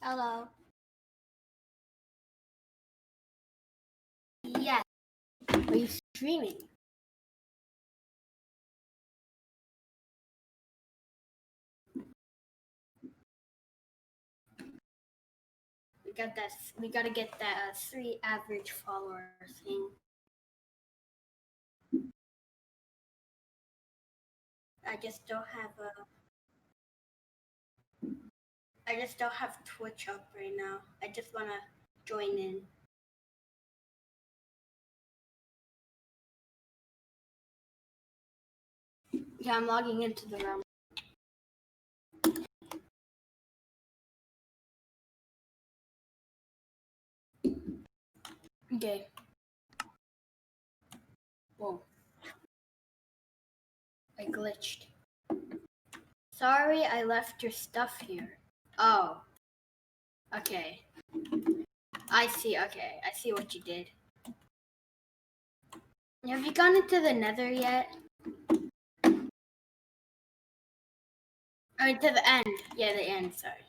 Hello. Yes. Are you streaming? We gotta get that 3 average followers thing. I just don't have Twitch up right now. I just wanna join in. Yeah, I'm logging into the room. Okay. Whoa. I glitched. Sorry, I left your stuff here. Oh. Okay. I see. Okay, I see what you did. Have you gone into the Nether yet? I mean, to the end. Yeah, the end. Sorry.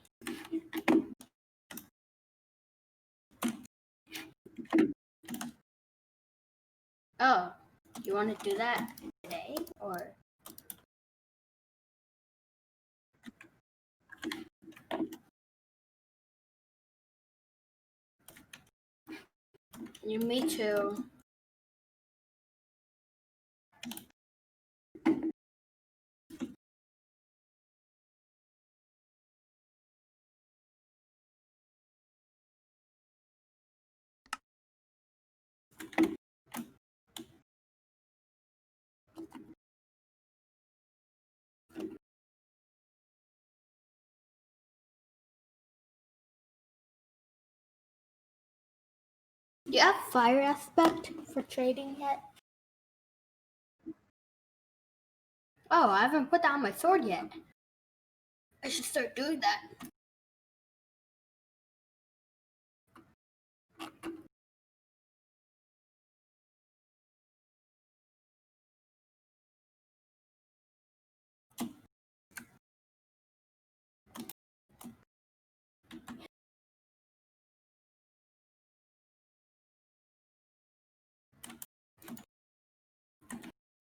Oh, you want to do that today or? Yeah, me too. Do you have fire aspect for trading yet? Oh, I haven't put down my sword yet. I should start doing that.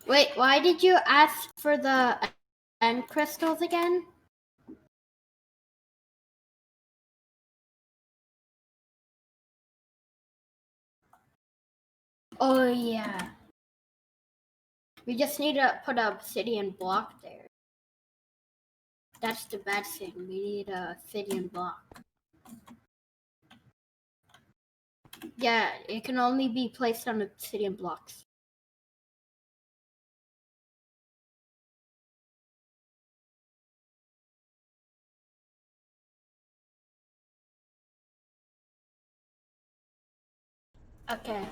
Wait, why did you ask for the end crystals again? Oh yeah. We just need to put a obsidian block there. That's the bad thing. We need a obsidian block. Yeah, it can only be placed on obsidian blocks. Okay.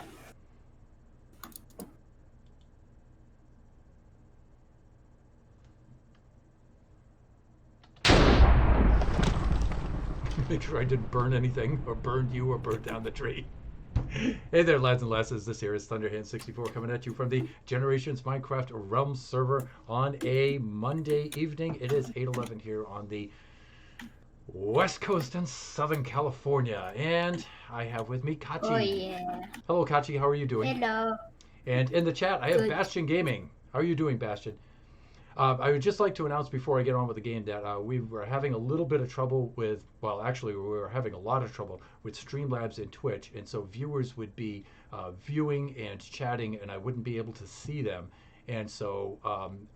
Make sure I didn't burn anything, or burn you, or burn down the tree. Hey there, lads and lasses. This here is Thunderhand64 coming at you from the Generations Minecraft Realm server on a Monday evening. It is 8:11 here on the West Coast in Southern California, and I have with me Kachi. Oh yeah. Hello, Kachi. How are you doing? Hello. And in the chat, I have Good. Bastion Gaming. How are you doing, Bastion? I would just like to announce before I get on with the game that we were having a little bit of trouble with, well, actually, we were having a lot of trouble with Streamlabs and Twitch. And so viewers would be viewing and chatting, and I wouldn't be able to see them. And so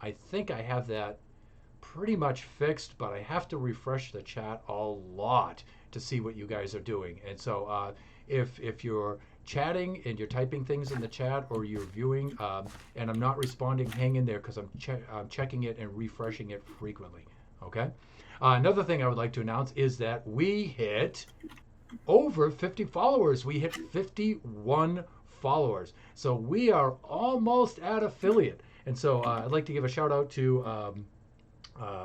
I think I have that pretty much fixed, but I have to refresh the chat a lot to see what you guys are doing. And so if you're chatting and you're typing things in the chat or you're viewing and I'm not responding, hang in there because I'm checking it and refreshing it frequently. Okay. Another thing I would like to announce is that we hit over 50 followers. We hit 51 followers. So we are almost at affiliate. And so I'd like to give a shout out to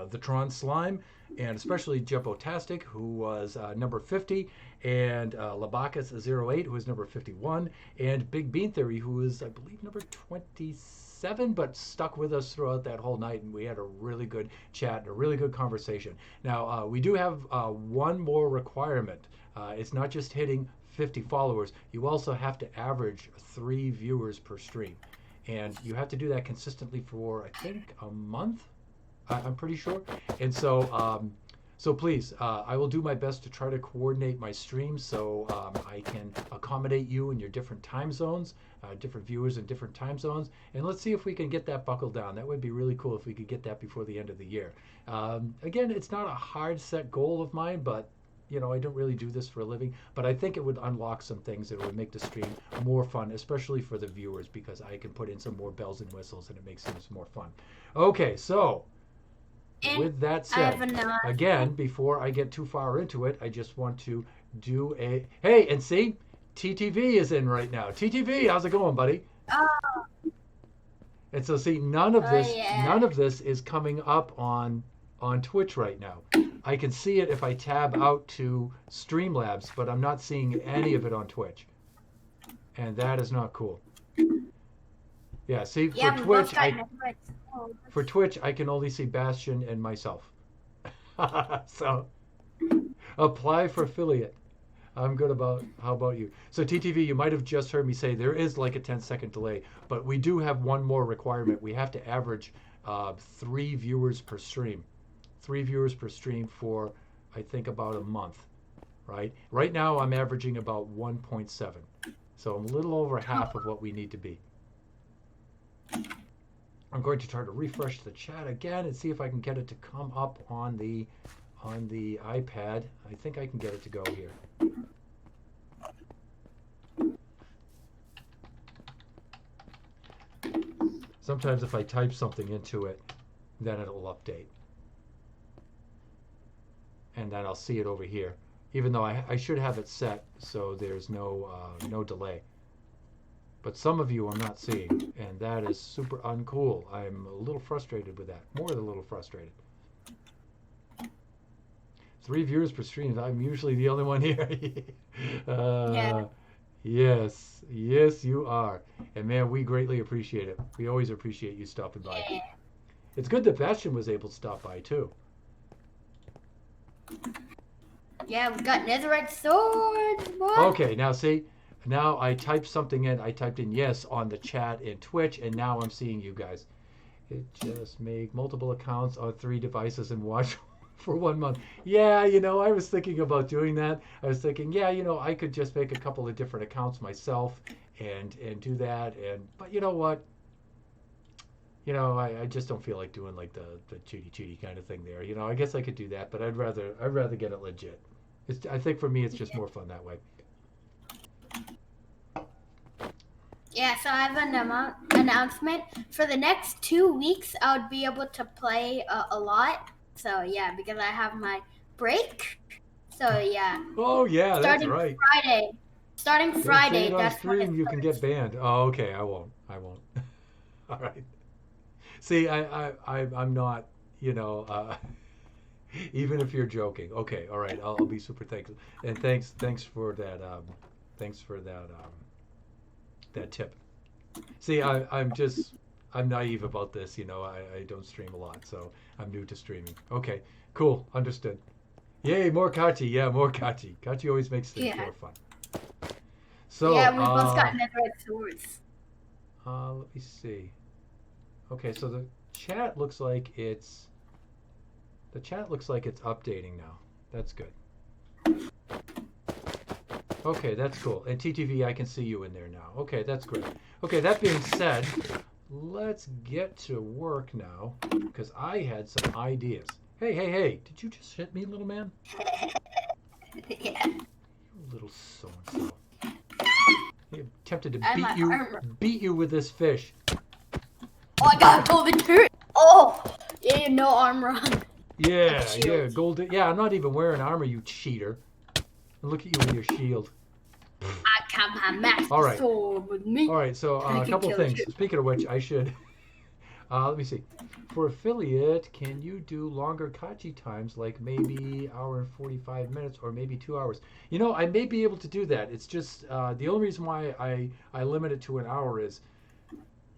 the Tron Slime, and especially Jumbo-tastic, who was number 50, and Labacus08, who was number 51, and Big Bean Theory, who was, I believe, number 27. 7, but stuck with us throughout that whole night, and we had a really good chat and a really good conversation. Now, we do have one more requirement. It's not just hitting 50 followers. You also have to average 3 viewers per stream. And you have to do that consistently for, I think, a month. I'm pretty sure. And so please, I will do my best to try to coordinate my streams so I can accommodate you in your different time zones, different viewers in different time zones. And let's see if we can get that buckled down. That would be really cool if we could get that before the end of the year. Again, it's not a hard set goal of mine, but I don't really do this for a living, but I think it would unlock some things that would make the stream more fun, especially for the viewers, because I can put in some more bells and whistles and it makes things more fun. Okay, so with that said, again, before I get too far into it, I just want to do a, hey, and see, TTV is in right now. TTV, how's it going, buddy? Oh. And so see, none of this is coming up on Twitch right now. I can see it if I tab out to Streamlabs, but I'm not seeing any of it on Twitch. And that is not cool. Yeah, see, for Twitch, I can only see Bastion and myself. So, apply for affiliate. I'm good about, how about you? So TTV, you might have just heard me say there is like a 10-second delay, but we do have one more requirement. We have to average 3 viewers per stream. 3 viewers per stream for, I think, about a month, right? Right now, I'm averaging about 1.7. So I'm a little over half of what we need to be. I'm going to try to refresh the chat again and see if I can get it to come up on the iPad. I think I can get it to go here. Sometimes if I type something into it, then it'll update. And then I'll see it over here, even though I should have it set so there's no delay. But some of you I'm not seeing, and that is super uncool. I'm a little frustrated with that, more than a little frustrated. 3 viewers per stream. I'm usually the only one here. Yeah. Yes, you are. And man, we greatly appreciate it. We always appreciate you stopping by. Yeah. It's good that Bastion was able to stop by too. Yeah, we got netherite swords. What? Okay, now see, now I typed something in. I typed in yes on the chat in Twitch, and now I'm seeing you guys. It just make multiple accounts on 3 devices and watch for 1 month. Yeah, I was thinking about doing that. I was thinking, yeah, I could just make a couple of different accounts myself and do that. But you know what? I just don't feel like doing like the cheaty kind of thing there. I guess I could do that, but I'd rather get it legit. I think for me it's just more fun that way. Yeah, so I have an announcement. For the next 2 weeks, I would be able to play a lot. So yeah, because I have my break. So yeah. Oh yeah, that's right. Starting Friday. That's when stream, you can get banned. Oh, okay. I won't. All right. See, I'm not. Even if you're joking. Okay. All right. I'll be super thankful. And thanks for that. That tip. See, I'm naive about this. I don't stream a lot, so I'm new to streaming. Okay, cool, understood. Yay, more Kachi. Yeah, more Kachi. Kachi always makes things more fun. So yeah, we both got netherite swords. Let me see. Okay, so the chat looks like it's updating now. That's good. Okay, that's cool. And TTV, I can see you in there now. Okay, that's great. Okay, that being said, let's get to work now, because I had some ideas. Hey, did you just hit me, little man? Yeah. You little so-and-so. I'm tempted to beat you with this fish. Oh, I got golden turret. Oh, yeah, no armor on. Yeah, golden. Yeah, I'm not even wearing armor, you cheater. Look at you with your shield. I got my master sword with me. All right, so a couple things. Speaking of which, I should. Let me see. For affiliate, can you do longer Kachi times, like maybe hour and 45 minutes, or maybe 2 hours? I may be able to do that. It's just the only reason why I limit it to an hour is,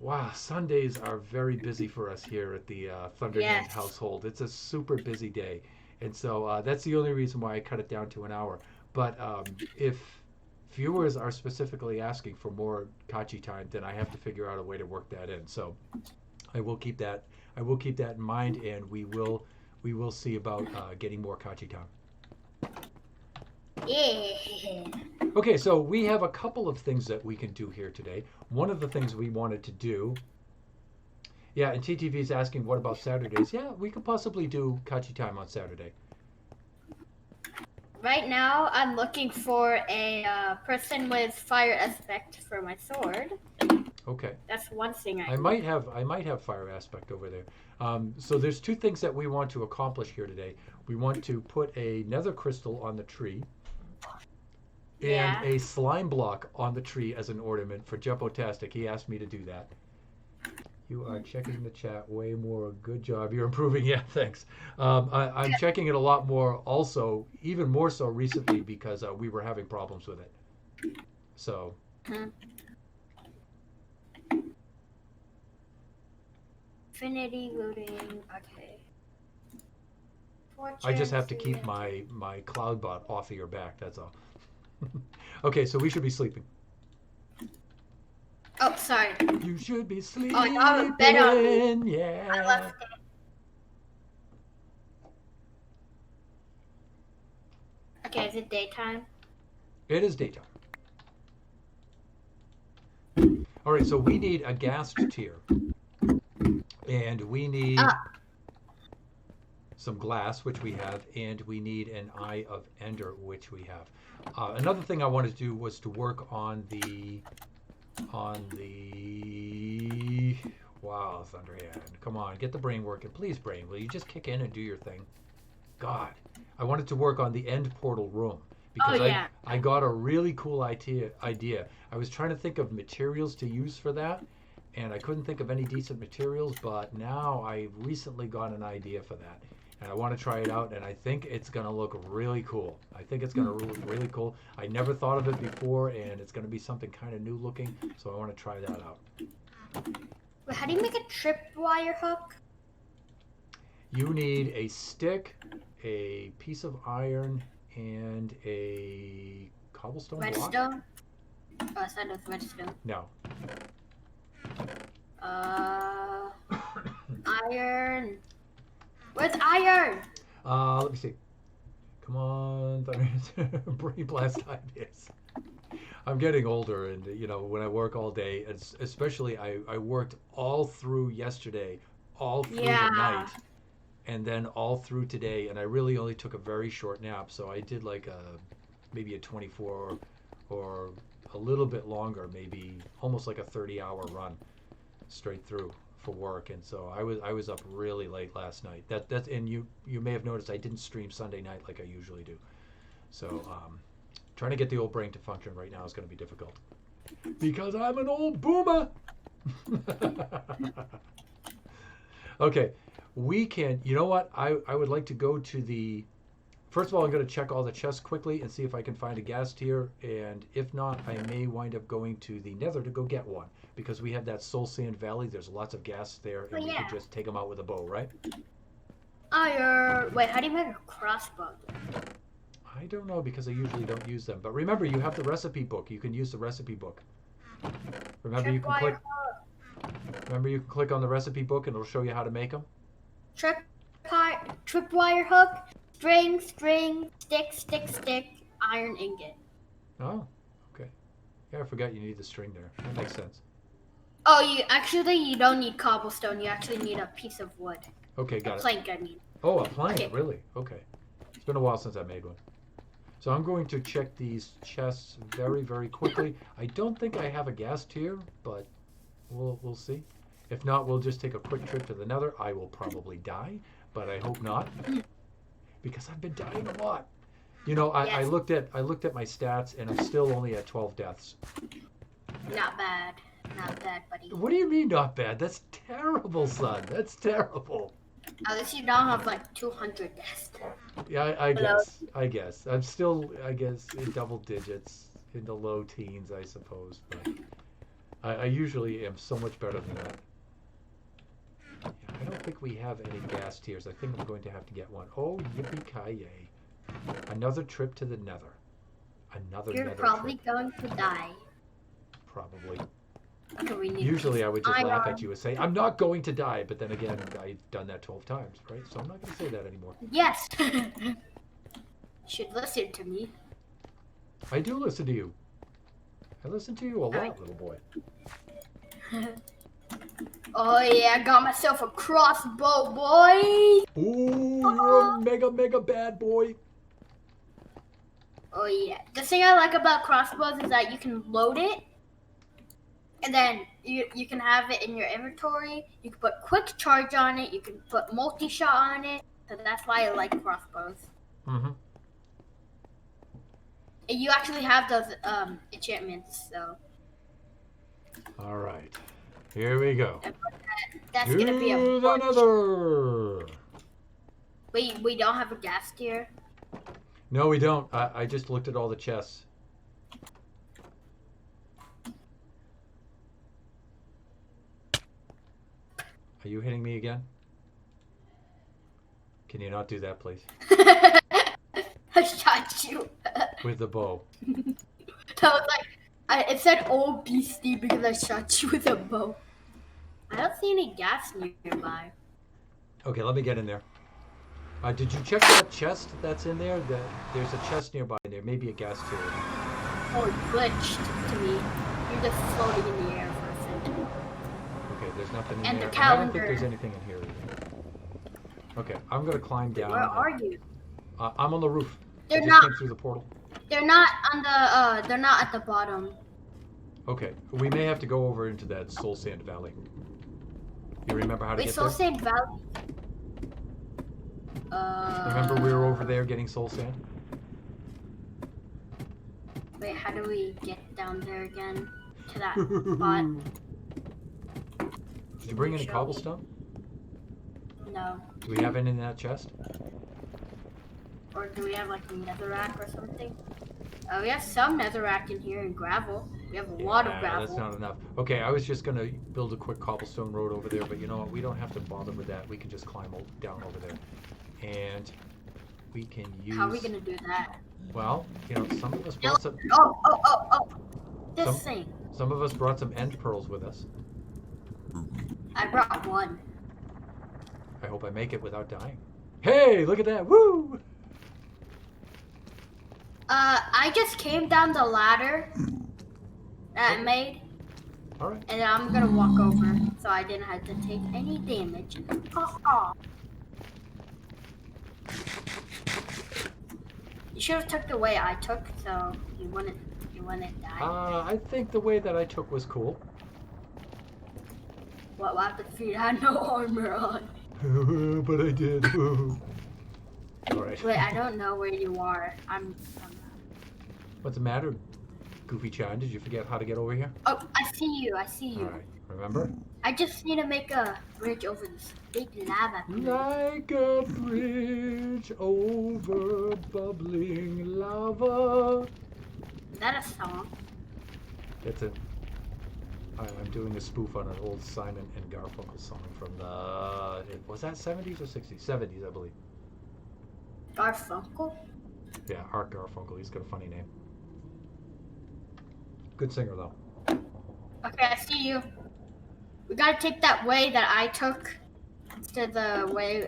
Wow, Sundays are very busy for us here at the Thunderhand Yes. household. It's a super busy day, and so that's the only reason why I cut it down to an hour. But if viewers are specifically asking for more Kachi time, then I have to figure out a way to work that in. So I will keep that. I will keep that in mind, and we will see about getting more Kachi time. Yeah. Okay, so we have a couple of things that we can do here today. One of the things we wanted to do, yeah, and TTV is asking, what about Saturdays? Yeah, we could possibly do Kachi time on Saturday. Right now, I'm looking for a person with fire aspect for my sword. Okay, That's one thing I I need. might have fire aspect over there. So there's two things that we want to accomplish here today. We want to put a nether crystal on the tree and Yeah. a slime block on the tree as an ornament for Jumpotastic. He asked me to do that. You are checking the chat way more. Good job. You're improving. Yeah, thanks. I'm checking it a lot more also, even more so recently because we were having problems with it. So Mhm. Infinity looting. Okay. I just Fortune. have to keep my Cloudbot off of your back. That's all. Okay, so we should be sleeping. Oh, sorry. You should be Oh, you have a bed on me. sleeping. I Yeah. left it. Okay, is it daytime? It is daytime. All right, so we need a ghast tier, and we Uh, need some glass, which we have, and we need an Eye of Ender, which we have. Another thing I wanted to do was to work on the wow, Thunderhand. Come on, get the brain working. Please, brain, will you just kick in and do your thing? God. I wanted to work on the end portal room oh because I yeah. I got a really cool idea. I was trying to think of materials to use for that, and I couldn't think of any decent materials, but now I recently got an idea for that. And I want to try it out, and I think it's going to look really cool. I think it's going to look really cool. I never thought of it before, and it's going to be something kind of new looking, so I want to try that out. Wait, how do you make a tripwire hook? You need a stick, a piece of iron, and a cobblestone block? Redstone? Oh, I said it's redstone. No. Uh, iron. Where's iron? Let me see. Come on, brain blast ideas. I'm getting older, and when I work all day, especially I worked all through yesterday, all through the Yeah. night, and then all through today, and I really only took a very short nap. So I did like maybe a 24 or a little bit longer, maybe almost like a 30-hour run straight through for work, and so I was up really late last night. That's and you may have noticed I didn't stream Sunday night like I usually do. So trying to get the old brain to function right now is going to be difficult because I'm an old boomer. Okay, we can. You know what? I would like to go to the. First of all, I'm going to check all the chests quickly and see if I can find a ghast tier. And if not, I may wind up going to the nether to go get one. Because we have that Soul Sand Valley. There's lots of ghasts there. Oh And we could yeah. just take them out with a bow, right? Iron. Wait, how do you make a crossbow? I don't know because I usually don't use them. But remember, you have the recipe book. You can use the recipe book. Remember, you can click. Tripwire hook. Remember, you can click on the recipe book and it'll show you how to make them. Tripwire hook. String, string, stick, stick, stick. Iron ingot. Oh, okay. Yeah, I forgot you need the string there. That makes sense. Oh, you don't need cobblestone. You actually need a piece of wood. Okay, A got it. plank, I mean. Oh, a plank, Okay. really? Okay. It's been a while since I made one. So I'm going to check these chests very, very quickly. I don't think I have a ghast tier, but we'll see. If not, we'll just take a quick trip to the nether. I will probably die, but I hope not, because I've been dying a lot. I Yes. looked at my stats, and I'm still only at 12 deaths. Not bad. Not bad, buddy. What do you mean not bad? That's terrible, son. That's terrible. At least you don't have like 200 deaths. Yeah, I Hello. guess. I guess. I'm still, I guess, in double digits, in the low teens, I suppose. But I usually am so much better than that. Yeah, I don't think we have any gas tiers. I think I'm going to have to get one. Oh, yippee-ki-yay. Another trip to the nether. Another You're nether probably trip. going to die. Probably. Okay, we need Usually I would just laugh at iron. you and say, I'm not going to die. But then again, I've done that 12 times, right? So I'm not going to say that anymore. Yes. You should listen to me. I do listen to you. I listen to you a lot, little boy. Oh yeah, I got myself a crossbow, boy. Ooh, you're a mega, mega bad boy. Oh yeah. The thing I like about crossbows is that you can load it, and then you can have it in your inventory. You can put quick charge on it. You can put multi-shot on it. So that's why I like crossbows. Mm-hmm. And you actually have those enchantments, so. All right. Here we go. That's gonna be a To the bunch. nether. Wait, we don't have a gas tier. No, we don't. I just looked at all the chests. Are you hitting me again? Can you not do that, please? I shot you. With the bow. That was like, it said old beastie because I shot you with a bow. I don't see any gas nearby. Okay, let me get in there. Did you check that chest that's in there? There's a chest nearby there. Maybe a gas tier. Oh, it glitched to me. You're just floating in the air for a second. Okay, there's nothing in And there. the And I don't think calendar. there's anything in here either. Okay, I'm gonna climb down. Where are you? I'm on the roof. They're I just not. came through the portal. They're not on the. They're not at the bottom. Okay, we may have to go over into that Soul Sand Valley. You remember how to Wait, get Soul there? Sand Valley. Remember we were over there getting Soul Sand? Wait, how do we get down there again? To that spot? Did you bring any Show me. cobblestone? No. Do we have any in that chest? Or do we have like a netherrack or something? Oh, we have some netherrack in here and gravel. We have a lot of Yeah, gravel. that's not enough. Okay, I was just gonna build a quick cobblestone road over there, but you know what? We don't have to bother with that. We can just climb down over there, and we can use. How are we gonna do that? Well, you know, some of us brought some. Oh! This Some- thing. Some of us brought some end pearls with us. I brought one. I hope I make it without dying. Hey, look at that! Woo! I just came down the ladder that I made, All right. and I'm gonna walk over, so I didn't have to take any damage. Ha. You should have took the way I took, so you wouldn't die. I think the way that I took was cool. What happened if you had no armor on? But I did. All right. Wait, I don't know where you are. I'm What's the matter, Goofy Chan? Did you forget how to get over here? Oh, I see you. All right. Remember? I just need to make a bridge over this big lava. pool. Like a bridge over bubbling lava. Is that a song? It's a. I'm doing a spoof on an old Simon and Garfunkel song from the. Was that 70s or 60s? 70s, I believe. Garfunkel? Yeah, Art Garfunkel. He's got a funny name. Good singer, though. Okay, I see you. We gotta take that way that I took to the way,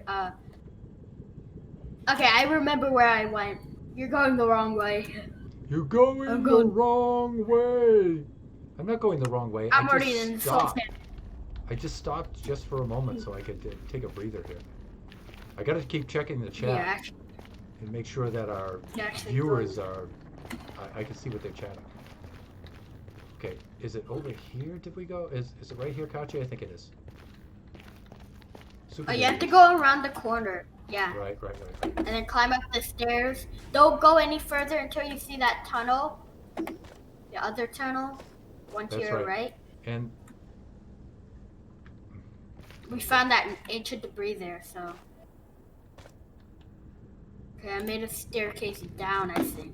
Okay, I remember where I went. You're going the wrong way. You're going I'm the going- wrong way. I'm not going the wrong way. I'm I already just in the stopped. salt. I just stopped just for a moment so I could take a breather here. I gotta keep checking the chat Yeah, actually, and make sure that our you're actually viewers going. are. I can see what they're chatting. Okay, is it over here? Did we go? Is it right here, Kachi? I think it is. Super Oh, you have to Babies. go around the corner. Yeah. Right. And then climb up the stairs. Don't go any further until you see that tunnel. The other tunnel. One to That's your right. right. And We found that ancient debris there, so. Okay, I made a staircase down, I think.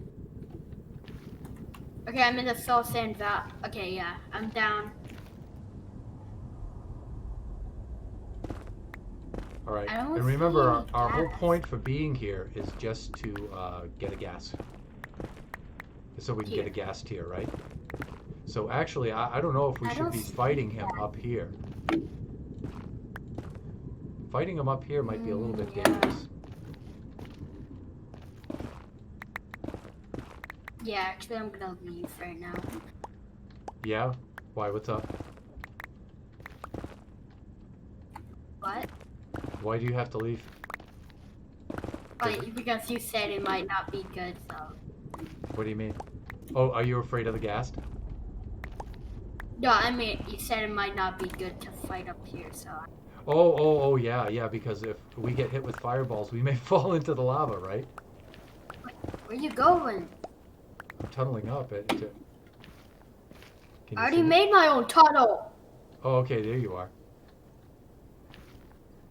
Okay, I'm in the Soul Sand Valley. Okay, yeah, I'm down. All right. I don't And see remember, any our whole gas. point for being here is just to get a gas. So we can get a Here. gas tier, right? So actually, I don't know if we I should don't be see fighting him that. up here. Fighting him up here might be a little bit Yeah. dangerous. Yeah, actually, I'm gonna leave right now. Yeah? Why? What's up? What? Why do you have to leave? Because you said it might not be good, so. What do you mean? Oh, are you afraid of the ghast? No, I mean, you said it might not be good to fight up here, so. Oh, yeah, yeah, because if we get hit with fireballs, we may fall into the lava, right? Where you going? I'm tunneling up. Can I you already see me? made my own tunnel. Oh, okay, there you are.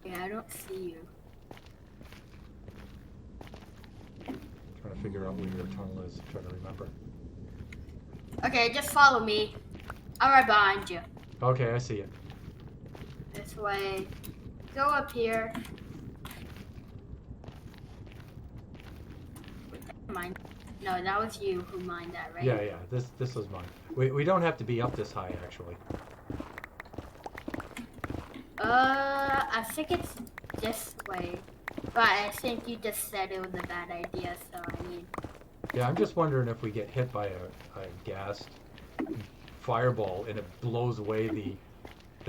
Yeah, I don't see you. Trying to figure out where your tunnel is. Trying to remember. Okay, just follow me. I'm right behind you. Okay, I see it. This way. Go up here. Mine. No, that was you who mined that, right? Yeah, yeah. This was mine. We don't have to be up this high, actually. I think it's this way. But I think you just said it was a bad idea, so I mean. Yeah, I'm just wondering if we get hit by a gas fireball and it blows away the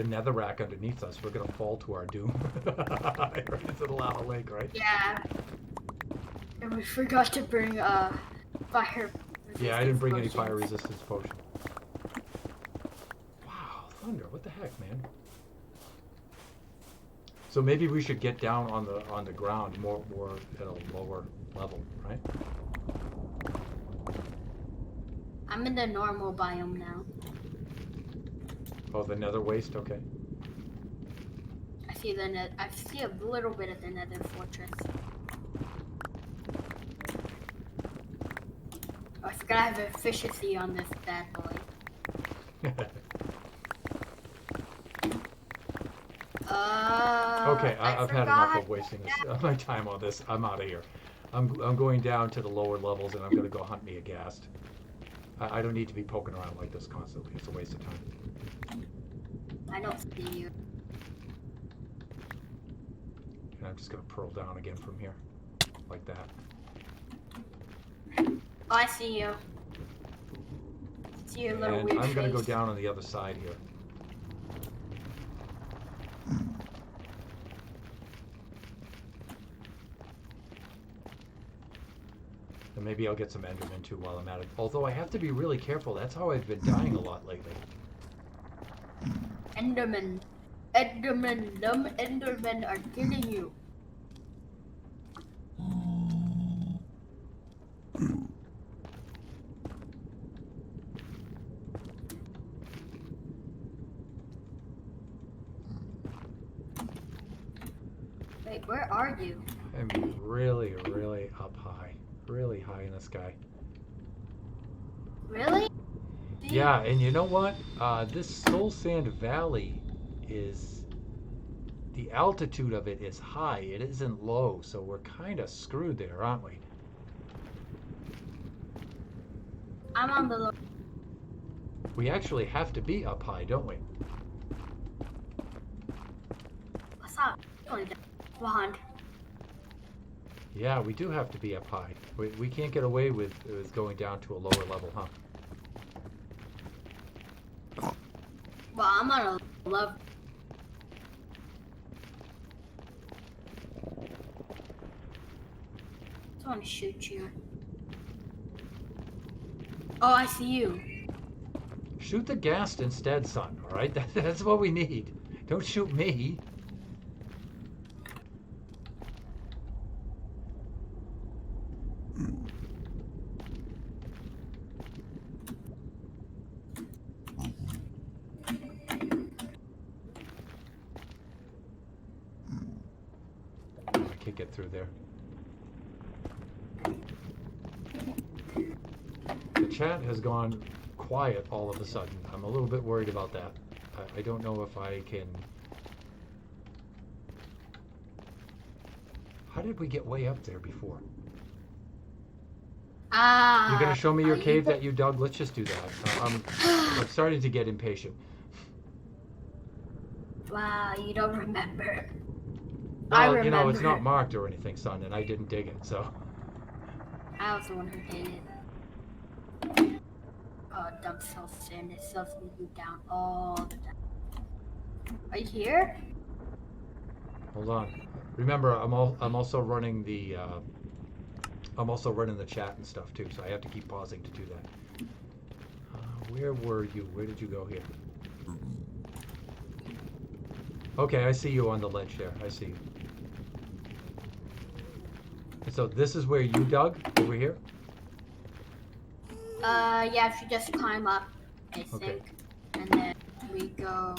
netherrack underneath us, we're gonna fall to our doom. Right into the lava lake, right? Yeah. And we forgot to bring fire. Yeah, I didn't bring any resistance fire potions. resistance potion. Wow, thunder! What the heck, man? So maybe we should get down on the ground more at a lower level, right? I'm in the normal biome now. Oh, the nether waste. Okay. I see I see a little bit of the nether fortress. Oh, I forgot I have efficiency on this bad boy. Okay, I've had enough forgot. of wasting my time on this. I'm out of here. I'm going down to the lower levels and I'm gonna go hunt me a ghast. I don't need to be poking around like this constantly. It's a waste of time. I don't see you. And I'm just gonna pearl down again from here, like that. Oh, I see you. See your little And weird I'm gonna face. go down on the other side here. And maybe I'll get some Enderman too while I'm at it. Although I have to be really careful. That's how I've been dying a lot lately. Enderman. Enderman. Dumb Endermen are killing you. Wait, where are you? I'm really, really up high. Really high in the sky. Really? Yeah, and you know what? This Soul Sand Valley is... The altitude of it is high. It isn't low, so we're kind of screwed there, aren't we? I'm on the low. We actually have to be up high, don't we? What's up? Behind. Yeah, we do have to be up high. We can't get away with going down to a lower level, huh? Well, I'm on a level. I just want to shoot you. Oh, I see you. Shoot the ghast instead, son, alright? That's what we need. Don't shoot me. I can't get through there. The chat has gone quiet all of a sudden. I'm a little bit worried about that. I don't know if I can How did we get way up there before? You're gonna Ah, show me your you cave did- that you dug? Let's just do that. I'm starting to get impatient. Wow, you don't remember. I Well, you know, it's not remember. marked or anything, son, and I didn't dig it, so. I was the one who did it. Oh, dump self sand. It sells you down all the time. Are you here? Hold on. Remember, I'm also running the chat and stuff too, so I have to keep pausing to do that. Where were you? Where did you go here? Okay, I see you on the ledge there. I see you. And so this is where you dug over here? Yeah, if you just climb up, I think. Okay. And then we go,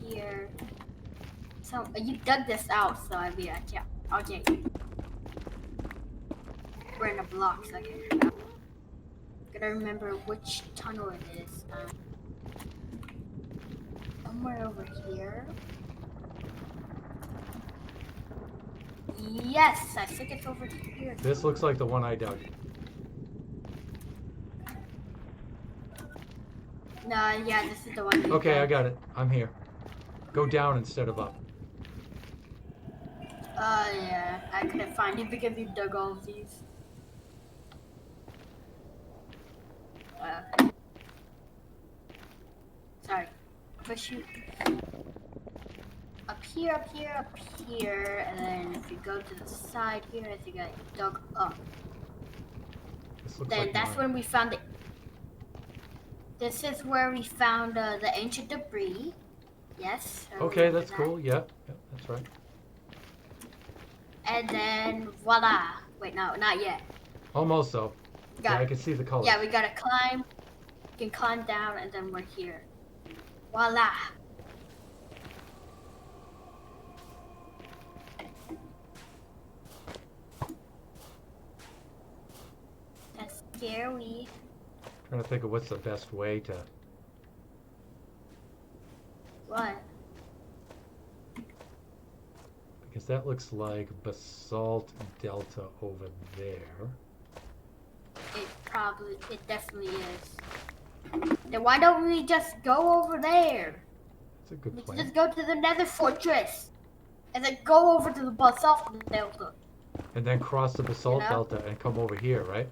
here. So, you dug this out, so I mean, okay. We're in a block, so I can figure out. Gotta remember which tunnel it is. Somewhere over here. Yes, I think it's over here. This looks like the one I dug. No, yeah, this is the one. Okay, I got it. I'm here. Go down instead of up. Yeah, I couldn't find it because you dug all of these. Sorry. Push you up here, and then if you go to the side here, I think I dug up. This looks Then like that's mine. when we found it. This is where we found the ancient debris. Yes. I Okay, remember that's that. cool. Yeah, that's right. And then voila. Wait, no, not yet. Almost though. Yeah, Got I it. can see the colors. Yeah, we gotta climb. We can climb down, and then we're here. Voila. That's scary. Trying to think of what's the best way to. What? Because that looks like basalt delta over there. It definitely is. Then why don't we just go over there? That's a good Let's plan. just go to the Nether Fortress, and then go over to the Basalt Delta. And then cross the basalt know? delta and come over here, right?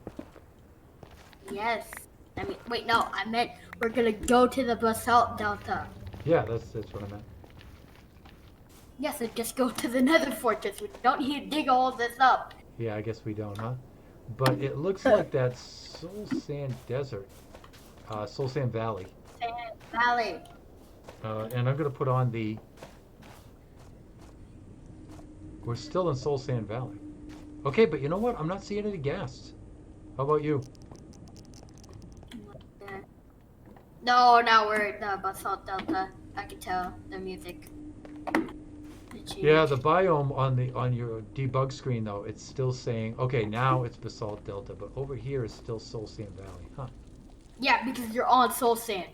Yes. I mean, wait, no, I meant we're gonna go to the Basalt Delta. Yeah, that's what I meant. Yes, so just go to the Nether Fortress. We don't need to dig all this up. Yeah, I guess we don't, huh? But it looks like that Soul Sand Desert, Soul Sand Valley. Sand Valley. And I'm gonna put on the. We're still in Soul Sand Valley. Okay, but you know what? I'm not seeing any ghasts. How about you? No, now we're at the Basalt Delta. I can tell the music. Yeah, the biome on your debug screen though, it's still saying okay, now it's Basalt Delta, but over here is still Soul Sand Valley, huh? Yeah, because you're on Soul Sand.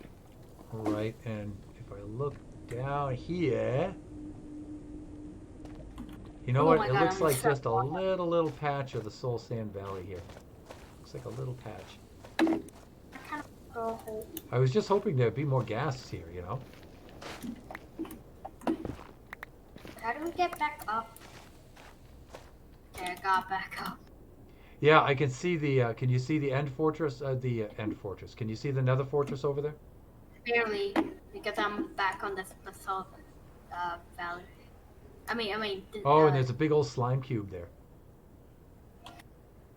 Right, and if I look down here, you know Oh what? my It God, looks I'm like so just a little patch of the Soul Sand Valley here. Looks like a little patch. I was just hoping there'd be more ghasts here, you know? How do we get back up? Okay, I got back up. Yeah, I can see the. Can you see the End Fortress? End Fortress. Can you see the Nether Fortress over there? Barely, because I'm back on this Basalt Valley. I mean. Oh, and there's a big old slime cube there.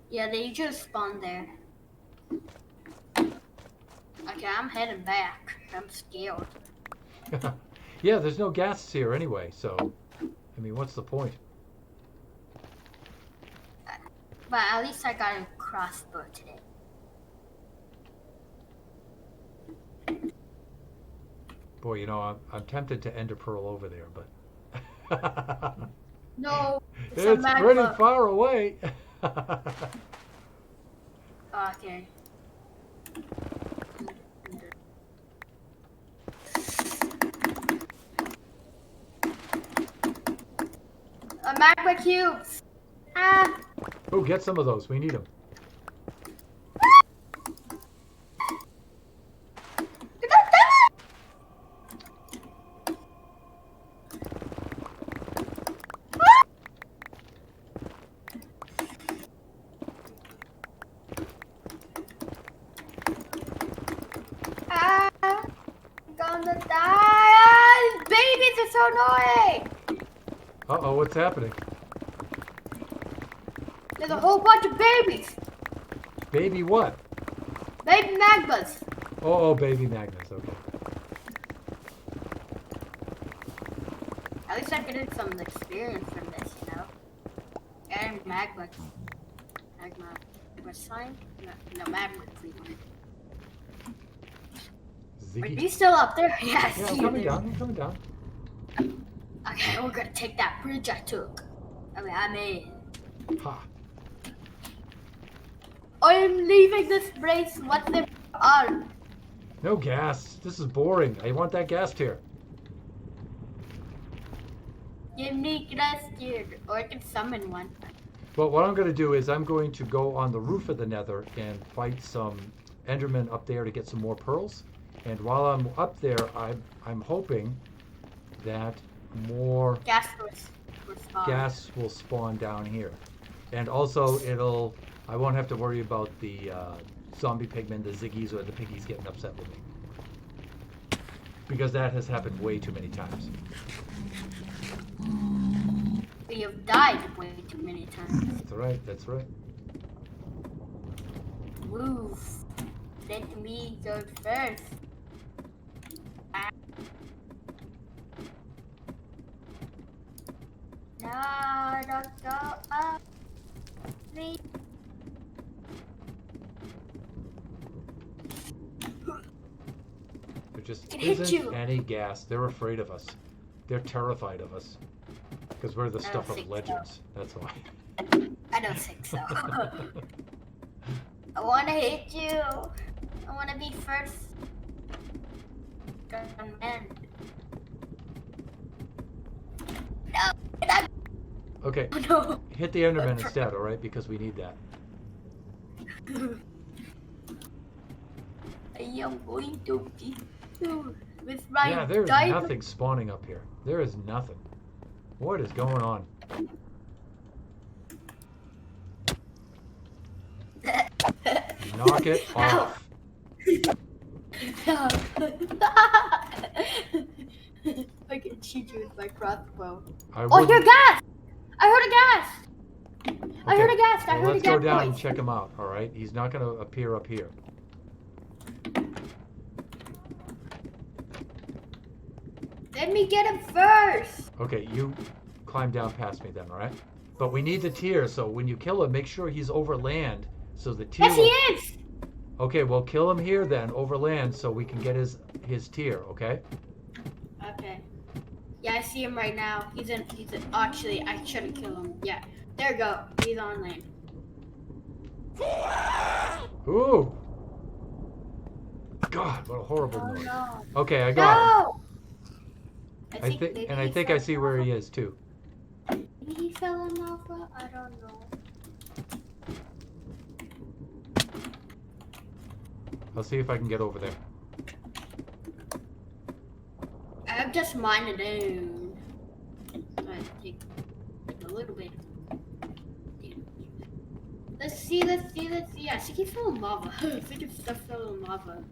Yeah, they usually spawn there. Okay, I'm heading back. I'm scared. Yeah, there's no ghasts here anyway, so I mean, what's the point? But at least I got a crossbow today. Boy, you know, I'm tempted to Ender Pearl over there, but No, it's it's a pretty magma. far away. Okay. magma cubes. Ah. Oh, get some of those. We need them. Gonna die! Babies are so annoying! Uh-oh, what's happening? There's a whole bunch of babies! Baby what? Baby magmas! Oh, baby magnets. Okay. At least I'm getting some experience from this, you know? Getting magma slime? No, magma cleaver. Are Ziggy. you still up there? Yes, Yeah, I'm coming down. I'm coming down. Okay, we're gonna take that bridge I took. I made. Ha. I'm leaving this place. What's the on? No gas. This is boring. I want that gas tier. Give me grass here, or I can summon one. Well, what I'm going to do is I'm going to go on the roof of the Nether and fight some Endermen up there to get some more pearls. And while I'm up there, I'm hoping that more Gas will spawn. gas will spawn down here. And also I won't have to worry about the zombie pigmen, the Ziggies, or the piggies getting upset with me. Because that has happened way too many times. We have died way too many times. That's right, that's right. Move. Let me go first. No, don't go up. Please. There just It hit isn't you. any gas. They're afraid of us. They're terrified of us. Because we're the I don't stuff of think so. legends. That's why. I don't think so. I want to hit you. I want to be first. Gunman. No. Okay, Oh, no. hit the Enderman instead, alright? Because we need that. I am going to be with my Yeah, there's diamond. nothing spawning up here. There is nothing. What is going on? Knock it off. I can shoot you with my crossbow. I Oh, I hear wouldn't- gas! I heard a gas! I heard a gas! I Well, heard a let's gas go down and voice. check him out, alright? He's not going to appear up here. Let me get him first! Okay, you climb down past me then, alright? But we need the tier, so when you kill him, make sure he's over land, so the tier Yes, he will... is! Okay, well, kill him here then, over land, so we can get his tier, okay? Okay. Yeah, I see him right now. Actually, I shouldn't kill him. Yeah. There we go. He's on land. Ooh! God, what a horrible Oh noise. no. Okay, I got him. No! I think I see where he is too. Maybe he fell in lava? I don't know. I'll see if I can get over there. I'm just mining down. I take a little bit. Let's see. Yeah, she keeps full of lava. I think it's stuff full of lava.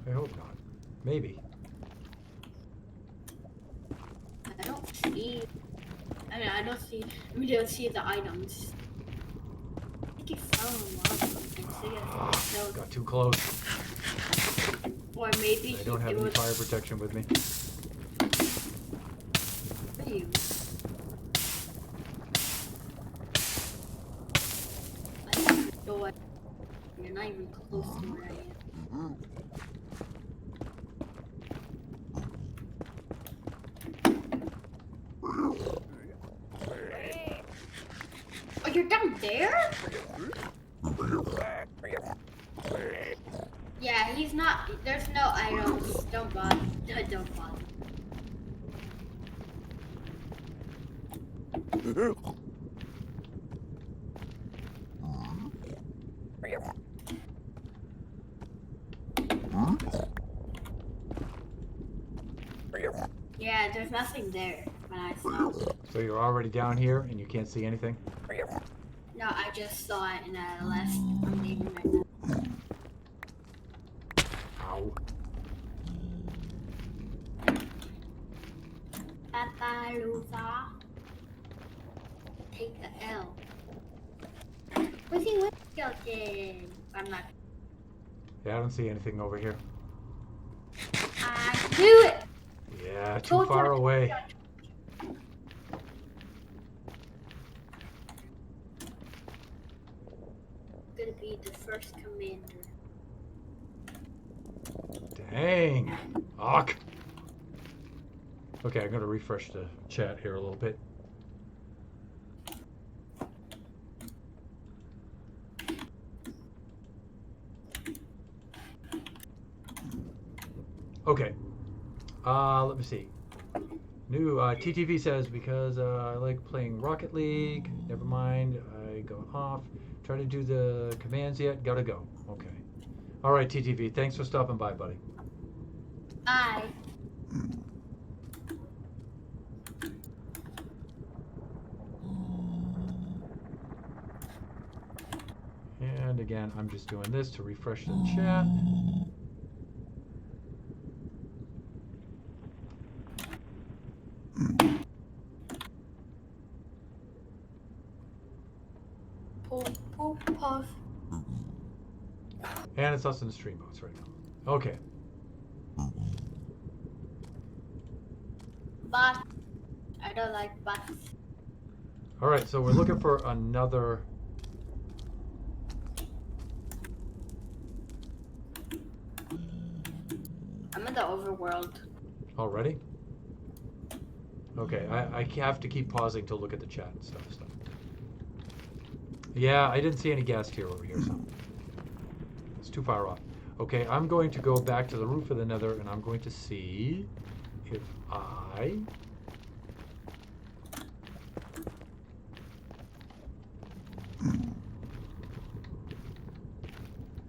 I hope not. Maybe. I don't see. I don't see. We don't see the items. I think it's fell in lava. Ah, So, got too close. or maybe I don't have it any was fire protection with me. you. Door. You're not even close to where I am. Oh, you're down there? Yeah, he's not. There's no items. Don't bother. Don't bother. Yeah, there's nothing there when I saw it. So you're already down here and you can't see anything? No, I just saw it and I left. I'm leaving right now. Ow. Papaluza. Take the L. Where's he with skeleton? I'm not. Yeah, I don't see anything over here. I knew it! Yeah, too Told you far I- away. Gonna be the first commander. Dang. Ugh. Okay, I'm going to refresh the chat here a little bit. Okay. Let me see. New TTV says, because I like playing Rocket League. Never mind. I go off. Try to do the commands yet. Gotta go. Okay. All right, TTV. Thanks for stopping by, buddy. I. And again, I'm just doing this to refresh the chat. Puff, puff, puff. And it's us in the stream box right now. Okay. But I don't like butts. All right, so we're looking for another. I'm in the overworld. Already? Okay, I have to keep pausing to look at the chat and stuff. So. Yeah, I didn't see any gas tier over here, so it's too far off. Okay, I'm going to go back to the roof of the nether and I'm going to see if I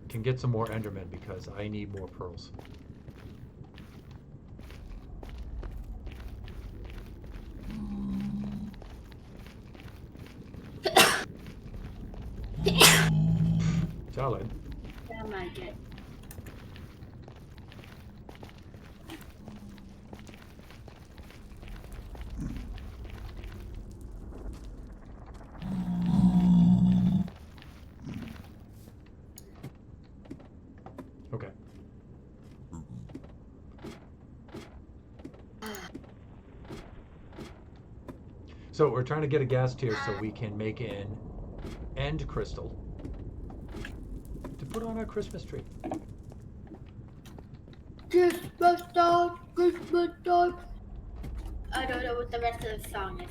can get some more endermen because I need more pearls. Solid. That might get. Okay. So we're trying to get a gas tier so we can make an end crystal to put on our Christmas tree. Christmas dog, Christmas dog. I don't know what the rest of the song is.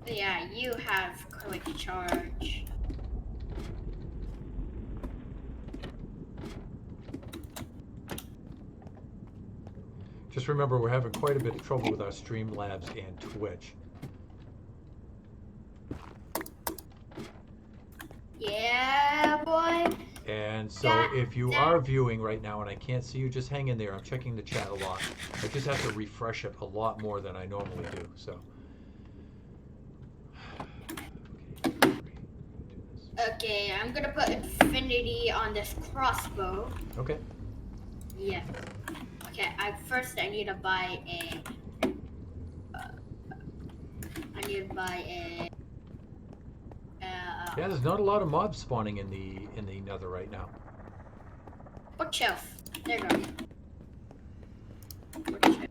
Yeah, you have quick charge. Just remember, we're having quite a bit of trouble with our Streamlabs and Twitch. Yeah, boy. And so if you are viewing right now and I can't see you, just hang in there. I'm checking the chat a lot. I just have to refresh it a lot more than I normally do. So. Okay, I'm gonna put infinity on this crossbow. Okay. Yeah. Okay, I need to buy a. I need to buy a. Yeah, there's not a lot of mobs spawning in the nether right now. Bookshelf. There you go. Bookshelf.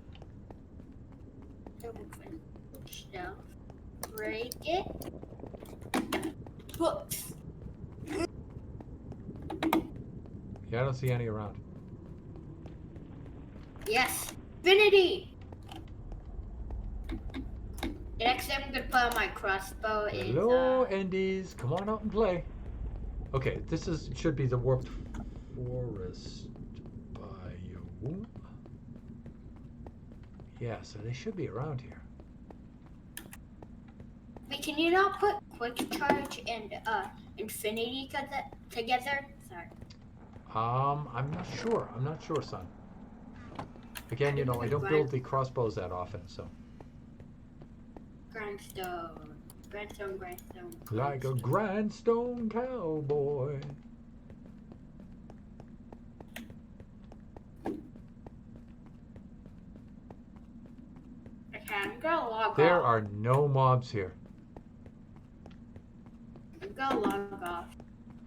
Bookshelf. Break it. Books. Yeah, I don't see any around. Yes. Infinity. The next thing I'm gonna put on my crossbow is. Hello, Endies. Come on out and play. Okay, this should be the warped forest biome. Yeah, so they should be around here. Wait, can you not put quick charge and infinity together? Sorry. I'm not sure. I'm not sure, son. Again, Not I even don't build the crossbows that often, so. grindstone. Grindstone, grindstone, Like a grindstone. grindstone cowboy. Okay, I'm gonna log There off. are no mobs here. I'm gonna log off.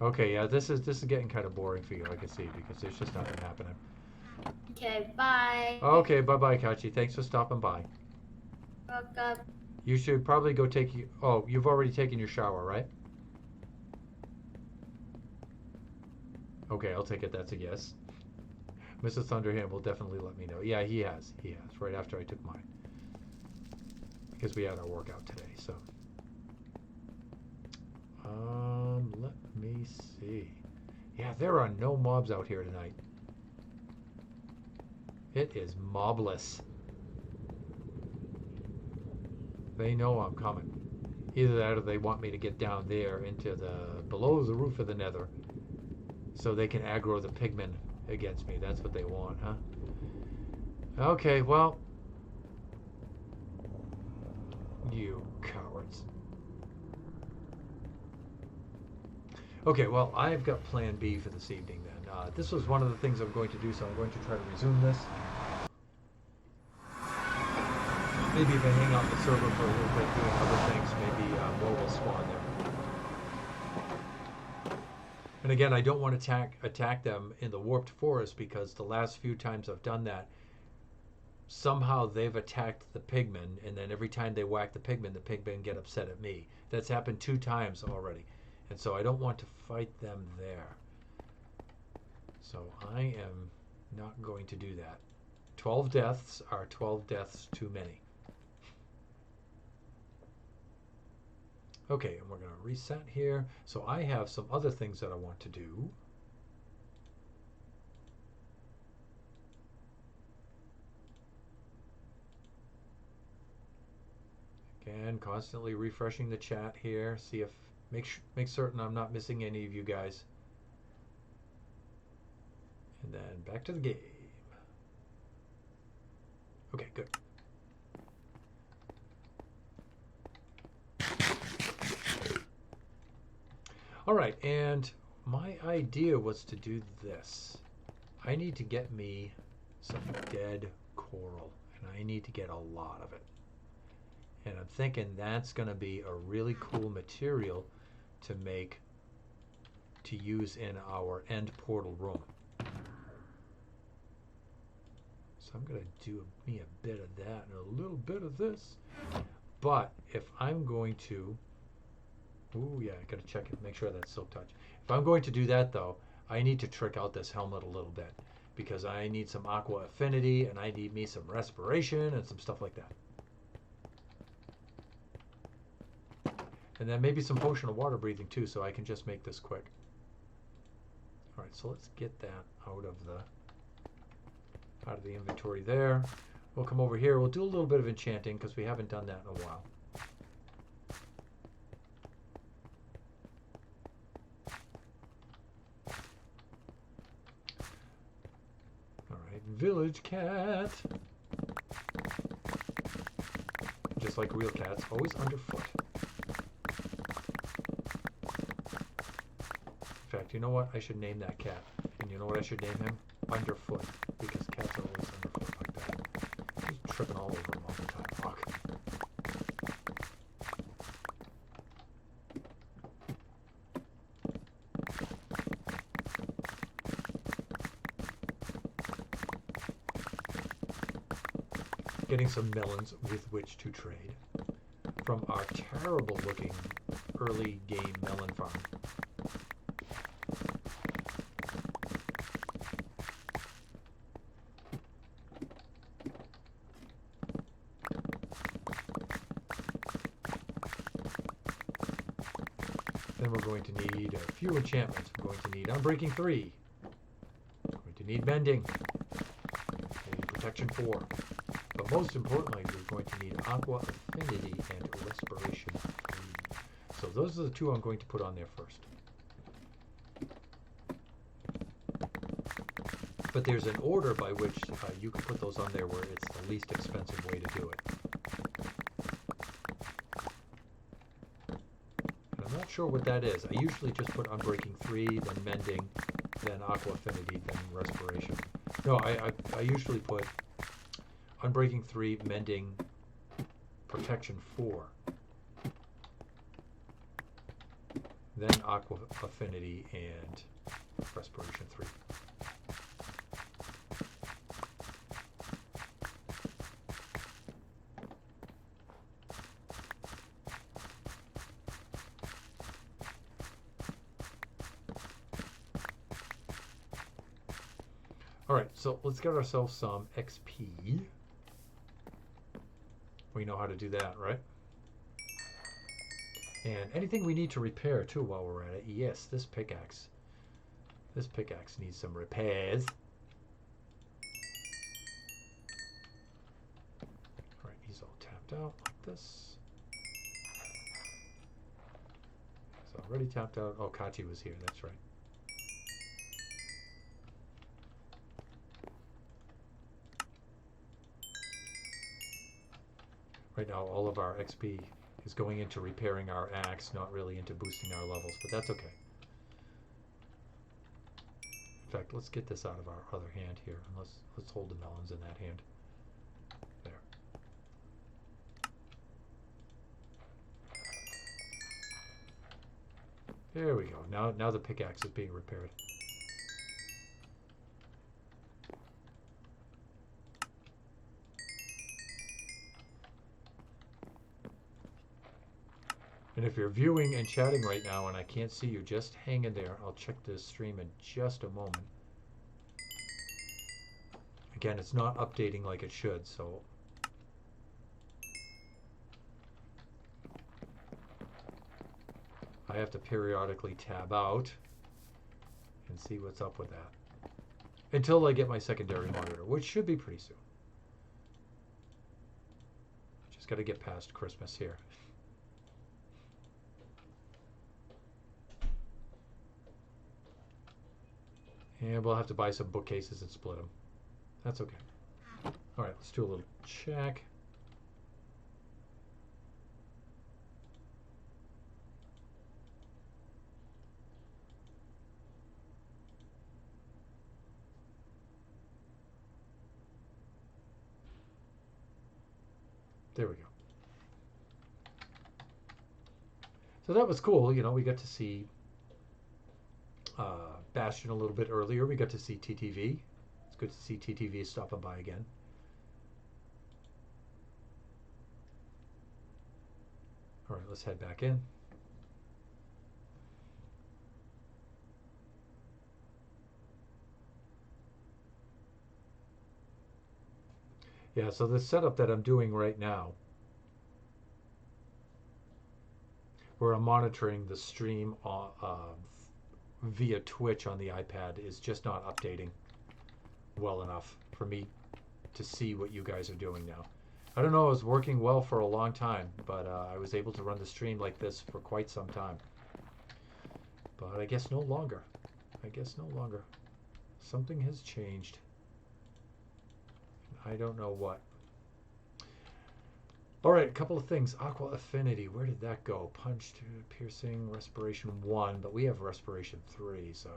Okay, yeah, this is getting kind of boring for you, I can see, because there's just nothing happening. Okay, bye. Okay, bye-bye, Kachi. Thanks for stopping by. Welcome. You should probably go take... Oh, you've already taken your shower, right? Okay, I'll take it that's a yes. Mrs. Thunderhand will definitely let me know. Yeah, he has. He has, right after I took mine. Because we had our workout today, so... let me see. Yeah, there are no mobs out here tonight. It is mobless. They know I'm coming. Either that or they want me to get down there into below the roof of the nether so they can aggro the pigmen against me. That's what they want, huh? Okay, well. You cowards. Okay, well, I've got plan B for this evening then. This was one of the things I'm going to do, so I'm going to try to resume this. Maybe if I hang out the server for a little bit doing other things, maybe more will spawn there. And again, I don't want to attack them in the warped forest because the last few times I've done that, somehow they've attacked the pigmen, and then every time they whack the pigmen get upset at me. That's happened 2 times already. And so I don't want to fight them there. So I am not going to do that. 12 deaths are 12 deaths too many. Okay, and we're going to reset here. So I have some other things that I want to do. Again, constantly refreshing the chat here. See if make certain I'm not missing any of you guys. And then back to the game. Okay, good. All right, and my idea was to do this. I need to get me some dead coral, and I need to get a lot of it. And I'm thinking that's going to be a really cool material to use in our end portal room. So I'm going to do me a bit of that and a little bit of this. But if I'm going to... Ooh, yeah, I got to check it, make sure that's silk touch. If I'm going to do that, though, I need to trick out this helmet a little bit. Because I need some aqua affinity, and I need me some respiration, and some stuff like that. And then maybe some potion of water breathing, too, so I can just make this quick. Alright, so let's get that out of the inventory there. We'll come over here. We'll do a little bit of enchanting, because we haven't done that in a while. Village cat. Just like real cats, always underfoot. In fact, you know what? I should name that cat. And you know what I should name him? Underfoot. Because cats are always underfoot like that. He's tripping all over him all the time. Fuck. Getting some melons with which to trade from our terrible looking early game melon farm. Then we're going to need a few enchantments. We're going to need Unbreaking 3. We're going to need Mending. Maybe Protection 4. But most importantly, we're going to need Aqua Affinity and Respiration 4. So those are the two I'm going to put on there first. But there's an order by which you can put those on there where it's the least expensive way to do it. And I'm not sure what that is. I usually just put Unbreaking 3, then Mending, then Aqua Affinity, then Respiration. No, I usually put Unbreaking 3, Mending, Protection 4, then Aqua Affinity, and Respiration 3. Alright, so let's get ourselves some XP. We know how to do that, right? And anything we need to repair too while we're at it. Yes, this pickaxe. This pickaxe needs some repairs. Alright, he's all tapped out like this. He's already tapped out. Oh, Kachi was here, that's right. Right now, all of our XP is going into repairing our axe, not really into boosting our levels, but that's okay. In fact, let's get this out of our other hand here, and let's hold the melons in that hand. There. There we go. Now the pickaxe is being repaired. And if you're viewing and chatting right now and I can't see you, just hang in there. I'll check this stream in just a moment. Again, it's not updating like it should, so I have to periodically tab out and see what's up with that. Until I get my secondary monitor, which should be pretty soon. Just got to get past Christmas here. And we'll have to buy some bookcases and split them. That's okay. All right, let's do a little check. There we go. So that was cool. You know, we got to see Bastion a little bit earlier. We got to see TTV. It's good to see TTV stopping by again. All right, let's head back in. Yeah, so the setup that I'm doing right now, where I'm monitoring the stream via Twitch on the iPad, is just not updating well enough for me to see what you guys are doing now. I don't know, it was working well for a long time, but I was able to run the stream like this for quite some time. But I guess no longer. I guess no longer. Something has changed. I don't know what. Alright, a couple of things. Aqua Affinity, where did that go? Punch 2, Piercing, Respiration 1, but we have Respiration 3, so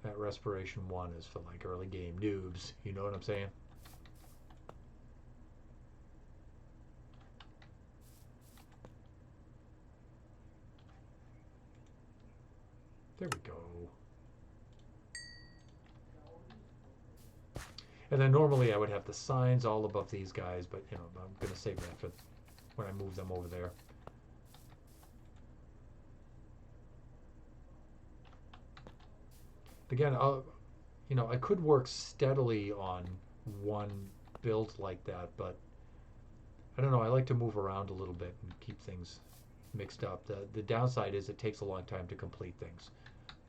that Respiration 1 is for like early game noobs, you know what I'm saying? There we go. And then normally I would have the signs all above these guys, but you know, I'm going to save that for when I move them over there. Again, you know, I could work steadily on one build like that, but I don't know, I like to move around a little bit and keep things mixed up. The downside is it takes a long time to complete things,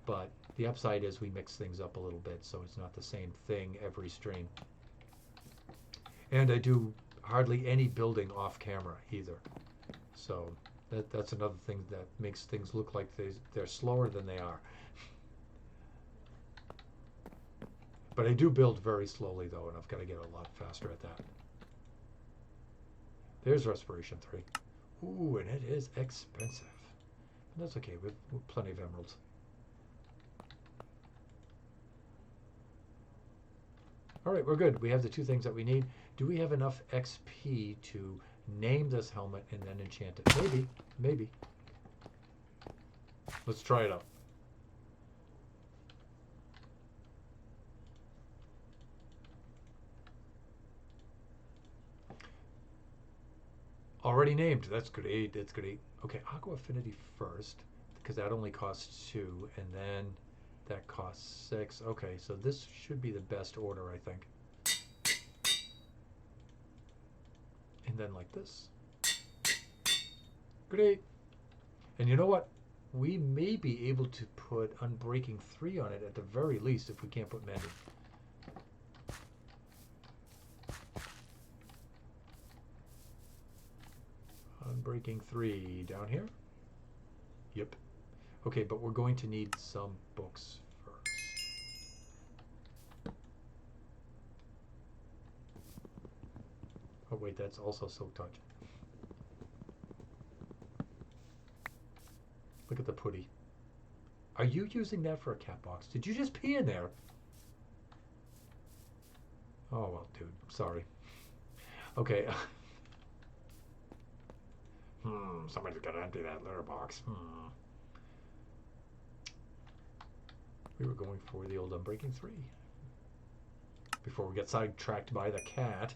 but the upside is we mix things up a little bit, so it's not the same thing every stream. And I do hardly any building off camera either. So that's another thing that makes things look like they're slower than they are. But I do build very slowly though, and I've got to get a lot faster at that. There's Respiration 3. Ooh, and it is expensive. But that's okay, we've plenty of emeralds. Alright, we're good. We have the two things that we need. Do we have enough XP to name this helmet and then enchant it? Maybe. Maybe. Let's try it out. Already named. That's great. That's great. Okay, Aqua Affinity first, because that only costs 2, and then that costs 6. Okay, so this should be the best order, I think. And then like this. Great. And you know what? We may be able to put Unbreaking 3 on it at the very least if we can't put Mending. Unbreaking 3 down here. Yep. Okay, but we're going to need some books first. Oh wait, that's also Silk Touch. Look at the putty. Are you using that for a cat box? Did you just pee in there? Oh well, dude. Sorry. Okay. Somebody's got to empty that litter box. We were going for the old Unbreaking 3 before we get sidetracked by the cat.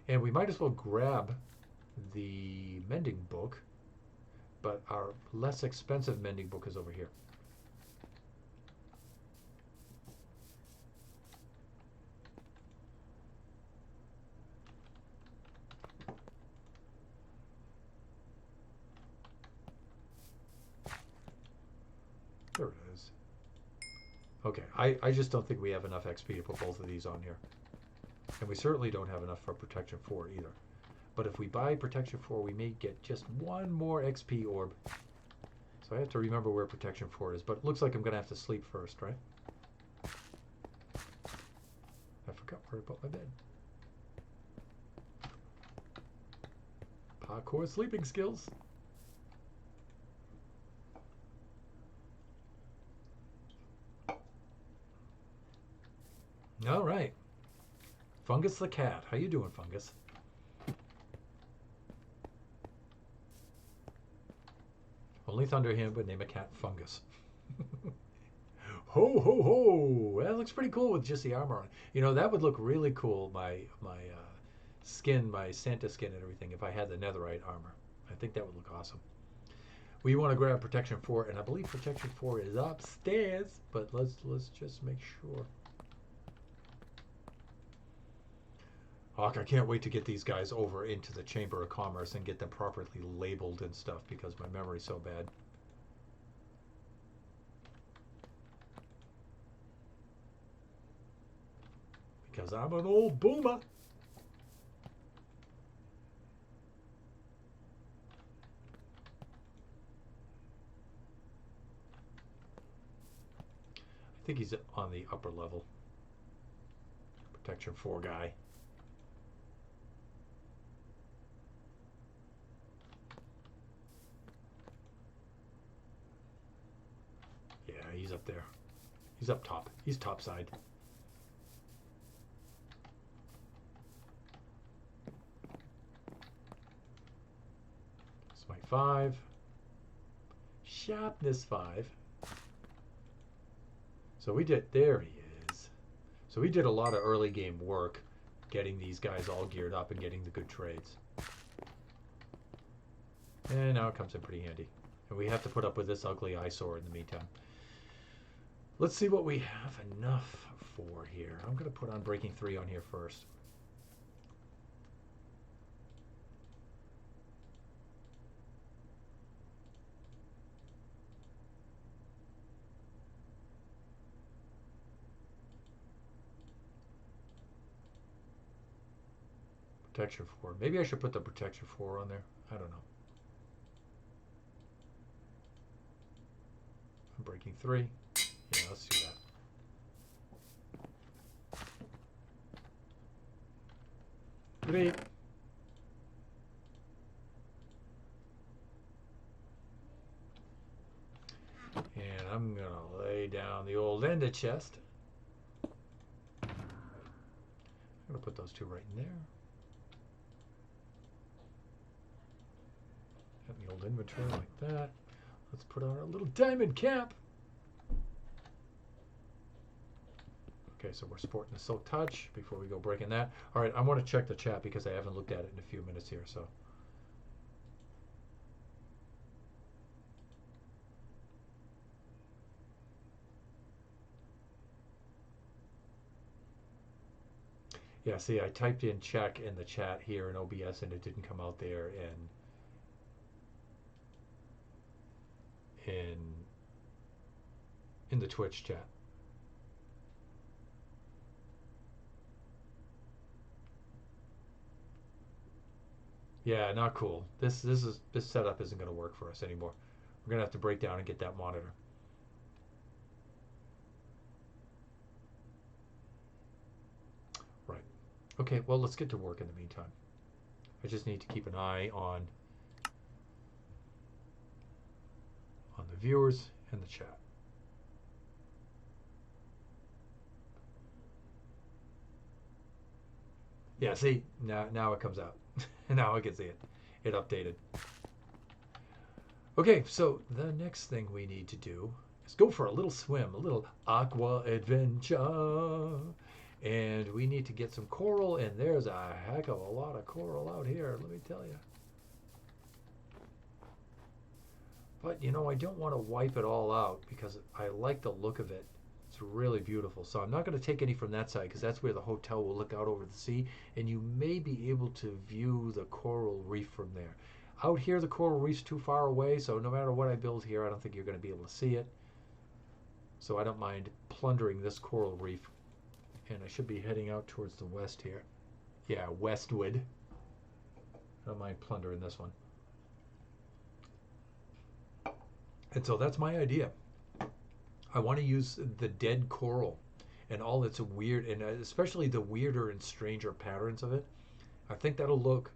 And we might as well grab the mending book, but our less expensive mending book is over here. There it is. Okay, I just don't think we have enough XP to put both of these on here. And we certainly don't have enough for Protection 4 either. But if we buy Protection 4, we may get just one more XP orb. So I have to remember where Protection 4 is. But it looks like I'm going to have to sleep first, right? I forgot where I put my bed. Parkour sleeping skills. All right. Fungus the cat. How you doing, Fungus? Only Thunderhand would name a cat Fungus. Ho, ho, ho! That looks pretty cool with just the armor on. You know, that would look really cool, my skin, my Santa skin and everything, if I had the netherite armor. I think that would look awesome. We want to grab Protection 4, and I believe Protection 4 is upstairs, but let's just make sure. Hawk, I can't wait to get these guys over into the Chamber of Commerce and get them properly labeled and stuff because my memory's so bad. Because I'm an old boomer. I think he's on the upper level. Protection 4 guy. Yeah, he's up there. He's up top. He's top side. Smite 5. Sharpness 5. So we did, there he is. So we did a lot of early game work getting these guys all geared up and getting the good trades. And now it comes in pretty handy. And we have to put up with this ugly eyesore in the meantime. Let's see what we have enough for here. I'm going to put Unbreaking 3 on here first. Protection 4. Maybe I should put the Protection 4 on there. I don't know. I'm breaking 3. Yeah, let's do that. 3. And I'm going to lay down the old ender chest. I'm going to put those 2 right in there. Have the old inventory like that. Let's put on our little diamond cap. Okay, so we're sporting the Silk Touch before we go breaking that. All right, I want to check the chat because I haven't looked at it in a few minutes here. So, yeah, see, I typed in check in the chat here in OBS and it didn't come out there in the Twitch chat. Yeah, not cool. This setup isn't going to work for us anymore. We're going to have to break down and get that monitor. Right. Okay, well, let's get to work in the meantime. I just need to keep an eye on the viewers and the chat. Yeah, see, now it comes out. Now I can see it. It updated. Okay, so the next thing we need to do is go for a little swim, a little aqua adventure. And we need to get some coral, and there's a heck of a lot of coral out here, let me tell you. But, you know, I don't want to wipe it all out because I like the look of it. It's really beautiful. So I'm not going to take any from that side because that's where the hotel will look out over the sea, and you may be able to view the coral reef from there. Out here, the coral reef's too far away, so no matter what I build here, I don't think you're going to be able to see it. So I don't mind plundering this coral reef. And I should be heading out towards the west here. Yeah, westward. I don't mind plundering this one. And so that's my idea. I want to use the dead coral and all its weird, and especially the weirder and stranger patterns of it. I think that'll look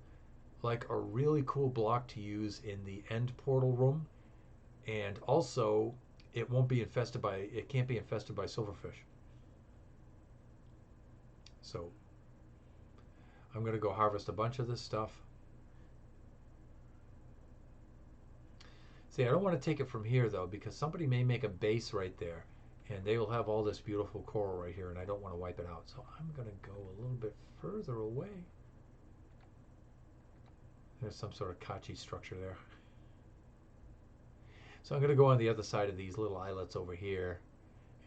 like a really cool block to use in the end portal room. And also, it can't be infested by silverfish. So I'm going to go harvest a bunch of this stuff. See, I don't want to take it from here, though, because somebody may make a base right there, and they will have all this beautiful coral right here, and I don't want to wipe it out. So I'm going to go a little bit further away. There's some sort of kachi structure there. So I'm going to go on the other side of these little islets over here,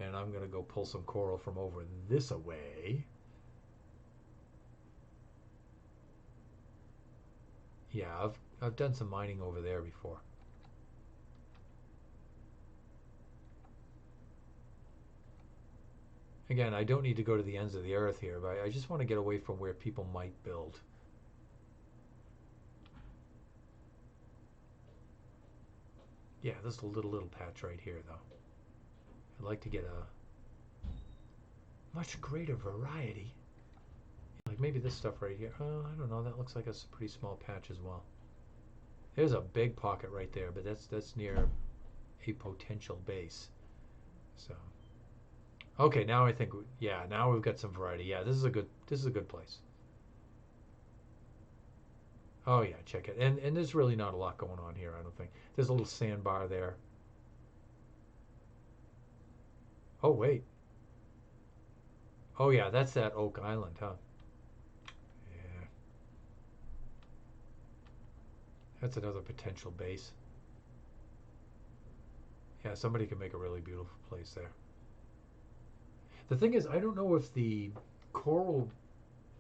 and I'm going to go pull some coral from over this away. Yeah, I've done some mining over there before. Again, I don't need to go to the ends of the earth here, but I just want to get away from where people might build. Yeah, this is a little patch right here, though. I'd like to get a much greater variety. Like maybe this stuff right here. I don't know. That looks like a pretty small patch as well. There's a big pocket right there, but that's near a potential base. So, okay, now I think now we've got some variety. Yeah, this is a good place. Oh yeah, check it. And there's really not a lot going on here, I don't think. There's a little sandbar there. Oh wait. Oh yeah, that's that Oak Island, huh? Yeah. That's another potential base. Yeah, somebody could make a really beautiful place there. The thing is, I don't know if the coral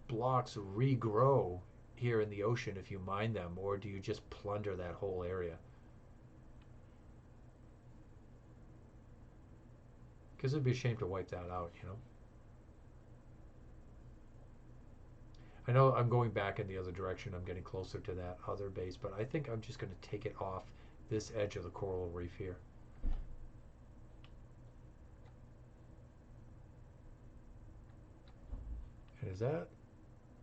blocks regrow here in the ocean if you mine them, or do you just plunder that whole area? Because it'd be a shame to wipe that out, you know? I know I'm going back in the other direction. I'm getting closer to that other base, but I think I'm just going to take it off this edge of the coral reef here. And is that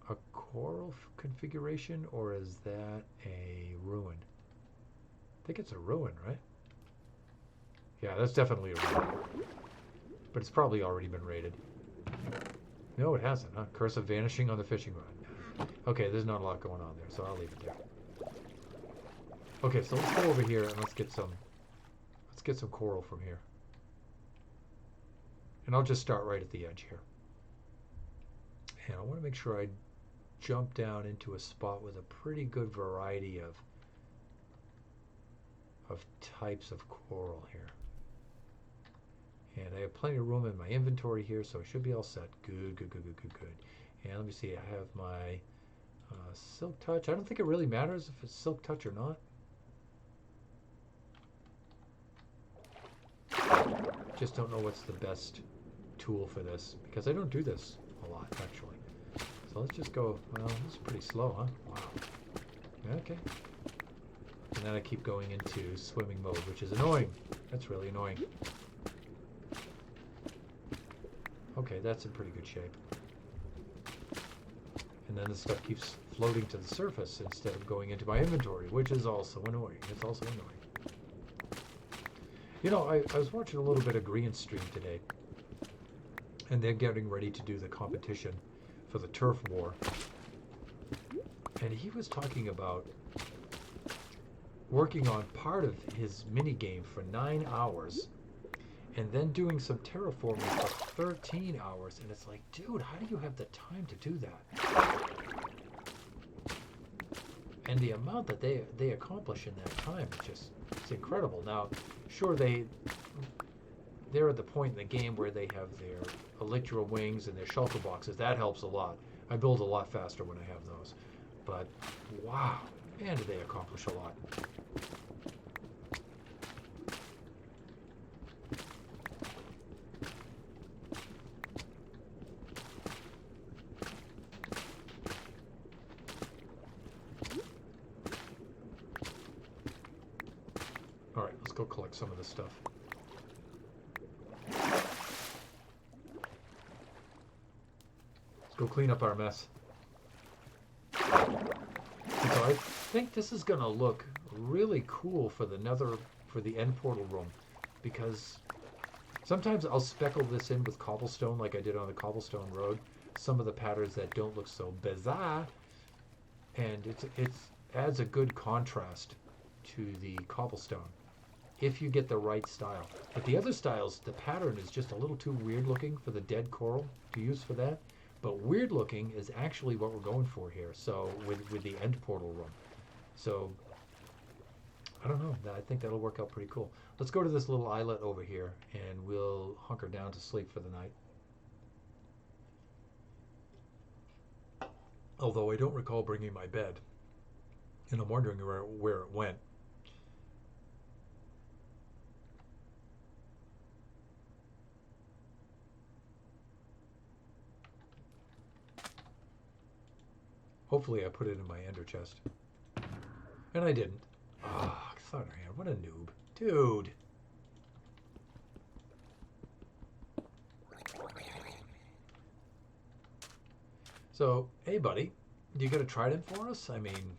a coral configuration or is that a ruin? I think it's a ruin, right? Yeah, that's definitely a ruin. But it's probably already been raided. No, it hasn't, huh? Curse of vanishing on the fishing rod. Okay, there's not a lot going on there, so I'll leave it there. Okay, so let's go over here and let's get some coral from here. And I'll just start right at the edge here. And I want to make sure I jump down into a spot with a pretty good variety of types of coral here. And I have plenty of room in my inventory here, so I should be all set. Good, good, good, good, good, good. And let me see, I have my silk touch. I don't think it really matters if it's silk touch or not. Just don't know what's the best tool for this, because I don't do this a lot, actually. So let's just go, well, this is pretty slow, huh? Wow. Okay. And then I keep going into swimming mode, which is annoying. That's really annoying. Okay, that's in pretty good shape. And then the stuff keeps floating to the surface instead of going into my inventory, which is also annoying. It's also annoying. You know, I was watching a little bit of Green Stream today, and they're getting ready to do the competition for the turf war. And he was talking about working on part of his mini game for 9 hours and then doing some terraforming for 13 hours. And it's like, dude, how do you have the time to do that? And the amount that they accomplish in that time is just, it's incredible. Now, sure, they're at the point in the game where they have their elytra wings and their shulker boxes. That helps a lot. I build a lot faster when I have those. But wow, man, do they accomplish a lot. All right, let's go collect some of this stuff. Let's go clean up our mess. And so I think this is going to look really cool for the end portal room, because sometimes I'll speckle this in with cobblestone like I did on the cobblestone road. Some of the patterns that don't look so bizarre, and it adds a good contrast to the cobblestone if you get the right style. But the other styles, the pattern is just a little too weird looking for the dead coral to use for that. But weird looking is actually what we're going for here. So with the end portal room. So I don't know. I think that'll work out pretty cool. Let's go to this little islet over here and we'll hunker down to sleep for the night. Although I don't recall bringing my bed. And I'm wondering where it went. Hopefully I put it in my ender chest. And I didn't. Ah, Thunderhand, what a noob. Dude. So, hey buddy, you got a trident for us? I mean,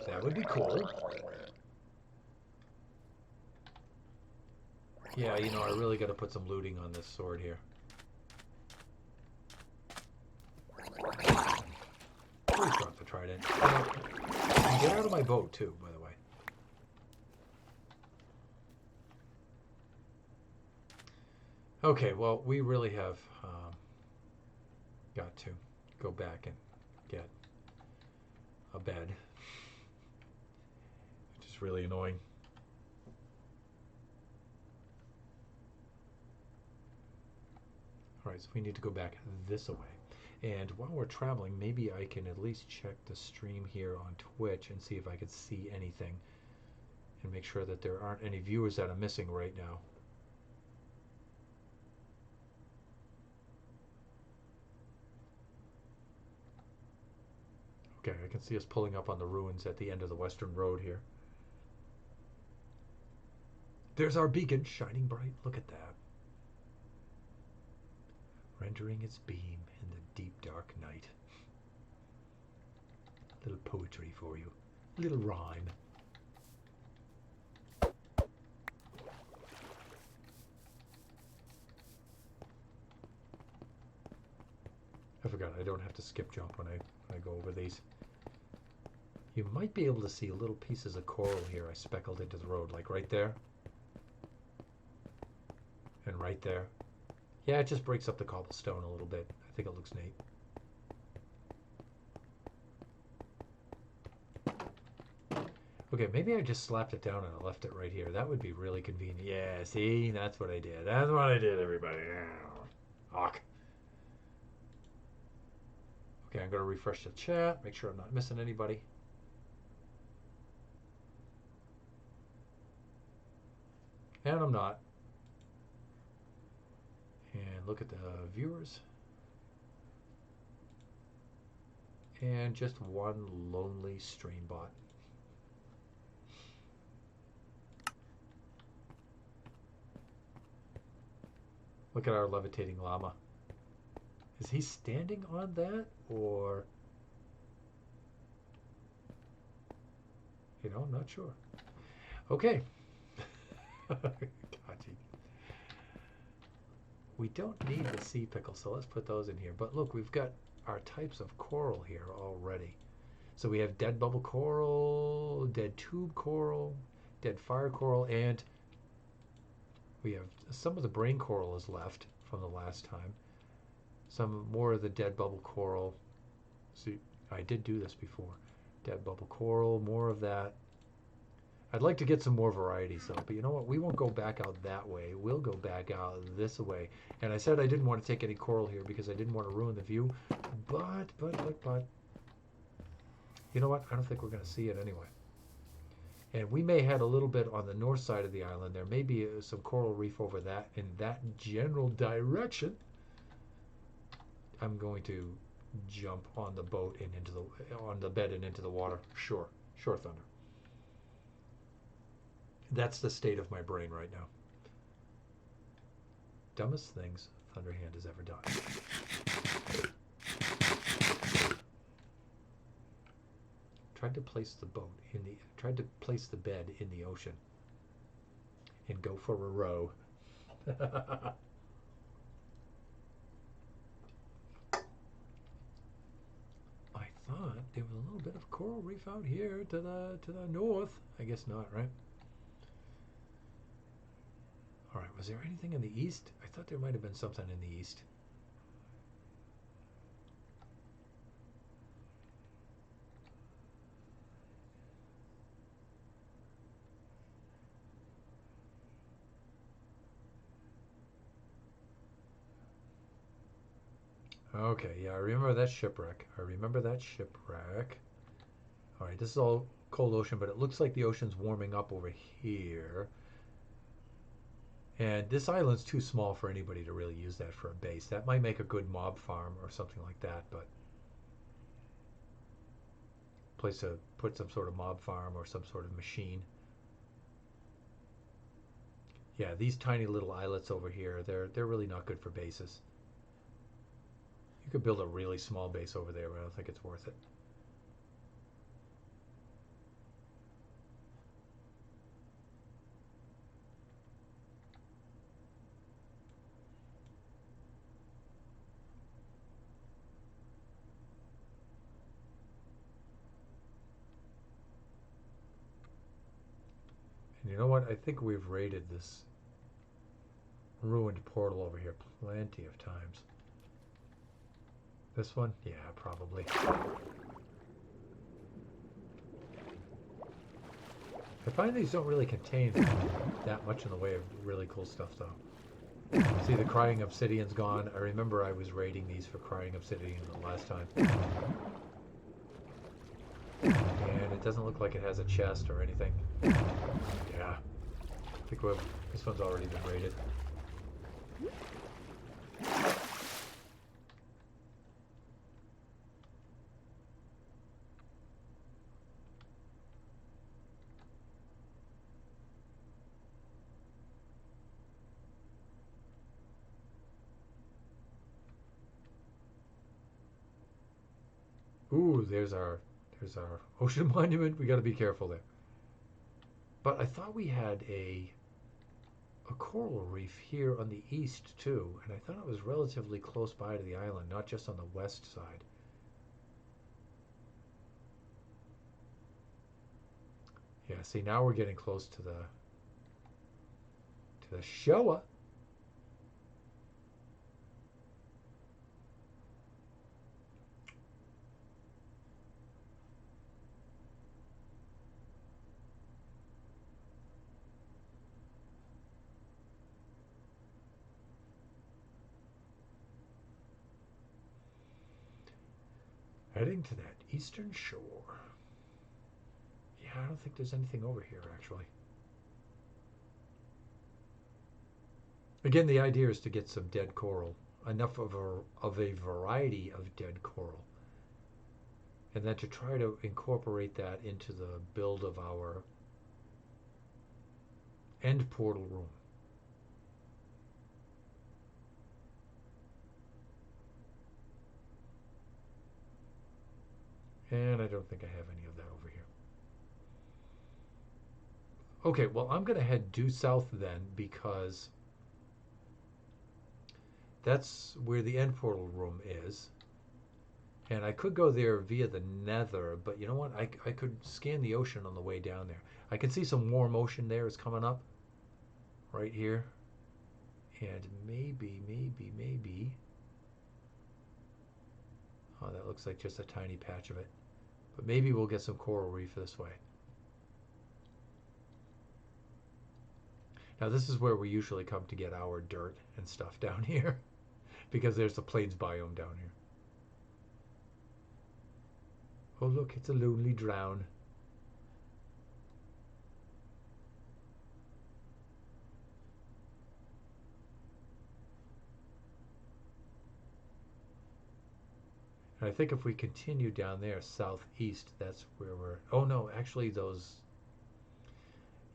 that would be cool. Yeah, you know, I really got to put some looting on this sword here. Please drop the trident. And get out of my boat, too, by the way. Okay, well, we really have got to go back and get a bed. Which is really annoying. Alright, so we need to go back this way. And while we're traveling, maybe I can at least check the stream here on Twitch and see if I could see anything. And make sure that there aren't any viewers that I'm missing right now. Okay, I can see us pulling up on the ruins at the end of the western road here. There's our beacon, shining bright. Look at that. Rendering its beam in the deep dark night. A little poetry for you. A little rhyme. I forgot I don't have to skip jump when I go over these. You might be able to see little pieces of coral here I speckled into the road, like right there. And right there. Yeah, it just breaks up the cobblestone a little bit. I think it looks neat. Okay, maybe I just slapped it down and I left it right here. That would be really convenient. Yeah, see? That's what I did. That's what I did, everybody. Hawk. Okay, I'm going to refresh the chat, make sure I'm not missing anybody. And I'm not. And look at the viewers. And just one lonely stream bot. Look at our levitating llama. Is he standing on that, or... You know, I'm not sure. Okay. Gotcha. We don't need the sea pickle, so let's put those in here. But look, we've got our types of coral here already. So we have dead bubble coral, dead tube coral, dead fire coral, and we have some of the brain coral is left from the last time. Some more of the dead bubble coral. See, I did do this before. Dead bubble coral, more of that. I'd like to get some more varieties though, but you know what? We won't go back out that way. We'll go back out this way. And I said I didn't want to take any coral here because I didn't want to ruin the view. But, you know what? I don't think we're going to see it anyway. And we may head a little bit on the north side of the island. There may be some coral reef over that in that general direction. I'm going to jump on the boat and on the bed and into the water. Sure, Thunder. That's the state of my brain right now. Dumbest things Thunderhand has ever done. Tried to place the bed in the ocean and go for a row. I thought there was a little bit of coral reef out here to the north. I guess not, right? All right, was there anything in the east? I thought there might have been something in the east. Okay, yeah, I remember that shipwreck. All right, this is all cold ocean, but it looks like the ocean's warming up over here. And this island's too small for anybody to really use that for a base. That might make a good mob farm or something like that, but place to put some sort of mob farm or some sort of machine. Yeah, these tiny little islets over here, they're really not good for bases. You could build a really small base over there, but I don't think it's worth it. And you know what? I think we've raided this ruined portal over here plenty of times. This one? Yeah, probably. I find these don't really contain that much in the way of really cool stuff, though. See, the Crying Obsidian's gone. I remember I was raiding these for Crying Obsidian the last time. And it doesn't look like it has a chest or anything. Yeah. I think this one's already been raided. Ooh, there's our ocean monument. We got to be careful there. But I thought we had a coral reef here on the east too, and I thought it was relatively close by to the island, not just on the west side. Yeah, see now we're getting close to the Shoah. Heading to that eastern shore. Yeah, I don't think there's anything over here actually. Again, the idea is to get some dead coral, enough of a variety of dead coral, and then to try to incorporate that into the build of our end portal room. And I don't think I have any of that over here. Okay, well, I'm going to head due south then because that's where the end portal room is. And I could go there via the nether, but you know what? I could scan the ocean on the way down there. I can see some warm ocean there is coming up right here. And maybe. Oh, that looks like just a tiny patch of it. But maybe we'll get some coral reef this way. Now, this is where we usually come to get our dirt and stuff down here because there's the plains biome down here. Oh, look, it's a lonely drown. And I think if we continue down there southeast, that's where we're. Oh, no, actually, those.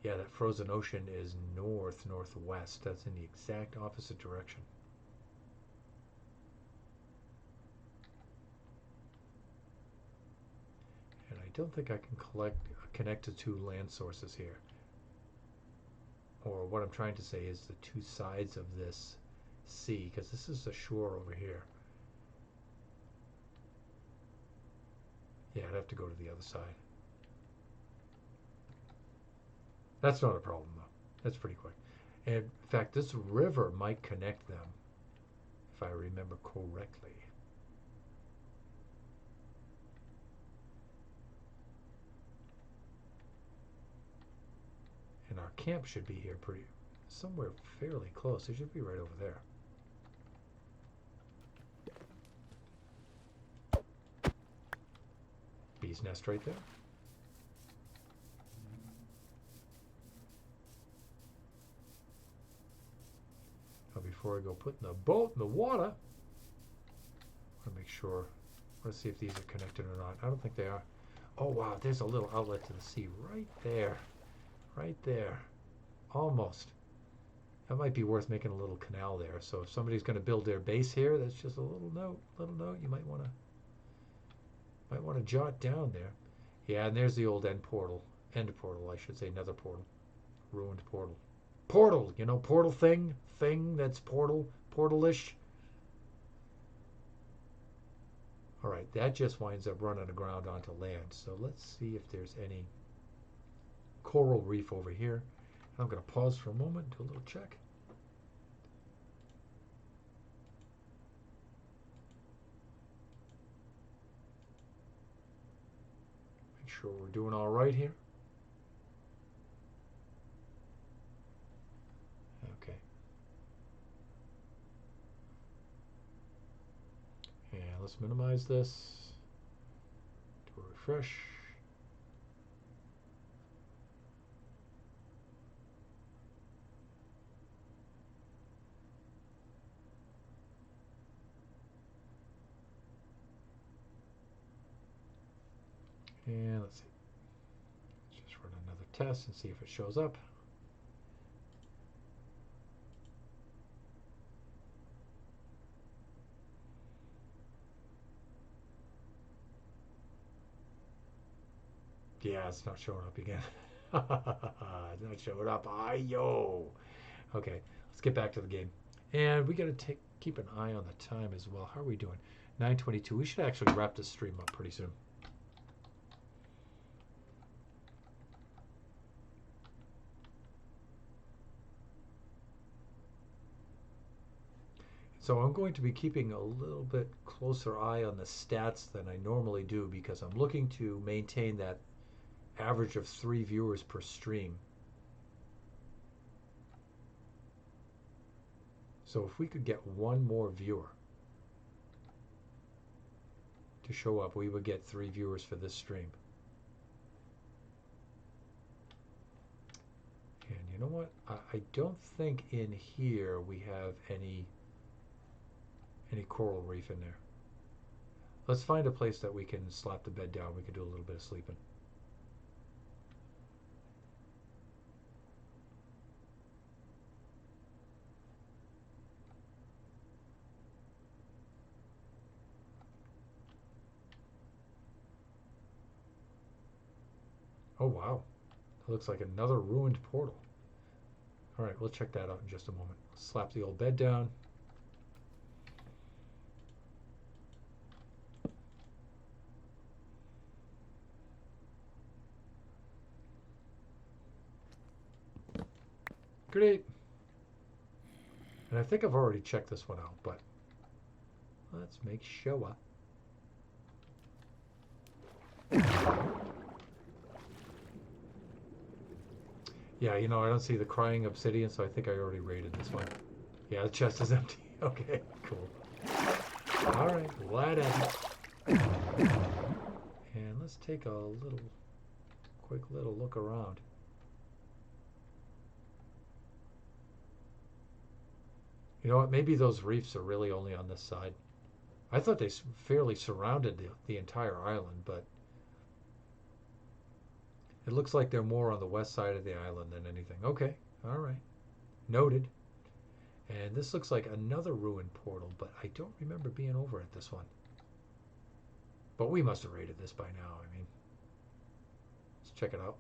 Yeah, that frozen ocean is northwest. That's in the exact opposite direction. And I don't think I can connect the two land sources here. Or what I'm trying to say is the two sides of this sea, because this is the shore over here. Yeah, I'd have to go to the other side. That's not a problem, though. That's pretty quick. And in fact, this river might connect them, if I remember correctly. And our camp should be here somewhere fairly close. It should be right over there. Bee's nest right there. Now before I go putting the boat in the water, I want to make sure. Let's see if these are connected or not. I don't think they are. Oh wow, there's a little outlet to the sea right there. Right there. Almost. That might be worth making a little canal there. So if somebody's going to build their base here, that's just a little note you might want to jot down there. Yeah, and there's the old end portal, I should say, nether portal, ruined portal. Portal, portal thing that's portalish. All right, that just winds up running aground onto land. So let's see if there's any coral reef over here. I'm going to pause for a moment, do a little check. Make sure we're doing all right here. Okay. And let's minimize this. Do a refresh. And let's see. Let's just run another test and see if it shows up. Yeah, it's not showing up again. It's not showing up. Yo. Okay, let's get back to the game. And we got to keep an eye on the time as well. How are we doing? 9:22. We should actually wrap this stream up pretty soon. So I'm going to be keeping a little bit closer eye on the stats than I normally do because I'm looking to maintain that average of 3 viewers per stream. So if we could get one more viewer to show up, we would get 3 viewers for this stream. And you know what? I don't think in here we have any coral reef in there. Let's find a place that we can slap the bed down. We can do a little bit of sleeping. Oh wow, it looks like another ruined portal. All right, we'll check that out in just a moment. Slap the old bed down. Great. And I think I've already checked this one out, but let's make sure. Yeah, you know, I don't see the crying obsidian, so I think I already raided this one. Yeah, the chest is empty. Okay, cool. All right, glad at it. And let's take a quick little look around. You know what? Maybe those reefs are really only on this side. I thought they fairly surrounded the entire island, but it looks like they're more on the west side of the island than anything. Okay, all right. Noted. And this looks like another ruined portal, but I don't remember being over at this one. But we must have raided this by now. I mean, let's check it out.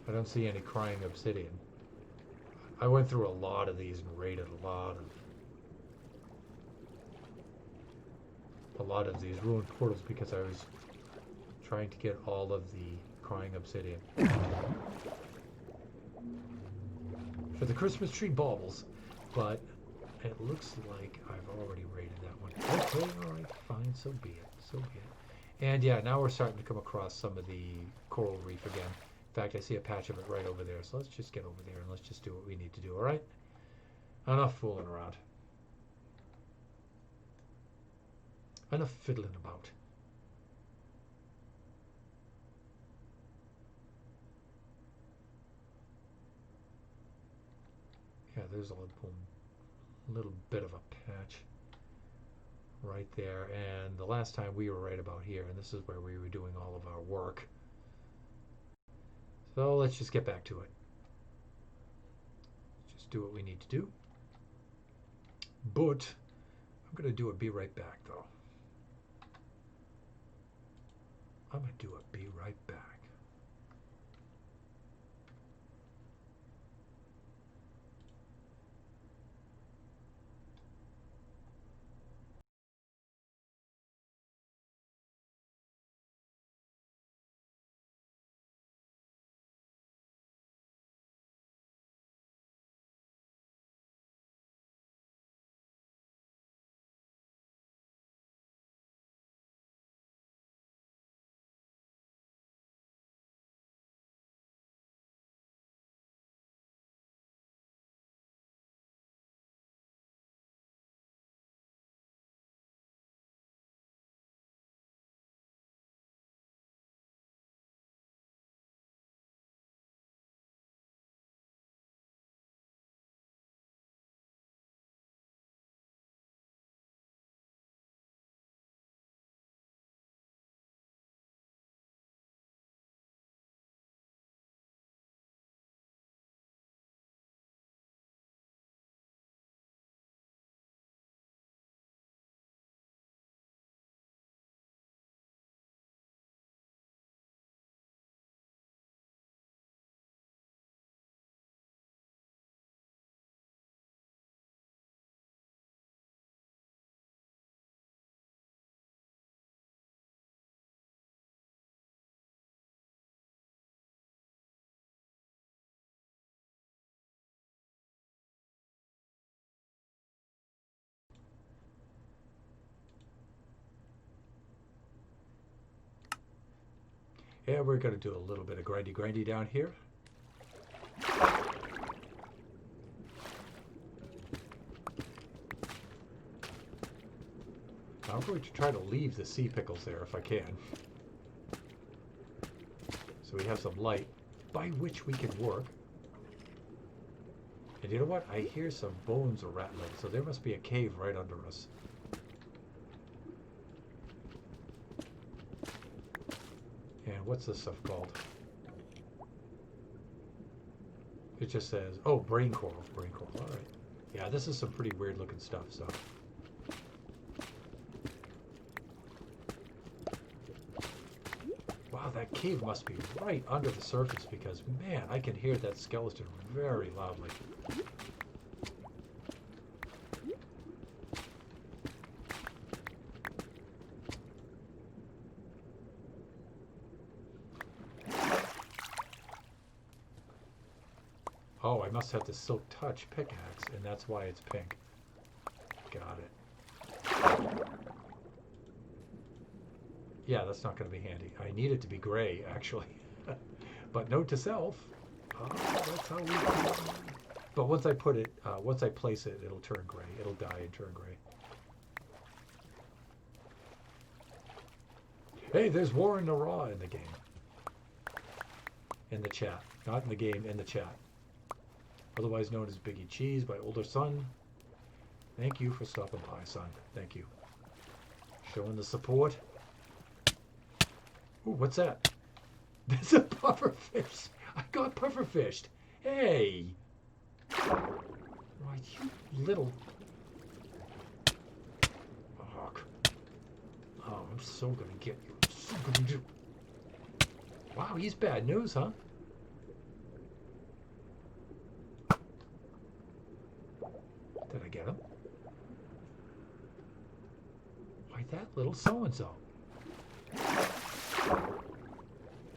I don't see any crying obsidian. I went through a lot of these and raided a lot of these ruined portals because I was trying to get all of the crying obsidian for the Christmas tree baubles, but it looks like I've already raided that one. Okay, all right, fine, so be it, so be it. And yeah, now we're starting to come across some of the coral reef again. In fact, I see a patch of it right over there, so let's just get over there and let's just do what we need to do, all right? Enough fooling around. Enough fiddling about. Yeah, there's a little bit of a patch right there. And the last time we were right about here, and this is where we were doing all of our work. So let's just get back to it. Just do what we need to do. But I'm going to do a be right back, though. I'm going to do a be right back. Yeah, we're going to do a little bit of grindy down here. I'm going to try to leave the sea pickles there if I can. So we have some light by which we can work. And you know what? I hear some bones rattling, so there must be a cave right under us. And what's this stuff called? It just says, oh, brain coral. Brain coral. All right. Yeah, this is some pretty weird looking stuff, so. Wow, that cave must be right under the surface because, man, I can hear that skeleton very loudly. Oh, I must have the Silk Touch pickaxe, and that's why it's pink. Got it. Yeah, that's not going to be handy. I need it to be gray, actually. But note to self, that's how we do it. But once I put it, once I place it, it'll turn gray. It'll die and turn gray. Hey, there's Warren Nara in the game. In the chat. Not in the game, in the chat. Otherwise known as Biggie Cheese, my older son. Thank you for stopping by, son. Thank you. Showing the support. Ooh, what's that? That's a pufferfish. I got pufferfished. Hey. Why, you little... Fuck. Oh, I'm so gonna get you. I'm so gonna do... Wow, he's bad news, huh? Did I get him? Why, that little so-and-so.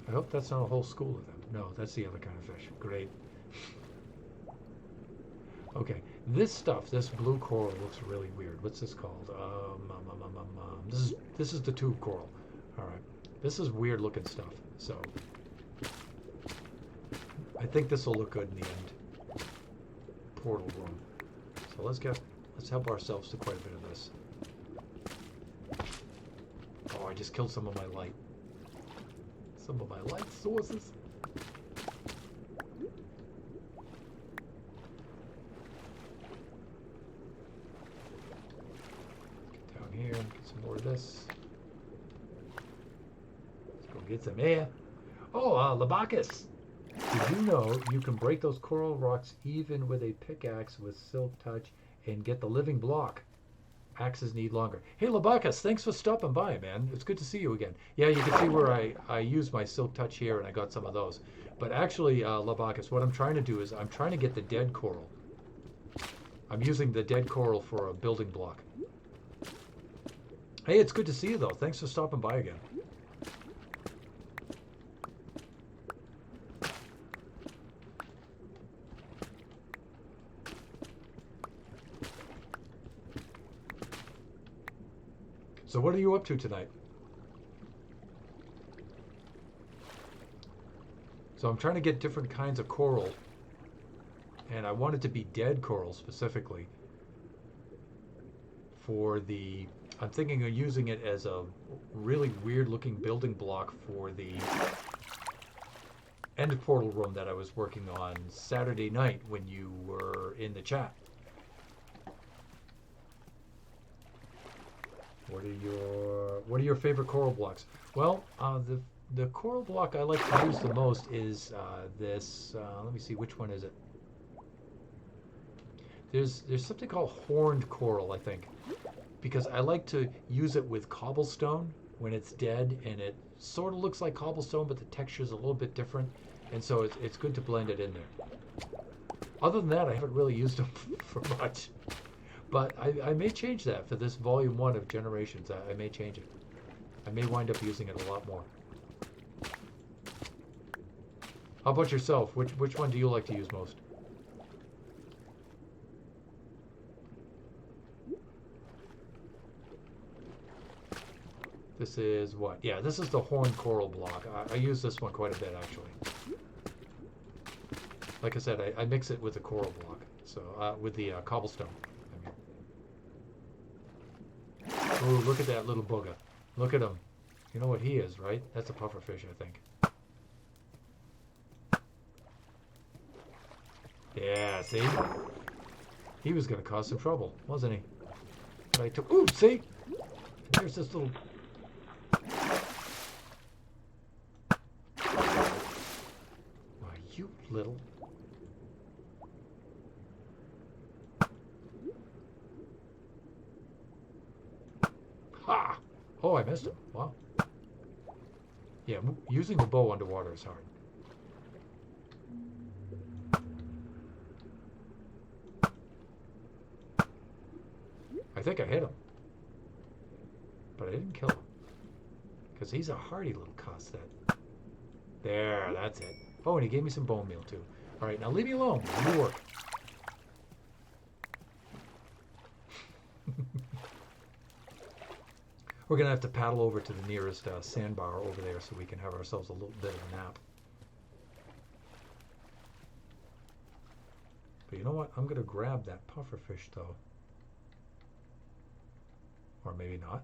I hope that's not a whole school of them. No, that's the other kind of fish. Great. Okay, this stuff, this blue coral looks really weird. What's this called? This is the tube coral. All right, this is weird looking stuff. So I think this will look good in the end. Portal room. So let's help ourselves to quite a bit of this. Oh, I just killed some of my light. Some of my light sources. Get down here, get some more of this. Let's go get some air. Oh, Labacus! Did you know you can break those coral rocks even with a pickaxe with Silk Touch and get the living block? Axes need longer. Hey, Labacus, thanks for stopping by, man. It's good to see you again. Yeah, you can see where I used my Silk Touch here, and I got some of those. But actually, Labacus, what I'm trying to do is I'm trying to get the dead coral. I'm using the dead coral for a building block. Hey, it's good to see you, though. Thanks for stopping by again. So what are you up to tonight? So I'm trying to get different kinds of coral, and I want it to be dead coral specifically for the... I'm thinking of using it as a really weird looking building block for the end portal room that I was working on Saturday night when you were in the chat. What are your favorite coral blocks? Well, the coral block I like to use the most is this. Let me see, which one is it? There's something called horned coral, I think, because I like to use it with cobblestone when it's dead, and it sort of looks like cobblestone, but the texture is a little bit different, and so it's good to blend it in there. Other than that, I haven't really used them for much. But I may change that for this volume 1 of Generations. I may change it. I may wind up using it a lot more. How about yourself? Which one do you like to use most? This is what? Yeah, this is the horn coral block. I use this one quite a bit, actually. Like I said, I mix it with the coral block. So, with the cobblestone. I mean. Ooh, look at that little booger. Look at him. You know what he is, right? That's a pufferfish, I think. Yeah, see? He was going to cause some trouble, wasn't he? But I took... Ooh, see? There's this little... Why, you little... Ha! Oh, I missed him. Wow. Yeah, using the bow underwater is hard. I think I hit him. But I didn't kill him. Because he's a hardy little cuss. There, that's it. Oh, and he gave me some bone meal, too. Alright, now leave me alone. Let me work. We're going to have to paddle over to the nearest sandbar over there so we can have ourselves a little bit of a nap. But you know what? I'm going to grab that pufferfish, though. Or maybe not.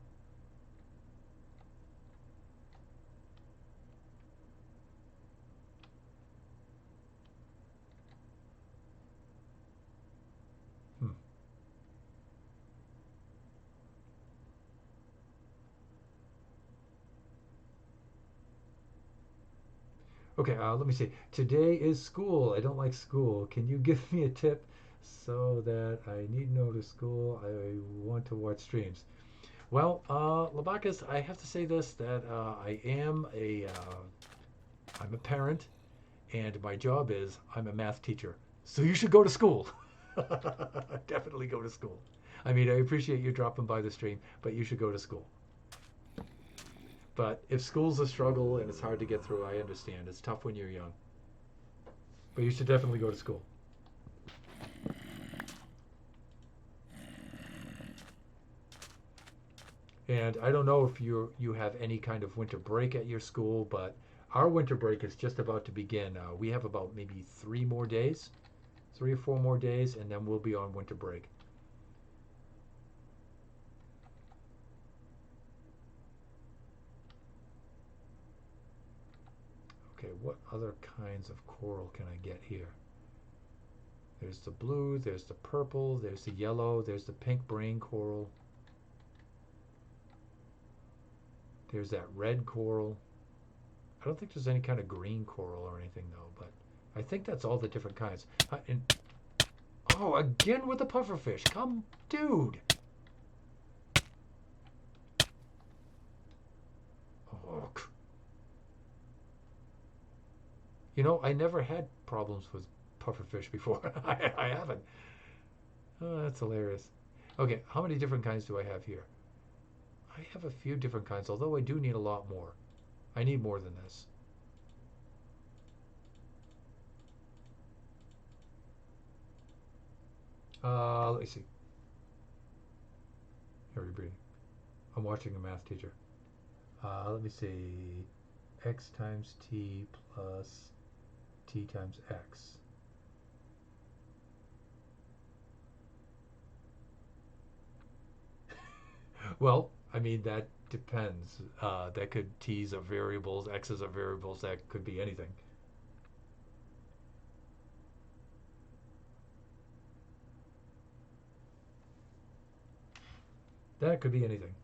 Okay, let me see. Today is school. I don't like school. Can you give me a tip so that I need to go to school? I want to watch streams. Well, Labakis, I have to say this, that I'm a parent, and my job is I'm a math teacher. So you should go to school. Definitely go to school. I mean, I appreciate you dropping by the stream, but you should go to school. But if school's a struggle and it's hard to get through, I understand. It's tough when you're young. But you should definitely go to school. And I don't know if you have any kind of winter break at your school, but our winter break is just about to begin. We have about maybe 3 or 4 more days, and then we'll be on winter break. Okay, what other kinds of coral can I get here? There's the blue, there's the purple, there's the yellow, there's the pink brain coral. There's that red coral. I don't think there's any kind of green coral or anything though, but I think that's all the different kinds. Oh, again with the pufferfish. Come, dude. Oh, you know, I never had problems with pufferfish before. I haven't. Oh, that's hilarious. Okay, how many different kinds do I have here? I have a few different kinds, although I do need a lot more. I need more than this. Let me see. Heavy breathing. I'm watching a math teacher. Let me see. X times T plus T times X. Well, I mean, that depends. That could T's are variables, X's are variables, that could be anything. That could be anything.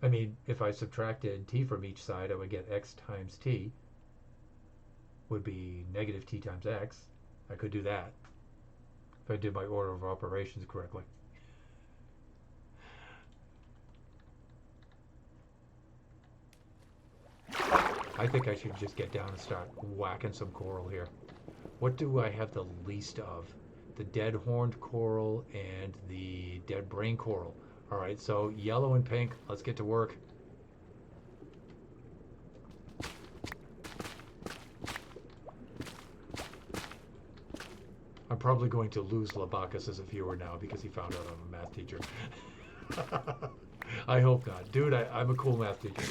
I mean, if I subtracted T from each side, I would get X times T would be negative T times X. I could do that if I did my order of operations correctly. I think I should just get down and start whacking some coral here. What do I have the least of? The dead horned coral and the dead brain coral. Alright, so yellow and pink, let's get to work. I'm probably going to lose Labakis as a viewer now because he found out I'm a math teacher. I hope not. Dude, I'm a cool math teacher.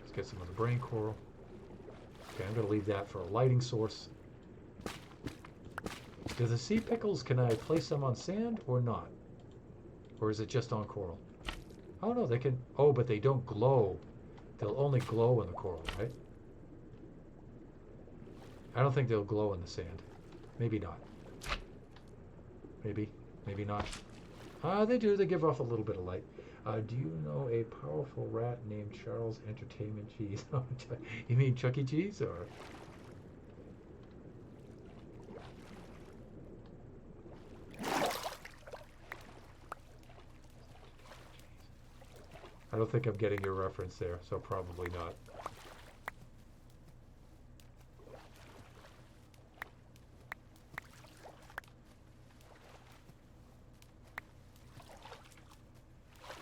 Let's get some of the brain coral. Okay, I'm going to leave that for a lighting source. Do the sea pickles, can I place them on sand or not? Or is it just on coral? Oh no, they can, oh, but they don't glow. They'll only glow in the coral, right? I don't think they'll glow in the sand. Maybe not. Maybe, maybe not. They do, they give off a little bit of light. Do you know a powerful rat named Charles Entertainment Cheese? You mean Chuck E. Cheese, or? I don't think I'm getting your reference there, so probably not.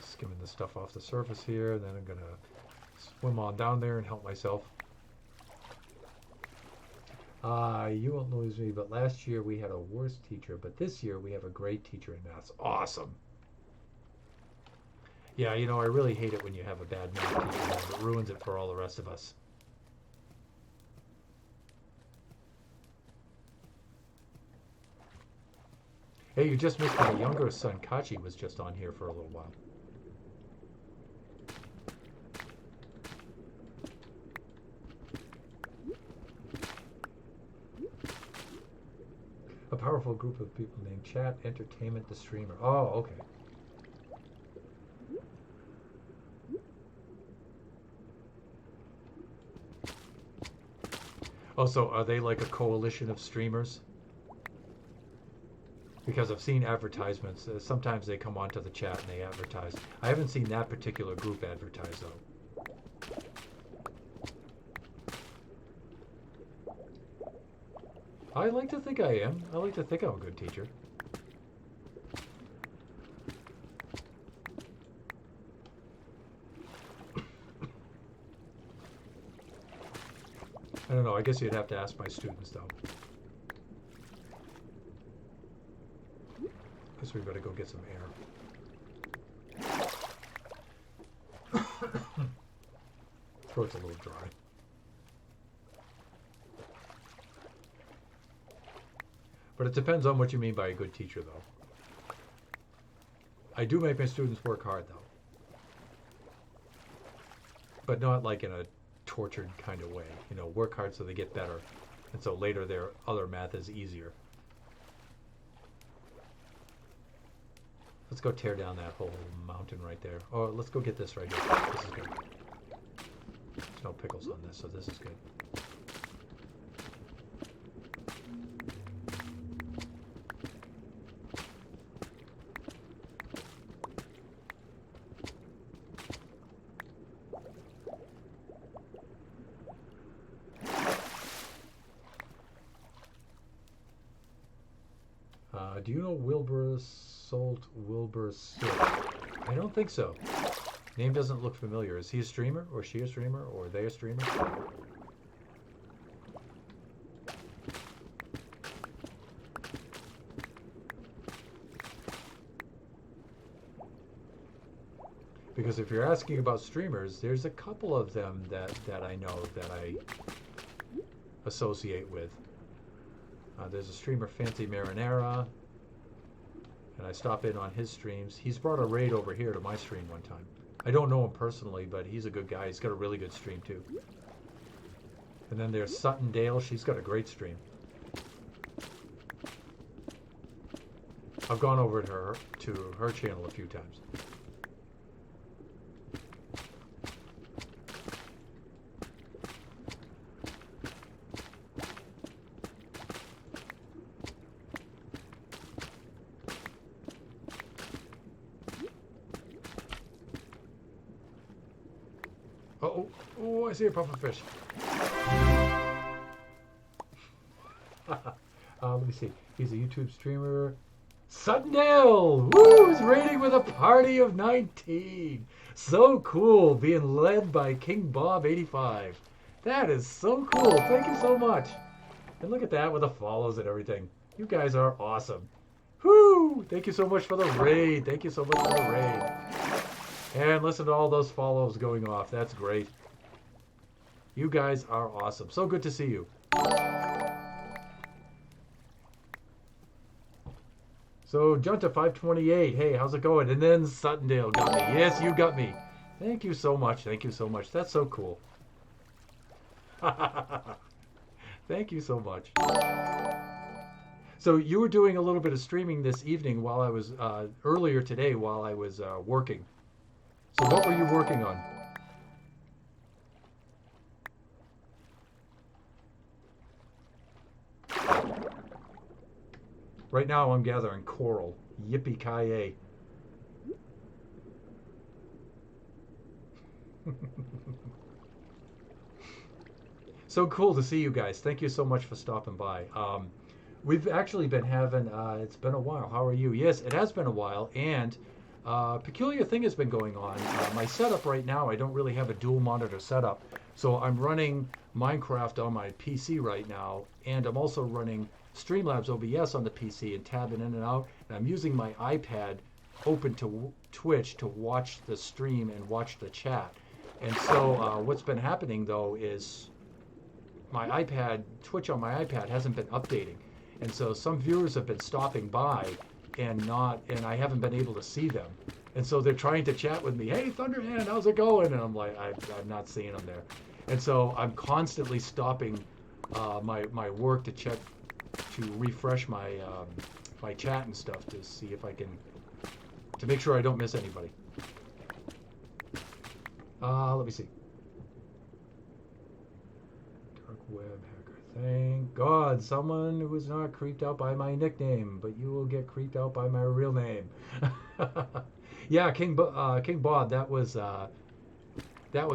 Skimming the stuff off the surface here, then I'm gonna swim on down there and help myself. You won't lose me, but last year we had a worse teacher, but this year we have a great teacher in maths. Awesome. Yeah, you know, I really hate it when you have a bad math teacher. It ruins it for all the rest of us. Hey, you just missed my younger son, Kachi, was just on here for a little while. A powerful group of people named Chat Entertainment the Streamer. Oh, okay. Oh, so are they like a coalition of streamers? Because I've seen advertisements. Sometimes they come onto the chat and they advertise. I haven't seen that particular group advertise, though. I like to think I am. I like to think I'm a good teacher. I don't know. I guess you'd have to ask my students, though. Guess we better go get some air. Throat's a little dry. But it depends on what you mean by a good teacher, though. I do make my students work hard, though. But not like in a tortured kind of way. You know, work hard so they get better. And so later their other math is easier. Let's go tear down that whole mountain right there. Oh, let's go get this right here. This is good. There's no pickles on this, so this is good. Do you know Wilbur Salt Wilbur Stick? I don't think so. Name doesn't look familiar. Is he a streamer? Or she a streamer? Or they a streamer? Because if you're asking about streamers, there's a couple of them that I know that I associate with. There's a streamer, Fancy Marinara, and I stop in on his streams. He's brought a raid over here to my stream one time. I don't know him personally, but he's a good guy. He's got a really good stream too. And then there's Sutton Dale. She's got a great stream. I've gone over to her channel a few times. Oh, I see a puffer fish. Let me see. He's a YouTube streamer. Suttondale! Woo! Is raiding with a party of 19. So cool, being led by King Bob 85. That is so cool. Thank you so much. And look at that with the follows and everything. You guys are awesome. Woo! Thank you so much for the raid. Thank you so much for the raid. And listen to all those follows going off. That's great. You guys are awesome. So good to see you. So Junta 528, hey, how's it going? And then Suttondale got me. Yes, you got me. Thank you so much. Thank you so much. That's so cool. Thank you so much. So you were doing a little bit of streaming this evening while I was earlier today while I was working. So what were you working on? Right now I'm gathering coral. Yippee-ki-yay. So cool to see you guys. Thank you so much for stopping by. We've actually been having, it's been a while. How are you? Yes, it has been a while. And peculiar thing has been going on. My setup right now, I don't really have a dual monitor setup. So I'm running Minecraft on my PC right now. And I'm also running Streamlabs OBS on the PC and tabbing in and out. And I'm using my iPad open to Twitch to watch the stream and watch the chat. And so what's been happening though is my iPad, Twitch on my iPad hasn't been updating. And so some viewers have been stopping by and I haven't been able to see them. And so they're trying to chat with me. Hey, Thunderhand, how's it going? And I'm like, I'm not seeing them there. And so I'm constantly stopping my work to check, to refresh my my chat and stuff to see if I can, to make sure I don't miss anybody. Let me see. Dark web hacker. Thank God, someone who is not creeped out by my nickname, but you will get creeped out by my real name. Yeah, King Bob, that was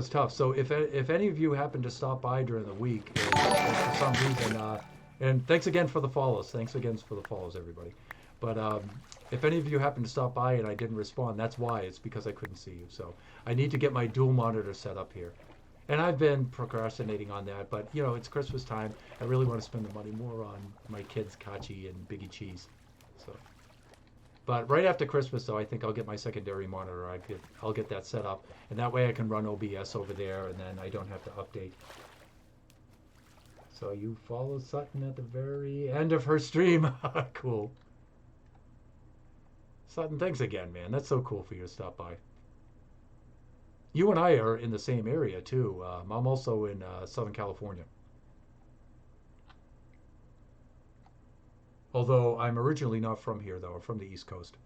tough. So if any of you happen to stop by during the week and for some reason, and thanks again for the follows. Thanks again for the follows, everybody. But if any of you happen to stop by and I didn't respond, that's why. It's because I couldn't see you. So I need to get my dual monitor set up here. And I've been procrastinating on that, but you know, it's Christmas time. I really want to spend the money more on my kids, Kachi and Biggie Cheese. So, but right after Christmas, though, I think I'll get my secondary monitor. I'll get that set up, and that way I can run OBS over there, and then I don't have to update. So you follow Sutton at the very end of her stream. Cool. Sutton, thanks again, man. That's so cool for you to stop by. You and I are in the same area, too. I'm also in Southern California. Although I'm originally not from here, though. I'm from the East Coast.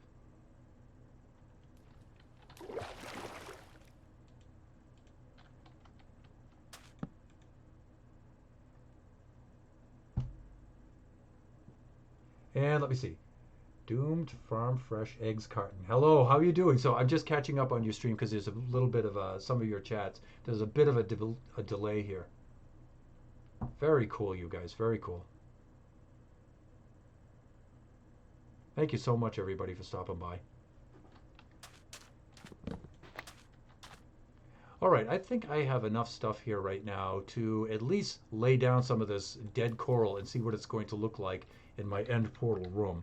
And let me see. Doomed Farm Fresh Eggs Carton. Hello, how are you doing? So I'm just catching up on your stream because there's a little bit of some of your chats. There's a bit of a delay here. Very cool, you guys. Very cool. Thank you so much, everybody, for stopping by. All right, I think I have enough stuff here right now to at least lay down some of this dead coral and see what it's going to look like in my end portal room.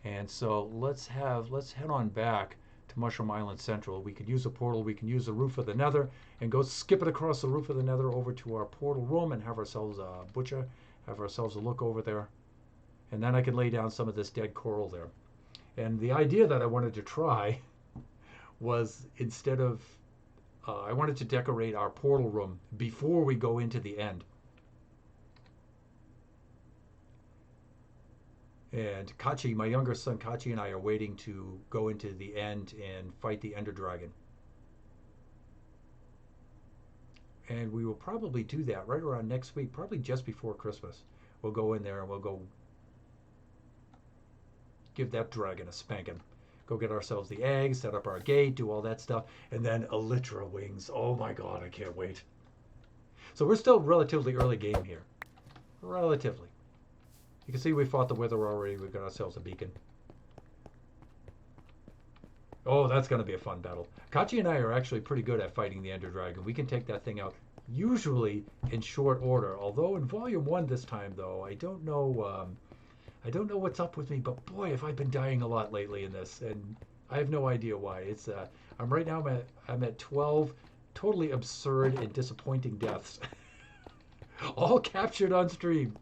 And so let's head on back to Mushroom Island Central. We could use a portal, we can use the roof of the Nether and go skip it across the roof of the Nether over to our portal room and have ourselves a butcher, have ourselves a look over there. And then I can lay down some of this dead coral there. And the idea that I wanted to try was instead of, I wanted to decorate our portal room before we go into the end. And Kachi, my younger son Kachi, and I are waiting to go into the end and fight the Ender Dragon. And we will probably do that right around next week, probably just before Christmas. We'll go in there and we'll go give that dragon a spanking. Go get ourselves the eggs, set up our gate, do all that stuff, and then Elytra wings. Oh my God, I can't wait. So we're still relatively early game here. Relatively. You can see we fought the Wither already. We've got ourselves a beacon. Oh, that's going to be a fun battle. Kachi and I are actually pretty good at fighting the Ender Dragon. We can take that thing out usually in short order. Although in Volume 1 this time, though, I don't know what's up with me, but boy, have I been dying a lot lately in this, and I have no idea why. It's I'm right now I'm at 12 totally absurd and disappointing deaths. All captured on stream.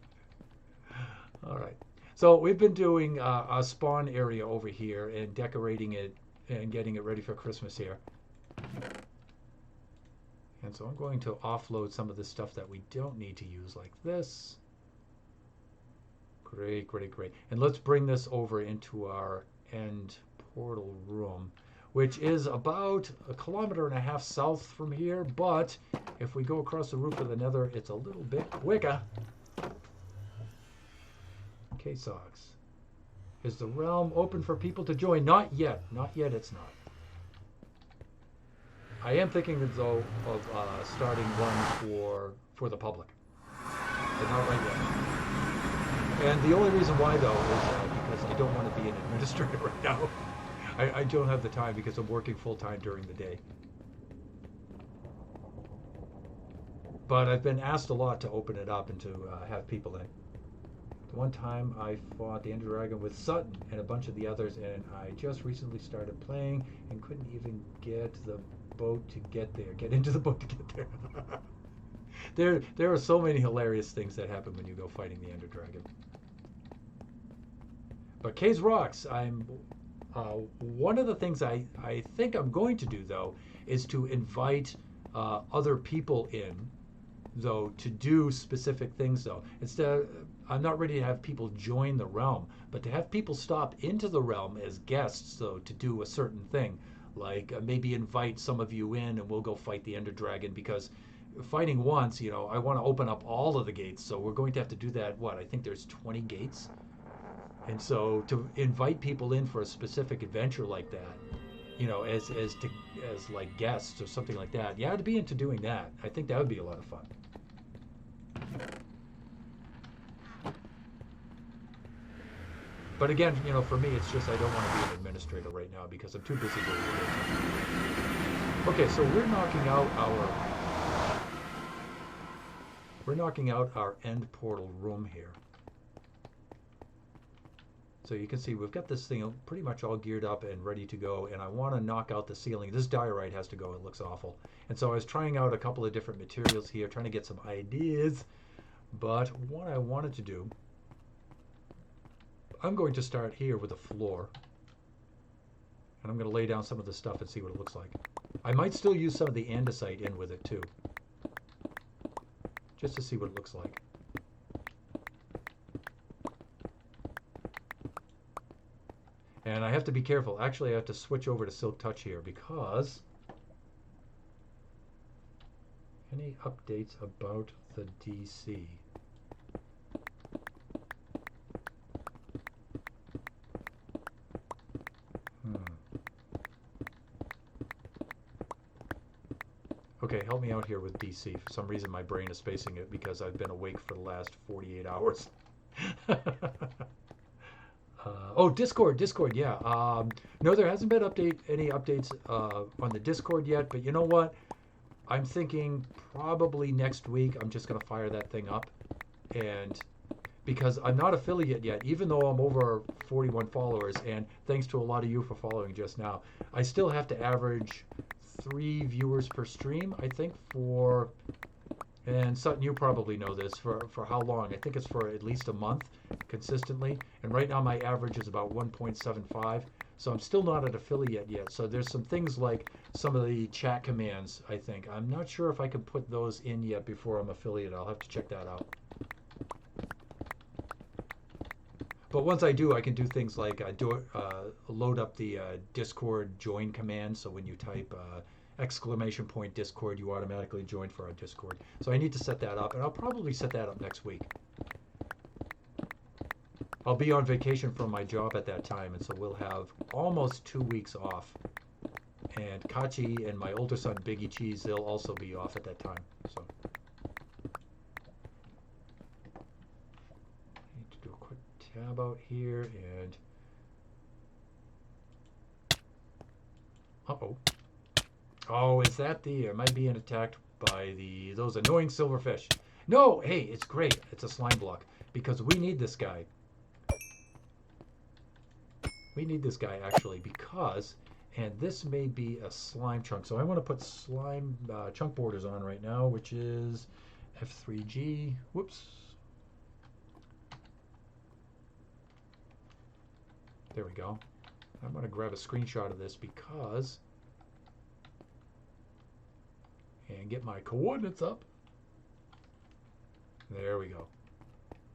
All right. So we've been doing a spawn area over here and decorating it and getting it ready for Christmas here. And so I'm going to offload some of the stuff that we don't need to use, like this. Great, great, great. And let's bring this over into our end portal room, which is about 1.5 kilometers south from here. But if we go across the roof of the Nether, it's a little bit quicker. Okay, Sogs. Is the realm open for people to join? Not yet. Not yet, it's not. I am thinking, though, of starting one for the public. But not right yet. And the only reason why, though, is because I don't want to be an administrator right now. I don't have the time because I'm working full-time during the day. But I've been asked a lot to open it up and to have people in. The one time I fought the Ender Dragon with Sutton and a bunch of the others, and I just recently started playing and couldn't even get the boat to get there, get into the boat to get there. There are so many hilarious things that happen when you go fighting the Ender Dragon. But K's Rocks, one of the things I think I'm going to do, though, is to invite other people in, though, to do specific things, though. Instead, I'm not ready to have people join the realm, but to have people stop into the realm as guests, though, to do a certain thing. Like maybe invite some of you in and we'll go fight the Ender Dragon, because fighting once, you know, I want to open up all of the gates, so we're going to have to do that. I think there's 20 gates. And so to invite people in for a specific adventure like that, you know, as like guests or something like that, yeah, I'd be into doing that. I think that would be a lot of fun. But again, you know, for me, it's just I don't want to be an administrator right now because I'm too busy doing it. Okay, so we're knocking out our end portal room here. So you can see we've got this thing pretty much all geared up and ready to go, and I want to knock out the ceiling. This diorite has to go. It looks awful. And so I was trying out a couple of different materials here, trying to get some ideas. But what I wanted to do, I'm going to start here with a floor. And I'm going to lay down some of the stuff and see what it looks like. I might still use some of the andesite in with it too, just to see what it looks like. And I have to be careful. Actually, I have to switch over to Silk Touch here because any updates about the DC? Okay, help me out here with DC. For some reason, my brain is spacing it because I've been awake for the last 48 hours. Oh, Discord, yeah. No, there hasn't been any updates on the Discord yet, but you know what? I'm thinking probably next week I'm just going to fire that thing up. And because I'm not affiliate yet, even though I'm over 41 followers, and thanks to a lot of you for following just now, I still have to average 3 viewers per stream, I think, for... And Sutton, you probably know this, for how long? I think it's for at least a month consistently. And right now my average is about 1.75. So I'm still not an affiliate yet. So there's some things like some of the chat commands, I think. I'm not sure if I can put those in yet before I'm affiliate. I'll have to check that out. But once I do, I can do things like load up the Discord join command. So when you type... !Discord, you automatically join for our Discord. So I need to set that up, and I'll probably set that up next week. I'll be on vacation from my job at that time, and so we'll have almost 2 weeks off. And Kachi and my older son, Biggie Cheese, they'll also be off at that time. So I need to do a quick tab out here and uh-oh. Oh, is that am I being attacked by those annoying silverfish? No, hey, it's great. It's a slime block because we need this guy. We need this guy actually because, and this may be a slime chunk. So I want to put slime chunk borders on right now, which is F3G. Whoops. There we go. I'm going to grab a screenshot of this because, and get my coordinates up. There we go.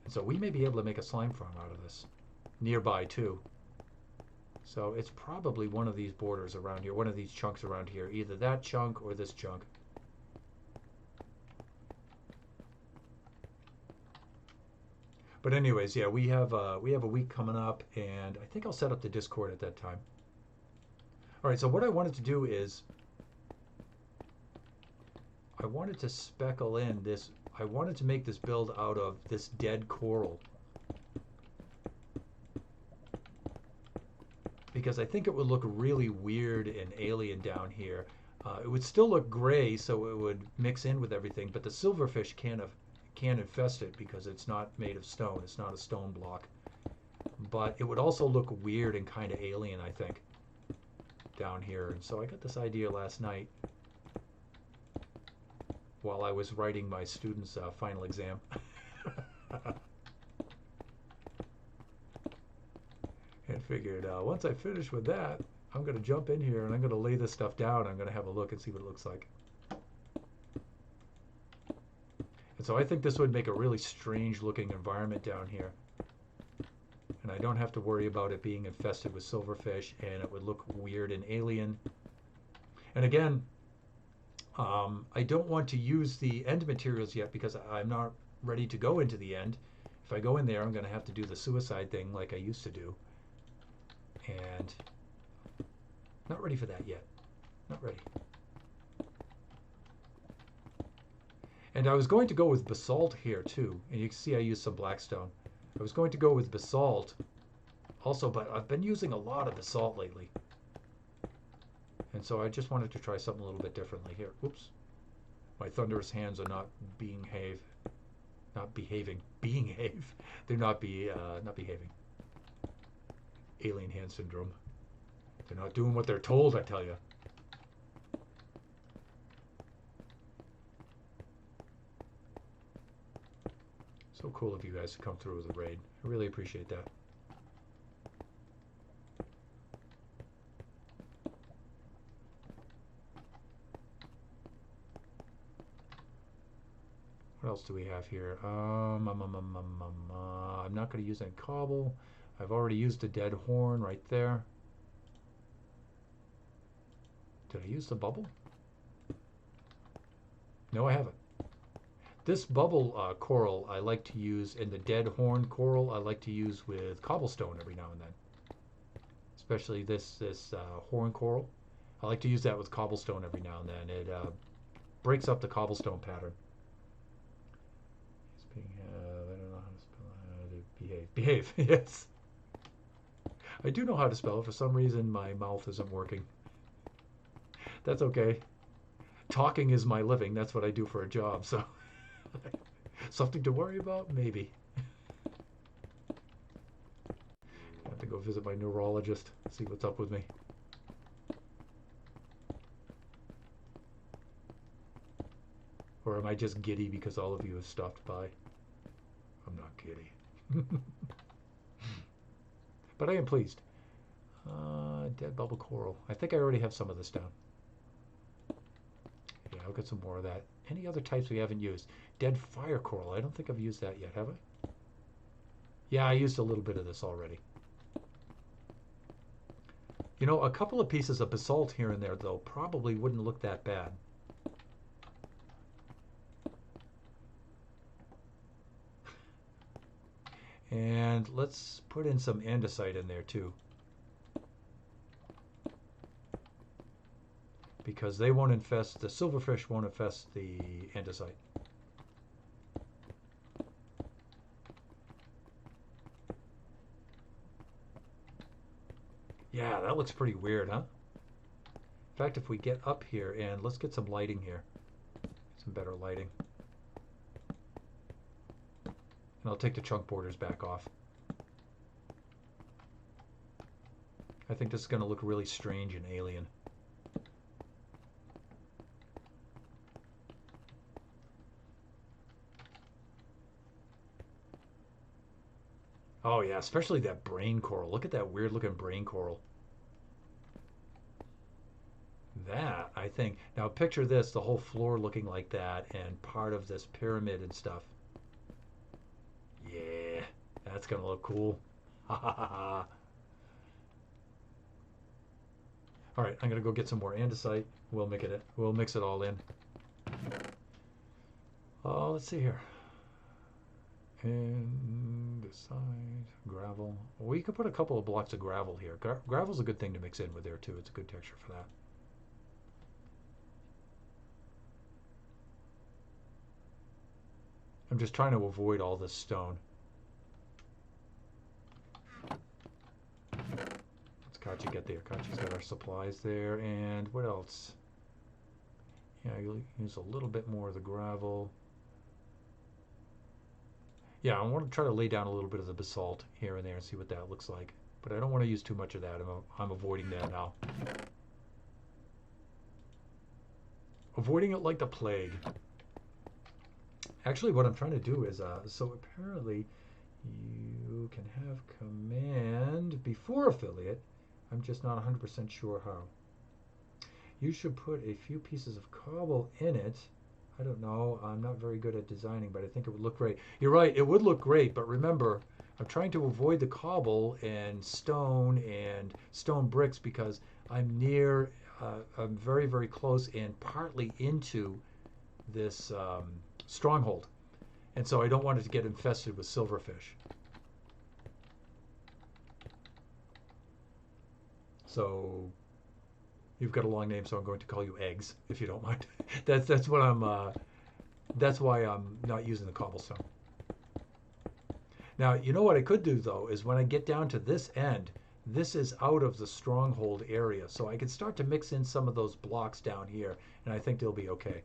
And so we may be able to make a slime farm out of this nearby too. So it's probably one of these borders around here, one of these chunks around here, either that chunk or this chunk. But anyways, yeah, we have a week coming up, and I think I'll set up the Discord at that time. All right, so what I wanted to do is I wanted to speckle in this. I wanted to make this build out of this dead coral because I think it would look really weird and alien down here. It would still look gray, so it would mix in with everything, but the silverfish can't infest it because it's not made of stone. It's not a stone block. But it would also look weird and kind of alien, I think, down here. And so I got this idea last night while I was writing my students' final exam. And figured once I finish with that, I'm going to jump in here and I'm going to lay this stuff down. I'm going to have a look and see what it looks like. And so I think this would make a really strange looking environment down here. And I don't have to worry about it being infested with silverfish, and it would look weird and alien. And again, I don't want to use the end materials yet because I'm not ready to go into the end. If I go in there, I'm going to have to do the suicide thing like I used to do. And not ready for that yet. Not ready. And I was going to go with basalt here too. And you can see I used some blackstone. I was going to go with basalt also, but I've been using a lot of basalt lately. And so I just wanted to try something a little bit differently here. Whoops. My thunderous hands are not behaving. They're not behaving. Alien hand syndrome. They're not doing what they're told, I tell you. So cool of you guys to come through with a raid. I really appreciate that. What else do we have here? I'm not going to use any cobble. I've already used a dead horn right there. Did I use the bubble? No, I haven't. This bubble coral I like to use, and the dead horn coral I like to use with cobblestone every now and then. Especially this horn coral. I like to use that with cobblestone every now and then. It breaks up the cobblestone pattern. I don't know how to spell behave. Behave, yes. I do know how to spell it. For some reason, my mouth isn't working. That's okay. Talking is my living. That's what I do for a job. So something to worry about? Maybe. I have to go visit my neurologist, see what's up with me. Or am I just giddy because all of you have stopped by? I'm not giddy. But I am pleased. Dead bubble coral. I think I already have some of this down. Yeah, I'll get some more of that. Any other types we haven't used? Dead fire coral. I don't think I've used that yet, have I? Yeah, I used a little bit of this already. You know, a couple of pieces of basalt here and there, though, probably wouldn't look that bad. And let's put in some andesite in there too. Because they won't infest, the silverfish won't infest the andesite. Yeah, that looks pretty weird, huh? In fact, if we get up here and let's get some lighting here, some better lighting. And I'll take the chunk borders back off. I think this is going to look really strange and alien. Oh yeah, especially that brain coral. Look at that weird looking brain coral. That, I think. Now picture this, the whole floor looking like that and part of this pyramid and stuff. Yeah, that's going to look cool. Ha ha ha ha. All right, I'm going to go get some more andesite. We'll mix it all in. Oh, let's see here. And decide gravel. We could put a couple of blocks of gravel here. Gravel's a good thing to mix in with there too. It's a good texture for that. I'm just trying to avoid all this stone. Let's Kachi get there. Kachi's got our supplies there. And what else? Yeah, you'll use a little bit more of the gravel. Yeah, I want to try to lay down a little bit of the basalt here and there and see what that looks like. But I don't want to use too much of that. I'm avoiding that now. Avoiding it like the plague. Actually, what I'm trying to do is, so apparently you can have command before affiliate. I'm just not 100% sure how. You should put a few pieces of cobble in it. I don't know. I'm not very good at designing, but I think it would look great. You're right. It would look great, but remember, I'm trying to avoid the cobble and stone bricks because I'm very, very close and partly into this stronghold. And so I don't want it to get infested with silverfish. So you've got a long name, so I'm going to call you Eggs, if you don't mind. That's what I'm. That's why I'm not using the cobblestone. Now, you know what I could do though is when I get down to this end, this is out of the stronghold area, so I can start to mix in some of those blocks down here, and I think they'll be okay.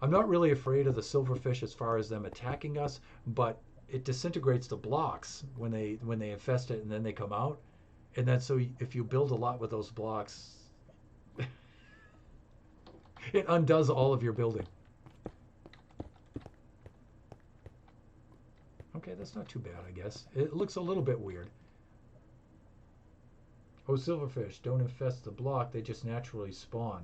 I'm not really afraid of the silverfish as far as them attacking us, but it disintegrates the blocks when they infest it and then they come out. And then so if you build a lot with those blocks, it undoes all of your building. Okay, that's not too bad, I guess. It looks a little bit weird. Oh, silverfish don't infest the block, they just naturally spawn.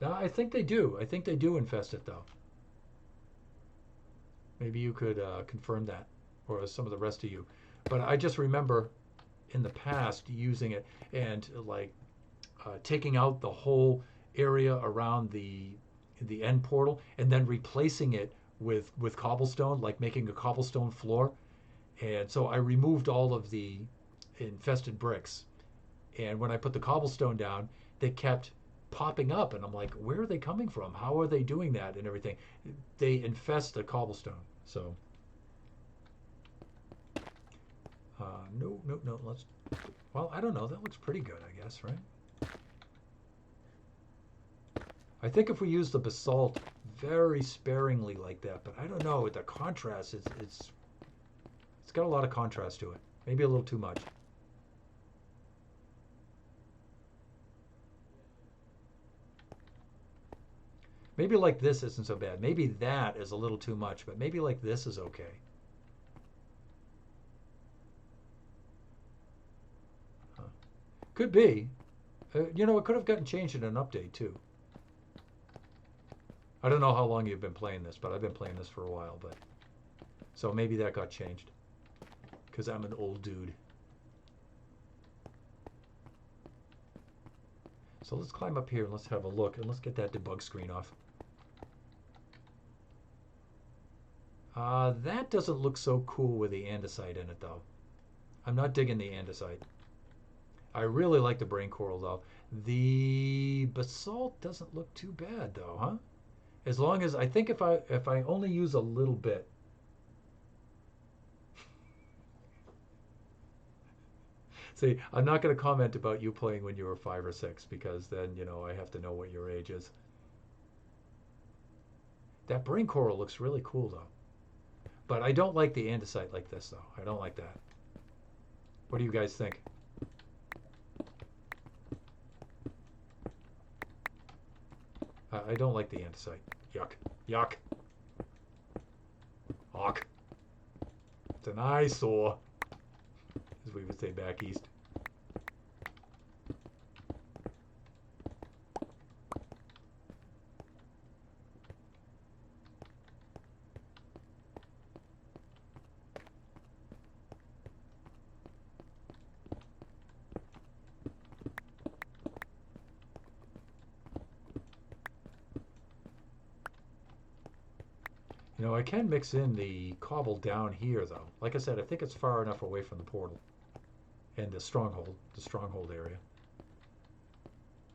Now, I think they do. I think they do infest it, though. Maybe you could confirm that, or some of the rest of you. But I just remember in the past using it and like taking out the whole area around the end portal and then replacing it with cobblestone, like making a cobblestone floor. And so I removed all of the infested bricks. And when I put the cobblestone down, they kept popping up, and I'm like, where are they coming from? How are they doing that and everything? They infest the cobblestone. So no, no, no. Let's. Well, I don't know. That looks pretty good, I guess, right? I think if we use the basalt very sparingly like that, but I don't know. The contrast is it's got a lot of contrast to it. Maybe a little too much. Maybe like this isn't so bad. Maybe that is a little too much, but maybe like this is okay. Huh. Could be. You know, it could have gotten changed in an update too. I don't know how long you've been playing this, but I've been playing this for a while. But so maybe that got changed because I'm an old dude. So let's climb up here and let's have a look and let's get that debug screen off. That doesn't look so cool with the andesite in it though. I'm not digging the andesite. I really like the brain coral though. The basalt doesn't look too bad though, huh? As long as I think if I only use a little bit. See, I'm not going to comment about you playing when you were 5 or 6 because then, I have to know what your age is. That brain coral looks really cool though. But I don't like the andesite like this though. I don't like that. What do you guys think? I don't like the andesite. Yuck. Yuck. Hawk. It's an eyesore, as we would say back east. I can mix in the cobble down here, though. Like I said, I think it's far enough away from the portal and the stronghold area.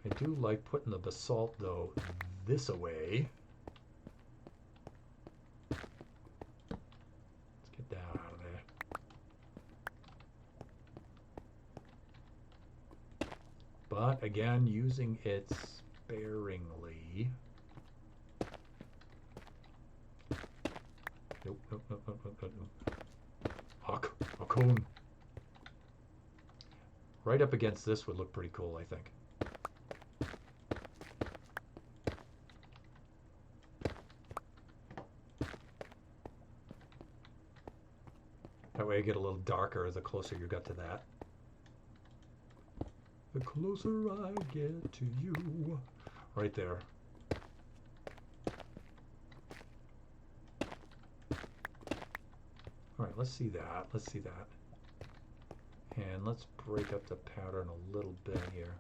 I do like putting the basalt, though, this away. Let's get that out of there. But, again, using it sparingly. Nope, nope, nope, nope, nope, nope, nope. Hawk, a cone. Right up against this would look pretty cool, I think. That way I get a little darker the closer you got to that. The closer I get to you. Right there. Alright, let's see that. Let's see that. And let's break up the pattern a little bit here.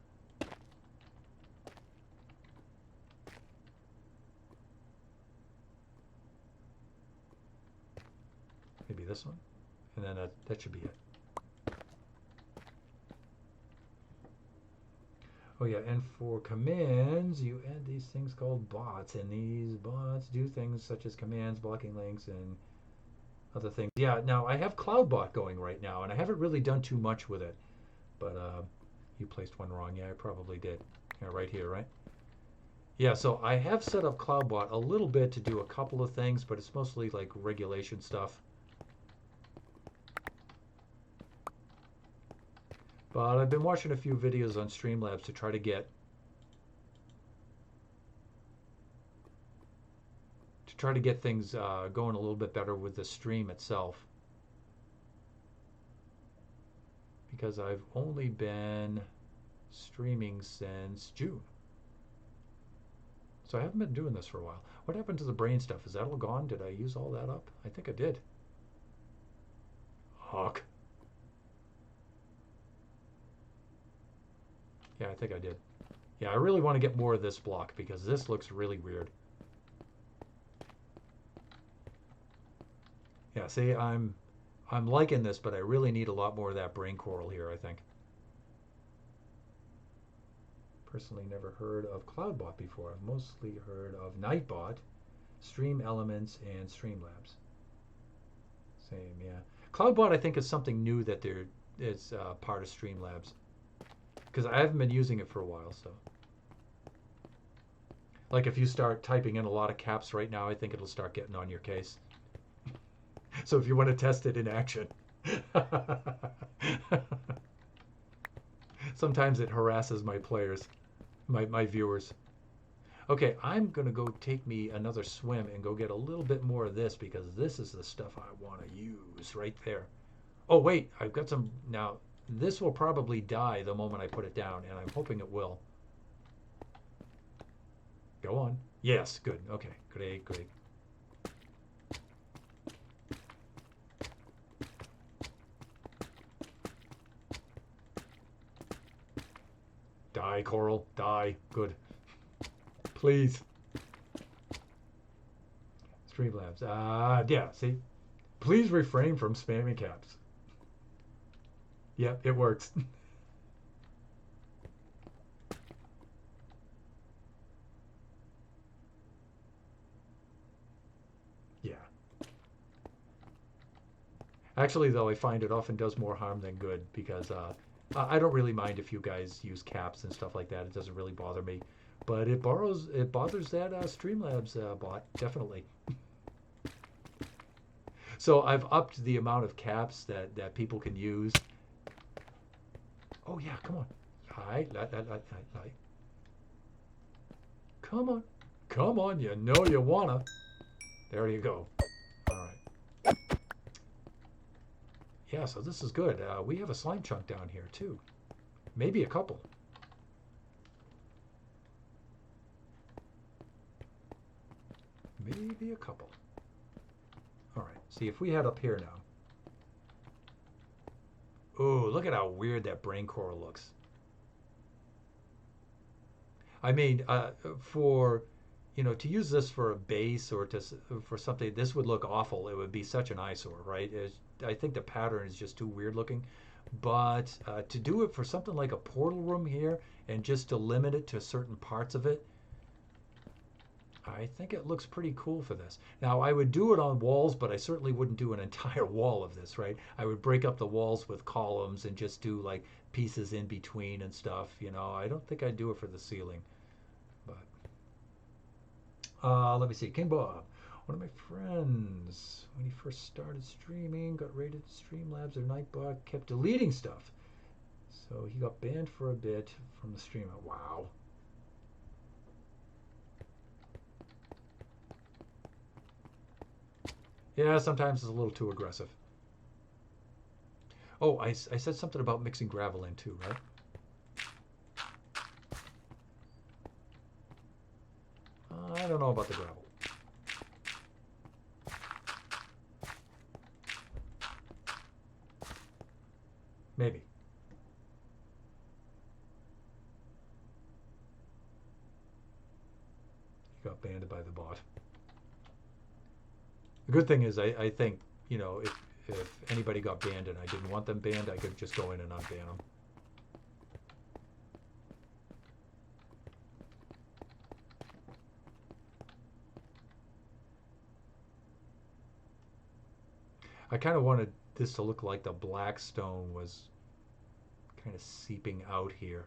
Maybe this one. And then that should be it. Oh yeah, and for commands, you add these things called bots. And these bots do things such as commands, blocking links, and other things. Yeah, now I have CloudBot going right now, and I haven't really done too much with it. But you placed one wrong. Yeah, I probably did. Yeah, right here, right? Yeah, so I have set up CloudBot a little bit to do a couple of things, but it's mostly like regulation stuff. But I've been watching a few videos on Streamlabs to try to get things going a little bit better with the stream itself, because I've only been streaming since June, so I haven't been doing this for a while. What happened to the brain stuff? Is that all gone? Did I use all that up? I think I did. Hawk. Yeah, I think I did. Yeah, I really want to get more of this block because this looks really weird. Yeah, see, I'm liking this, but I really need a lot more of that brain coral here, I think. Personally never heard of CloudBot before. I've mostly heard of Nightbot, Stream Elements, and Streamlabs. Same, yeah. CloudBot, I think, is something new that is part of Streamlabs, because I haven't been using it for a while, so. Like if you start typing in a lot of caps right now, I think it'll start getting on your case. So if you want to test it in action. Sometimes it harasses my players, my viewers. Okay, I'm going to go take me another swim and go get a little bit more of this, because this is the stuff I want to use right there. Oh, wait, I've got some. Now, this will probably die the moment I put it down, and I'm hoping it will. Go on. Yes, good. Okay, great, great. Die, coral. Die. Good. Please. Streamlabs. Yeah, see? Please refrain from spamming caps. Yep, it works. Yeah. Actually, though, I find it often does more harm than good, because I don't really mind if you guys use caps and stuff like that. It doesn't really bother me, but it bothers that Streamlabs bot definitely. So I've upped the amount of caps that people can use. Oh yeah, come on. Hi, hi. Come on, come on. You know you wanna. There you go. All right. Yeah, so this is good. We have a slime chunk down here too. Maybe a couple. Maybe a couple. All right. See if we head up here now. Ooh, look at how weird that brain coral looks. I mean, for to use this for a base or for something, this would look awful. It would be such an eyesore, right? I think the pattern is just too weird looking. But to do it for something like a portal room here and just to limit it to certain parts of it, I think it looks pretty cool for this. Now, I would do it on walls, but I certainly wouldn't do an entire wall of this, right? I would break up the walls with columns and just do like pieces in between and stuff. I don't think I'd do it for the ceiling. But let me see. King Bob, one of my friends, when he first started streaming, got rated Streamlabs or Nightbot, kept deleting stuff. So he got banned for a bit from the stream. Wow. Yeah, sometimes it's a little too aggressive. Oh, I said something about mixing gravel in too, right? I don't know about the gravel. Maybe. He got banned by the bot. The good thing is, I think, if anybody got banned and I didn't want them banned, I could just go in and unban them. I kind of wanted this to look like the black stone was kind of seeping out here.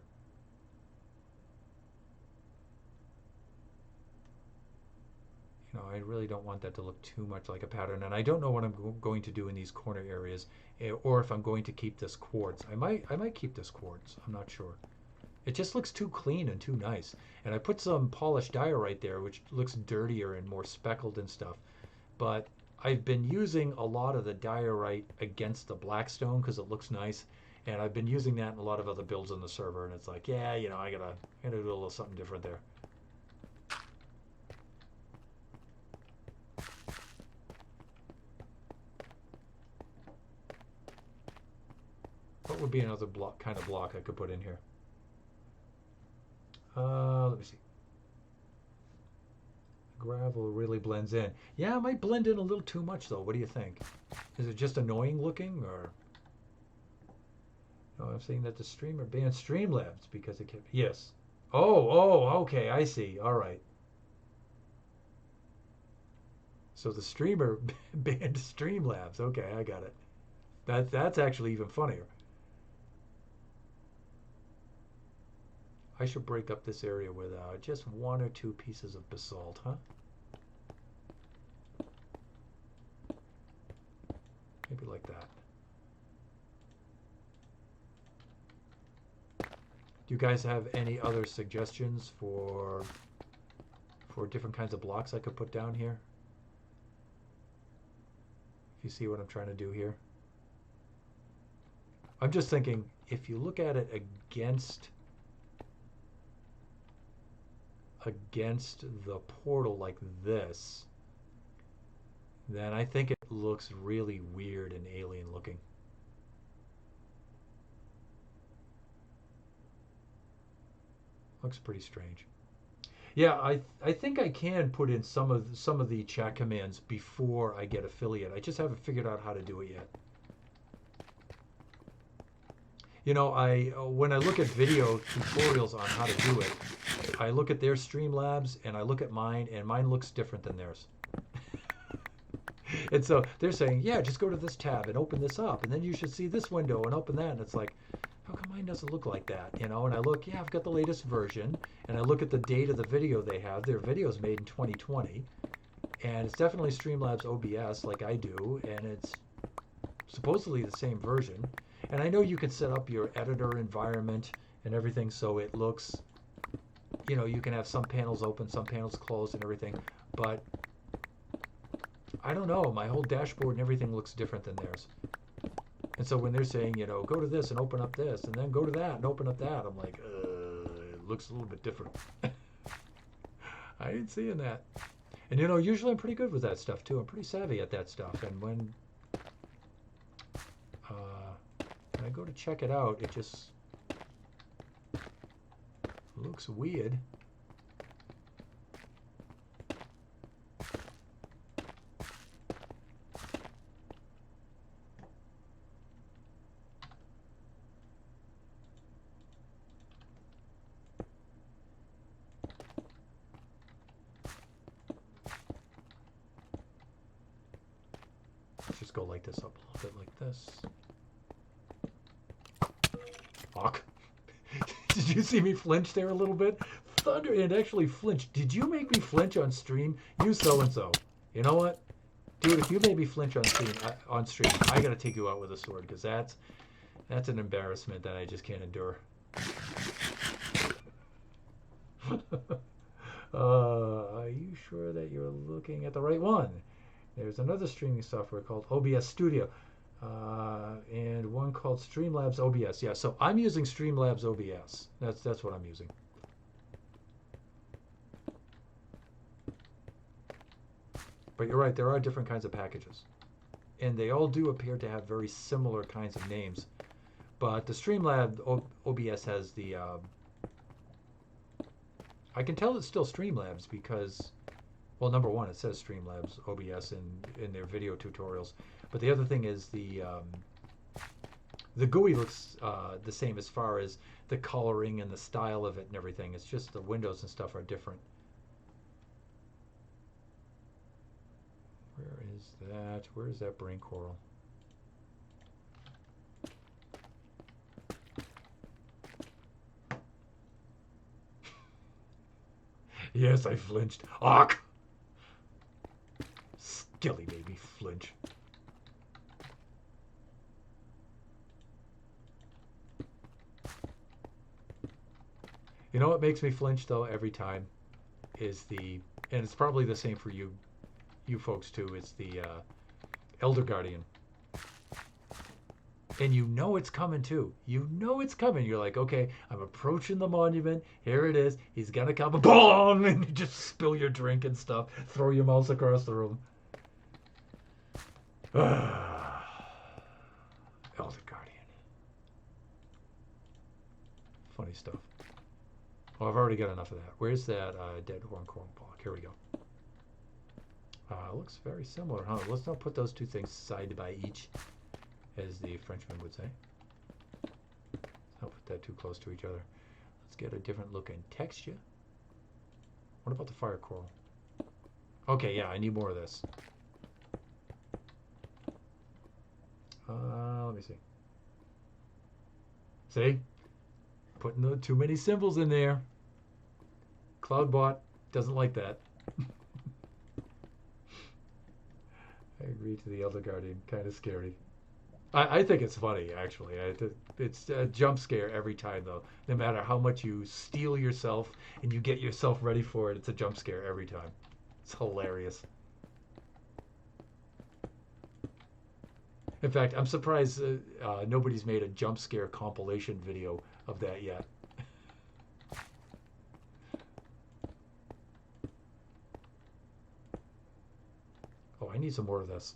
I really don't want that to look too much like a pattern, and I don't know what I'm going to do in these corner areas, or if I'm going to keep this quartz. I might keep this quartz. I'm not sure. It just looks too clean and too nice. And I put some polished diorite there, which looks dirtier and more speckled and stuff. But I've been using a lot of the diorite against the blackstone because it looks nice, and I've been using that in a lot of other builds on the server, and it's like, yeah, I gotta do a little something different there. What would be another kind of block I could put in here? Let me see. Gravel really blends in. Yeah, it might blend in a little too much though. What do you think? Is it just annoying looking, or? No, I'm saying that the streamer banned Streamlabs because it kept. Yes. Oh, okay, I see. All right. So the streamer banned Streamlabs. Okay, I got it. That's actually even funnier. I should break up this area with just one or two pieces of basalt, huh? Maybe like that. Do you guys have any other suggestions for different kinds of blocks I could put down here? If you see what I'm trying to do here. I'm just thinking, if you look at it against the portal like this, then I think it looks really weird and alien looking. Looks pretty strange. Yeah, I think I can put in some of the chat commands before I get affiliate. I just haven't figured out how to do it yet. When I look at video tutorials on how to do it, I look at their Streamlabs and I look at mine, and mine looks different than theirs. And so they're saying, yeah, just go to this tab and open this up, and then you should see this window and open that. And it's like, how come mine doesn't look like that, you know. And I look, yeah, I've got the latest version, and I look at the date of the video they have. Their video's made in 2020, and it's definitely Streamlabs OBS like I do, and it's supposedly the same version. And I know you can set up your editor environment and everything so it looks, you know, you can have some panels open, some panels closed and everything, but I don't know, my whole dashboard and everything looks different than theirs. And so when they're saying, you know, go to this and open up this, and then go to that and open up that, I'm like, it looks a little bit different. I ain't seeing that. And you know, usually I'm pretty good with that stuff too. I'm pretty savvy at that stuff. And when I go to check it out, it just looks weird. Let's just go light this up a little bit like this. Fuck. Did you see me flinch there a little bit? Thunder, it actually flinched. Did you make me flinch on stream? You so-and-so. You know what? Dude, if you made me flinch on stream, I gotta take you out with a sword, because that's an embarrassment that I just can't endure. Are you sure that you're looking at the right one? There's another streaming software called OBS Studio, and one called Streamlabs OBS. Yeah, so I'm using Streamlabs OBS. That's what I'm using. But you're right, there are different kinds of packages, and they all do appear to have very similar kinds of names. But the Streamlabs OBS has the I can tell it's still Streamlabs because, well, number one, it says Streamlabs OBS in their video tutorials. But the other thing is the GUI looks the same as far as the coloring and the style of it and everything. It's just the windows and stuff are different. Where is that? Where is that brain coral? Yes, I flinched. Ach! Skilly made me flinch. You know what makes me flinch though every time is and it's probably the same for you folks too, is the Elder Guardian. And you know it's coming too. You know it's coming. You're like, okay, I'm approaching the monument. Here it is. He's gonna come. Boom! And you just spill your drink and stuff. Throw your mouse across the room. Elder Guardian. Funny stuff. Oh, I've already got enough of that. Where's that dead horn corn block? Here we go. Looks very similar, huh? Let's not put those two things side by each, as the Frenchman would say. Let's not put that too close to each other. Let's get a different looking texture. What about the fire coral? Okay, yeah, I need more of this. Let me see. See? Putting too many symbols in there. Cloudbot doesn't like that. I agree to the Elder Guardian. Kind of scary. I think it's funny, actually. It's a jump scare every time, though. No matter how much you steel yourself and you get yourself ready for it, it's a jump scare every time. It's hilarious. In fact, I'm surprised nobody's made a jump scare compilation video of that yet. Oh, I need some more of this.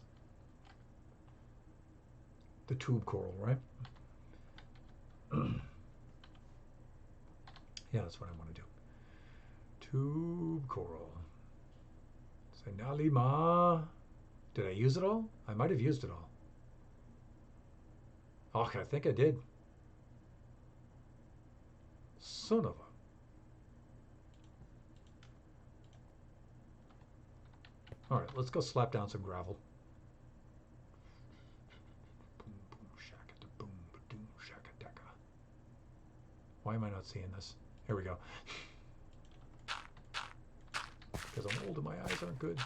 The tube coral, right? Yeah, that's what I want to do. Tube coral. Senali ma. Did I use it all? I might have used it all. Oh, I think I did. Son of a. All right, let's go slap down some gravel. Boom, boom, shaka, boom, boom, shaka, daka. Why am I not seeing this? Here we go. Because I'm old and my eyes aren't good.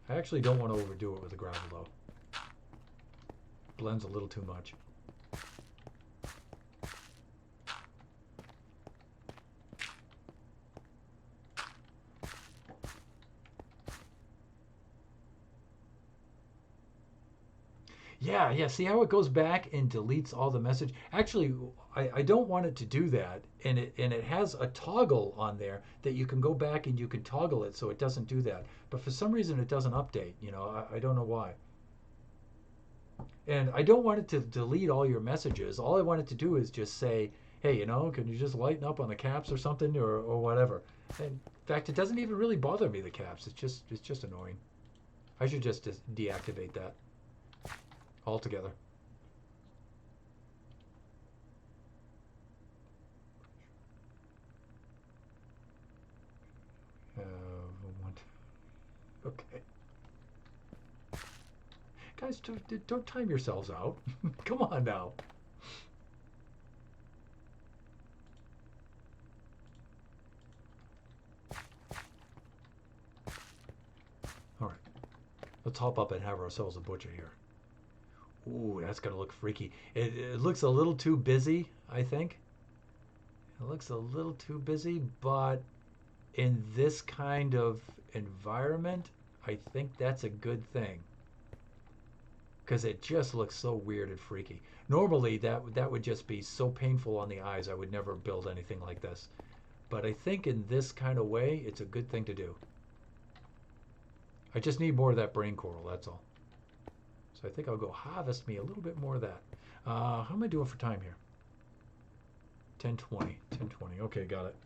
I actually don't want to overdo it with the gravel though. Blends a little too much. Yeah, see how it goes back and deletes all the message? Actually, I don't want it to do that. And it has a toggle on there that you can go back and you can toggle it so it doesn't do that. But for some reason it doesn't update, you know, I don't know why. And I don't want it to delete all your messages. All I want it to do is just say, hey, you know, can you just lighten up on the caps or something or whatever. And in fact, it doesn't even really bother me, the caps. It's just annoying. I should just deactivate that altogether. One, okay. Guys, don't time yourselves out. Come on now. All right. Let's hop up and have ourselves a butcher here. Ooh, that's going to look freaky. It looks a little too busy, I think. It looks a little too busy, but in this kind of environment, I think that's a good thing. Because it just looks so weird and freaky. Normally, that would just be so painful on the eyes, I would never build anything like this. But I think in this kind of way, it's a good thing to do. I just need more of that brain coral, that's all. So I think I'll go harvest me a little bit more of that. How am I doing for time here? 10:20. 10:20. Okay, got it.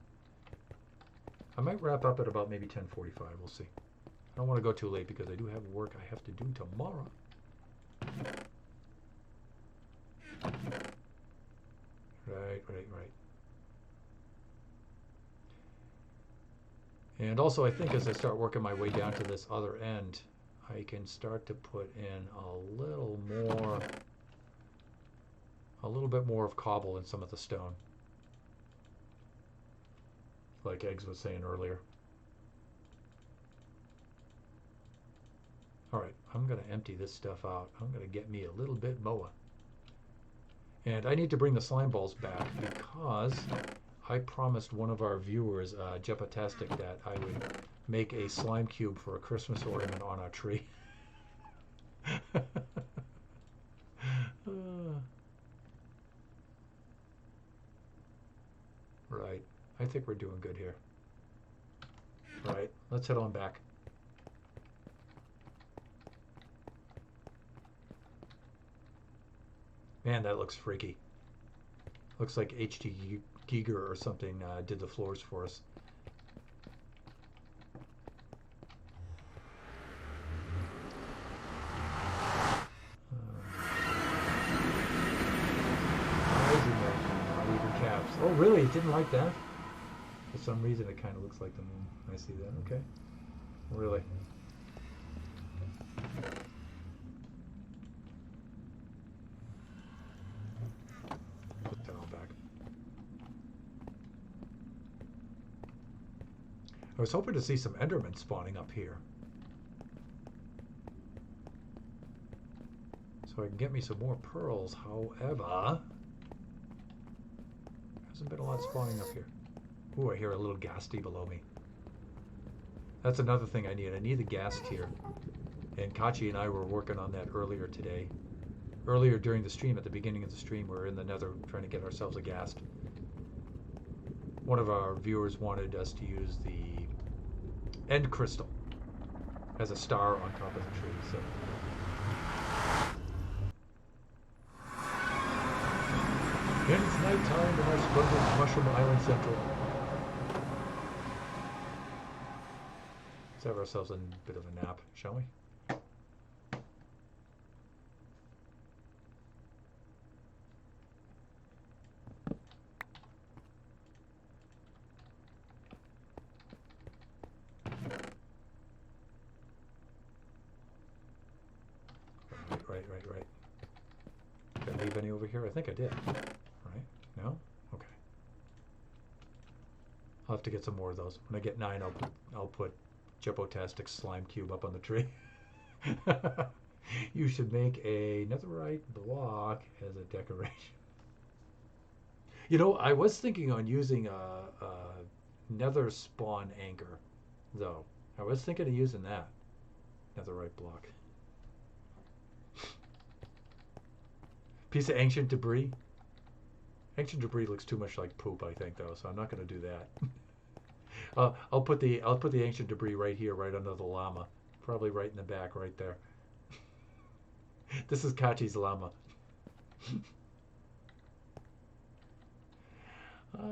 I might wrap up at about maybe 10:45. We'll see. I don't want to go too late because I do have work I have to do tomorrow. Right. And also, I think as I start working my way down to this other end, I can start to put in a little bit more of cobble in some of the stone. Like Eggs was saying earlier. Alright, I'm going to empty this stuff out. I'm going to get me a little bit more. And I need to bring the slime balls back because I promised one of our viewers, Jepatastic, that I would make a slime cube for a Christmas ornament on our tree. Right. I think we're doing good here. Right. Let's head on back. Man, that looks freaky. Looks like H.T. Giger or something did the floors for us. Oh, really? It didn't like that? For some reason, it kind of looks like the moon. I see that. Okay. Really? Put that all back. I was hoping to see some Endermen spawning up here. So I can get me some more pearls. However, hasn't been a lot spawning up here. Ooh, I hear a little ghast below me. That's another thing I need. I need the ghast tier. And Kachi and I were working on that earlier today. Earlier during the stream, at the beginning of the stream, we were in the nether trying to get ourselves a ghast. One of our viewers wanted us to use the end crystal as a star on top of the tree. So. And it's nighttime in our splendid Mushroom Island Central. Let's have ourselves a bit of a nap, shall we? Right. Did I leave any over here? I think I did. Right? No? have to get some more of those. When I get 9, I'll put Jepotastic slime cube up on the tree. You should make a netherite block as a decoration. You know, I was thinking on using a nether spawn anchor, though. I was thinking of using that netherite block. Piece of ancient debris. Ancient debris looks too much like poop, I think, though, so I'm not going to do that. I'll put the ancient debris right here, right under the llama, probably right in the back, right there. This is Kachi's llama.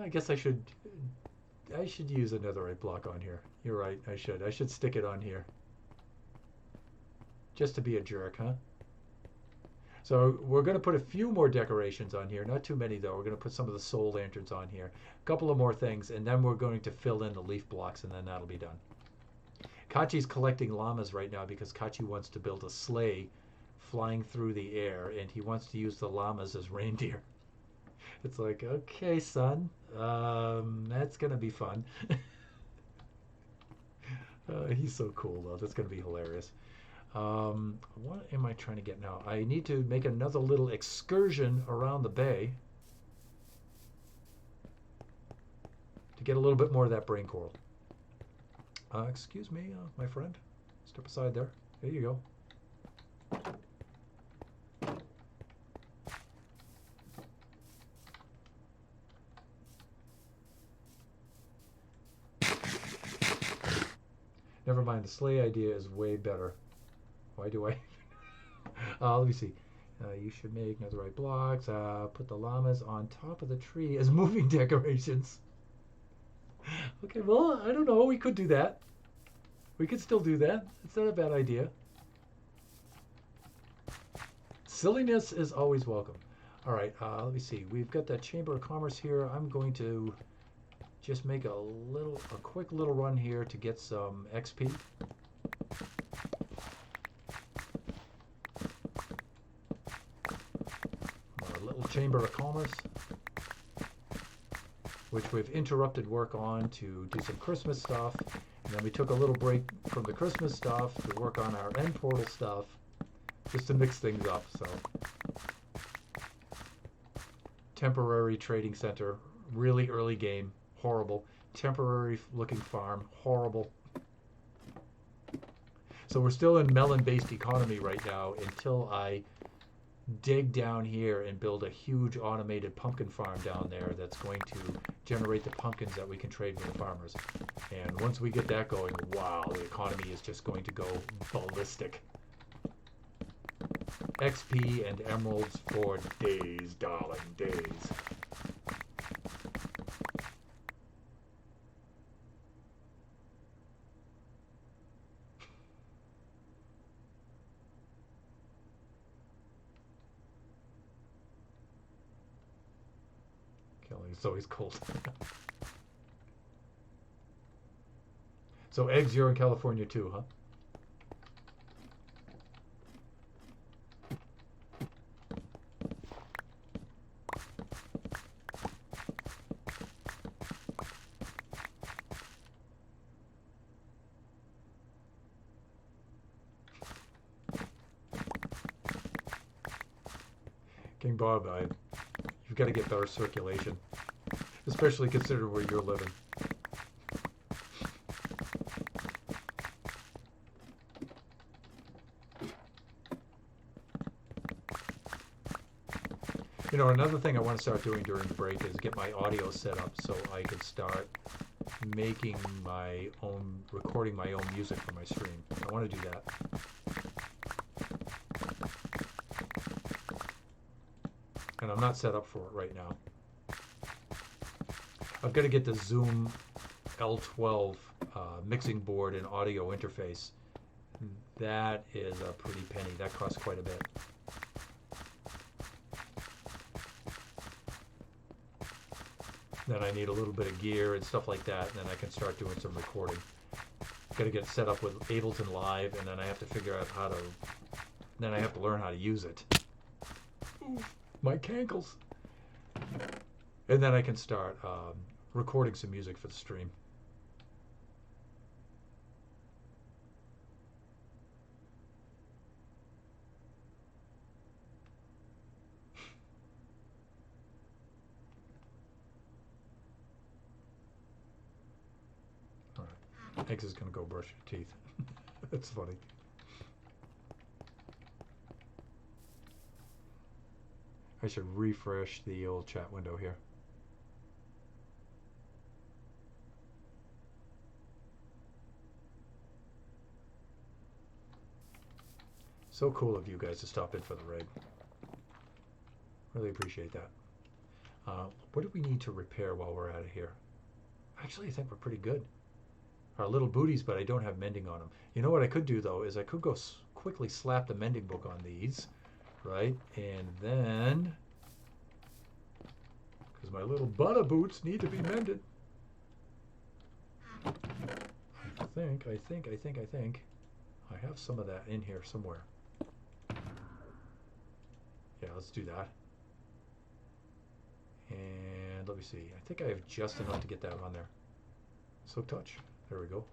I guess I should use a netherite block on here. You're right, I should stick it on here. Just to be a jerk, huh? So we're going to put a few more decorations on here. Not too many, though. We're going to put some of the soul lanterns on here. A couple of more things, and then we're going to fill in the leaf blocks, and then that'll be done. Kachi's collecting llamas right now because Kachi wants to build a sleigh flying through the air, and he wants to use the llamas as reindeer. It's like, okay, son, that's going to be fun. He's so cool, though. That's going to be hilarious. What am I trying to get now? I need to make another little excursion around the bay to get a little bit more of that brain coral. Excuse me, my friend. Step aside there. There you go. Never mind, the sleigh idea is way better. Why do I? Let me see. You should make netherite blocks. Put the llamas on top of the tree as moving decorations. Okay, well, I don't know. We could do that. We could still do that. It's not a bad idea. Silliness is always welcome. All right, let me see. We've got that Chamber of Commerce here. I'm going to just make a quick little run here to get some XP. Our little Chamber of Commerce, which we've interrupted work on to do some Christmas stuff. And then we took a little break from the Christmas stuff to work on our end portal stuff, just to mix things up. So, temporary trading center, really early game, horrible. Temporary looking farm, horrible. So we're still in melon-based economy right now until I dig down here and build a huge automated pumpkin farm down there that's going to generate the pumpkins that we can trade with the farmers. And once we get that going, wow, the economy is just going to go ballistic. XP and emeralds for days, darling, days. It's always cold. So eggs, you're in California too, huh? King Bob, you've got to get better circulation. Especially considering where you're living. You know, another thing I want to start doing during the break is get my audio set up so I can start making my own, recording my own music for my stream. I want to do that. And I'm not set up for it right now. I've got to get the Zoom L12 mixing board and audio interface. That is a pretty penny. That costs quite a bit. Then I need a little bit of gear and stuff like that, and then I can start doing some recording. Got to get set up with Ableton Live, and then I have to figure out how to. Then I have to learn how to use it. Ooh, my cankles. And then I can start recording some music for the stream. Eggs is gonna go brush your teeth. That's funny. I should refresh the old chat window here. So cool of you guys to stop in for the raid. Really appreciate that. What do we need to repair while we're out of here? Actually, I think we're pretty good. Our little booties, but I don't have mending on them. You know what I could do, though, is I could go quickly slap the mending book on these, right? And then, because my little butter boots need to be mended. I think I have some of that in here somewhere. Yeah, let's do that. And let me see. I think I have just enough to get that on there. So touch. There we go.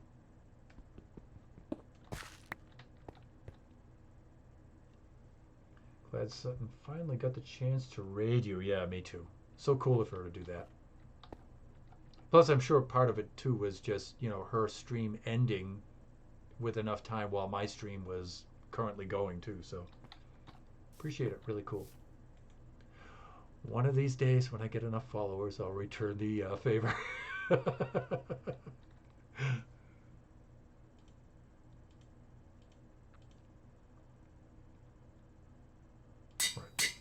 Glad Sutton finally got the chance to raid you. Yeah, me too. So cool of her to do that. Plus, I'm sure part of it too was just, you know, her stream ending with enough time while my stream was currently going too. So appreciate it. Really cool. One of these days, when I get enough followers, I'll return the favor. Right.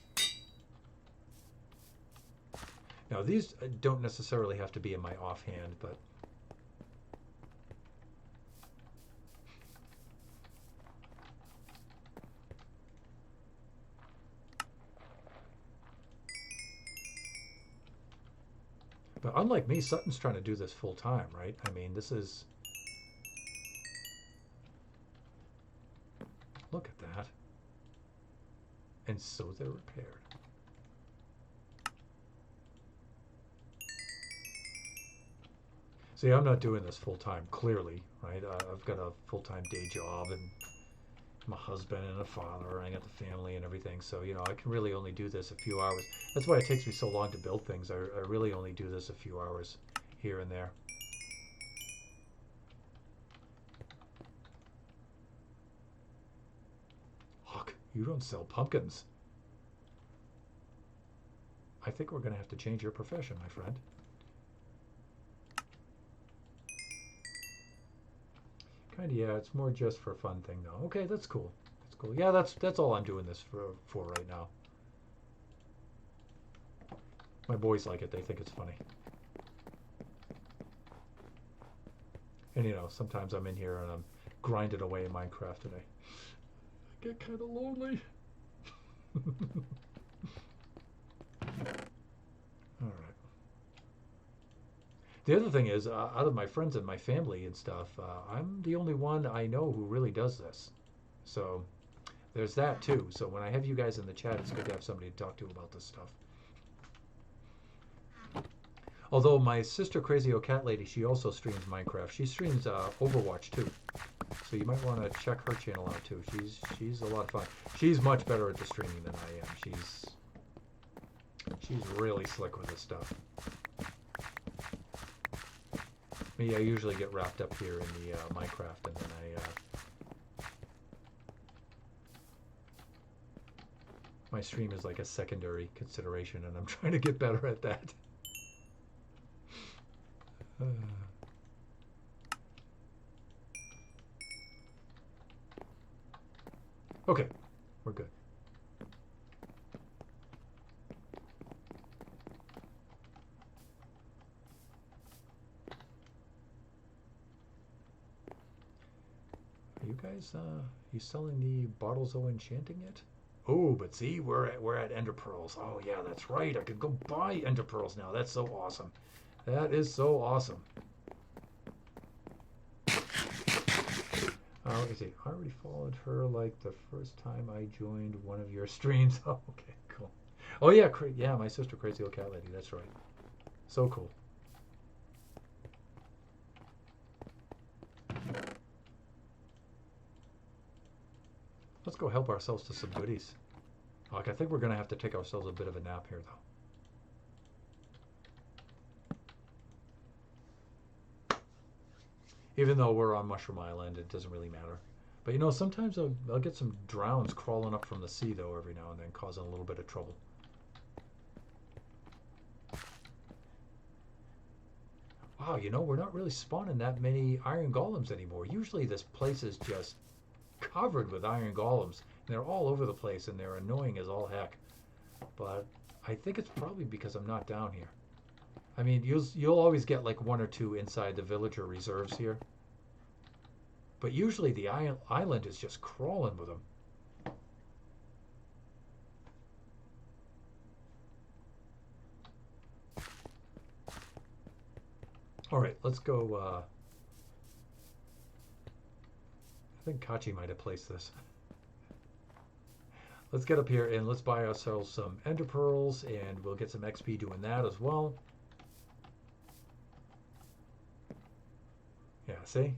Now, these don't necessarily have to be in my offhand, but unlike me, Sutton's trying to do this full time, right? I mean, this is... Look at that. And so they're repaired. See, I'm not doing this full time, clearly, right? I've got a full-time day job, and I'm a husband and a father, and I got the family and everything, so, you know, I can really only do this a few hours. That's why it takes me so long to build things. I really only do this a few hours here and there. Look, you don't sell pumpkins. I think we're going to have to change your profession, my friend. Kind of, yeah, it's more just for a fun thing, though. Okay, that's cool. That's cool. Yeah, that's all I'm doing this for right now. My boys like it. They think it's funny. And, you know, sometimes I'm in here and I'm grinding away in Minecraft today. I get kind of lonely. All right. The other thing is, out of my friends and my family and stuff, I'm the only one I know who really does this. So there's that too. So when I have you guys in the chat, it's good to have somebody to talk to about this stuff. Although my sister, Crazy O Cat Lady, she also streams Minecraft. She streams Overwatch too. So you might want to check her channel out too. She's a lot of fun. She's much better at the streaming than I am. She's really slick with this stuff. Me, I usually get wrapped up here in the Minecraft, and then my stream is like a secondary consideration, and I'm trying to get better at that. Okay, we're good. Are you guys, you selling the bottles of enchanting yet? Oh, but see, we're at Ender Pearls. Oh yeah, that's right. I could go buy Ender Pearls now. That's so awesome. That is so awesome. Let me see. I already followed her like the first time I joined one of your streams. Oh, okay, cool. Oh yeah, yeah, my sister Crazy Old Cat Lady. That's right. So cool. Let's go help ourselves to some goodies. Like, I think we're going to have to take ourselves a bit of a nap here, though. Even though we're on Mushroom Island, it doesn't really matter. But you know, sometimes I'll get some drowns crawling up from the sea, though, every now and then, causing a little bit of trouble. Wow, you know, we're not really spawning that many iron golems anymore. Usually this place is just covered with iron golems. And they're all over the place, and they're annoying as all heck. But I think it's probably because I'm not down here. I mean, you'll always get like one or two inside the villager reserves here. But usually the island is just crawling with them. All right, let's go. I think Kachi might have placed this. Let's get up here and let's buy ourselves some ender pearls, and we'll get some XP doing that as well. Yeah, see?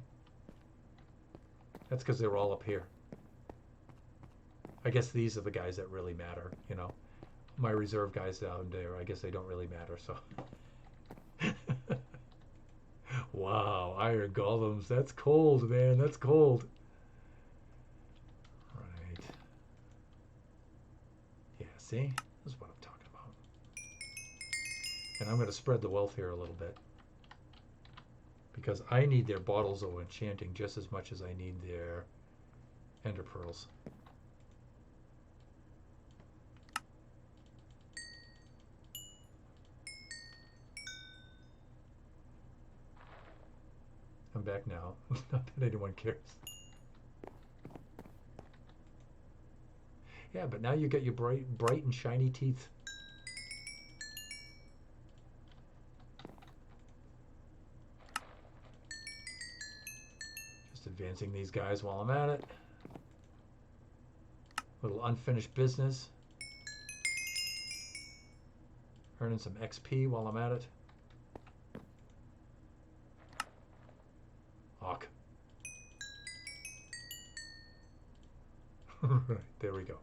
That's because they're all up here. I guess these are the guys that really matter, you know. My reserve guys down there, I guess they don't really matter, so. Wow, iron golems. That's cold, man. That's cold. Right. Yeah, see? This is what I'm talking about. And I'm going to spread the wealth here a little bit. Because I need their bottles of enchanting just as much as I need their ender pearls. I'm back now. Not that anyone cares. Yeah, but now you got your bright and shiny teeth. Just advancing these guys while I'm at it. Little unfinished business. Earning some XP while I'm at it. Hawk. Right, there we go.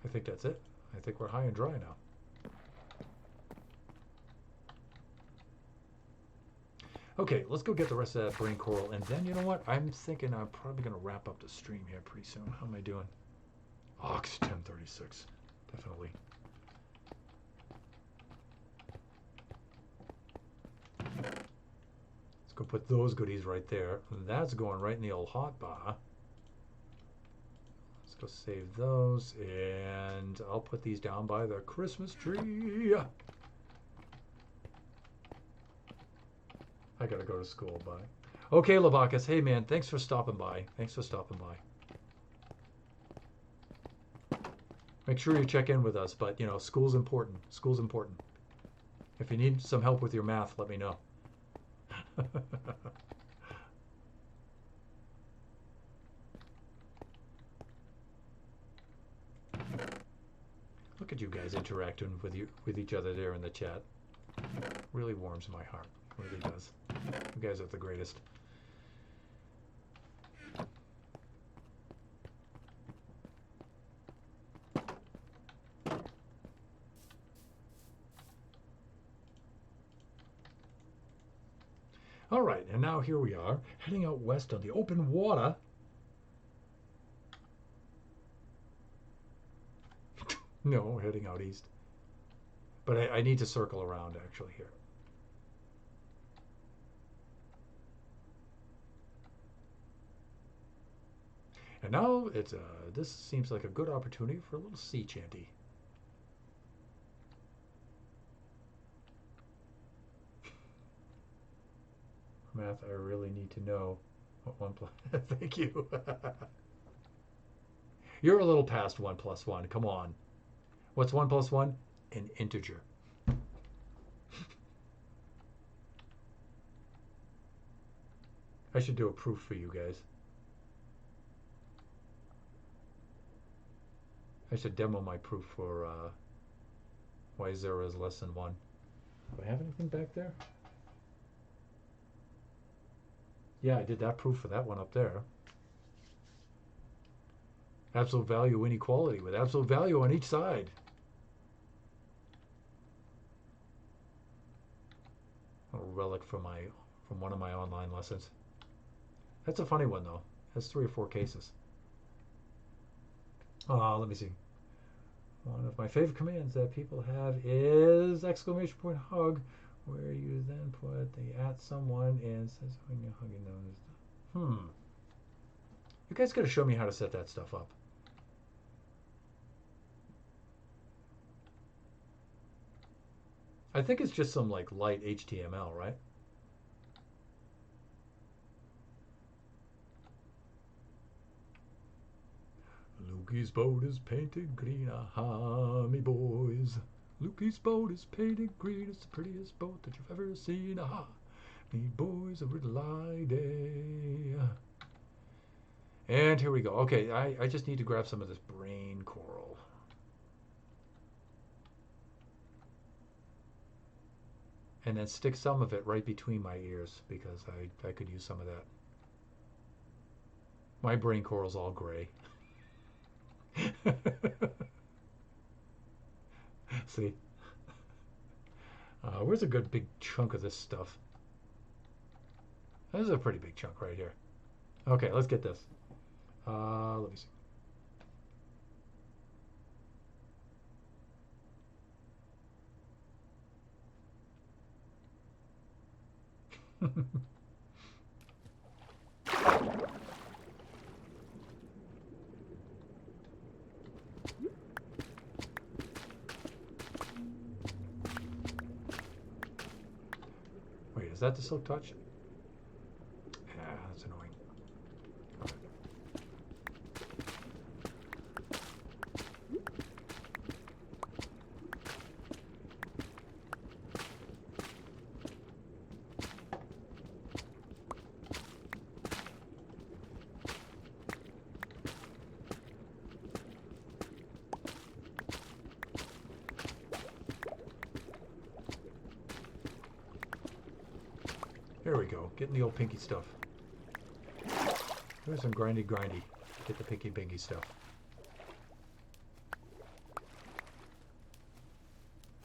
I think that's it. I think we're high and dry now. Okay, let's go get the rest of that brain coral, and then you know what? I'm thinking I'm probably going to wrap up the stream here pretty soon. How am I doing? Oh, it's 10:36. Definitely. Let's go put those goodies right there. That's going right in the old hot bar. Let's go save those, and I'll put these down by the Christmas tree. I gotta go to school, bye. Okay, Labacus. Hey, man, thanks for stopping by. Thanks for stopping by. Make sure you check in with us, but, you know, school's important. School's important. If you need some help with your math, let me know. Look at you guys interacting with each other there in the chat. Really warms my heart. Really does. You guys are the greatest. All right, and now here we are, heading out west on the open water. No, heading out east. But I need to circle around actually here. And now it's this seems like a good opportunity for a little sea shanty. Math, I really need to know what 1 plus. Thank you. You're a little past 1 plus 1. Come on. What's 1 plus 1? An integer. I should do a proof for you guys. I should demo my proof for why 0 is less than 1. Do I have anything back there? Yeah, I did that proof for that one up there. Absolute value inequality with absolute value on each side. relic from one of my online lessons. That's a funny one though. Has 3 or 4 cases. Let me see. One of my favorite commands that people have is exclamation point hug, where you then put the at someone and says when you're hugging them. You guys got to show me how to set that stuff up. I think it's just some like light HTML, right? Lukey's boat is painted green, aha, me boys. Lukey's boat is painted green, it's the prettiest boat that you've ever seen, aha. Me boys, a riddle day. And here we go. Okay, I just need to grab some of this brain coral. And then stick some of it right between my ears because I could use some of that. My brain coral's all gray. See? Where's a good big chunk of this stuff? This is a pretty big chunk right here. Okay, let's get this. Let me see. Wait, is that the Silk Touch? Yeah, that's annoying. There we go, getting the old pinky stuff. There's some grindy. Get the pinky stuff.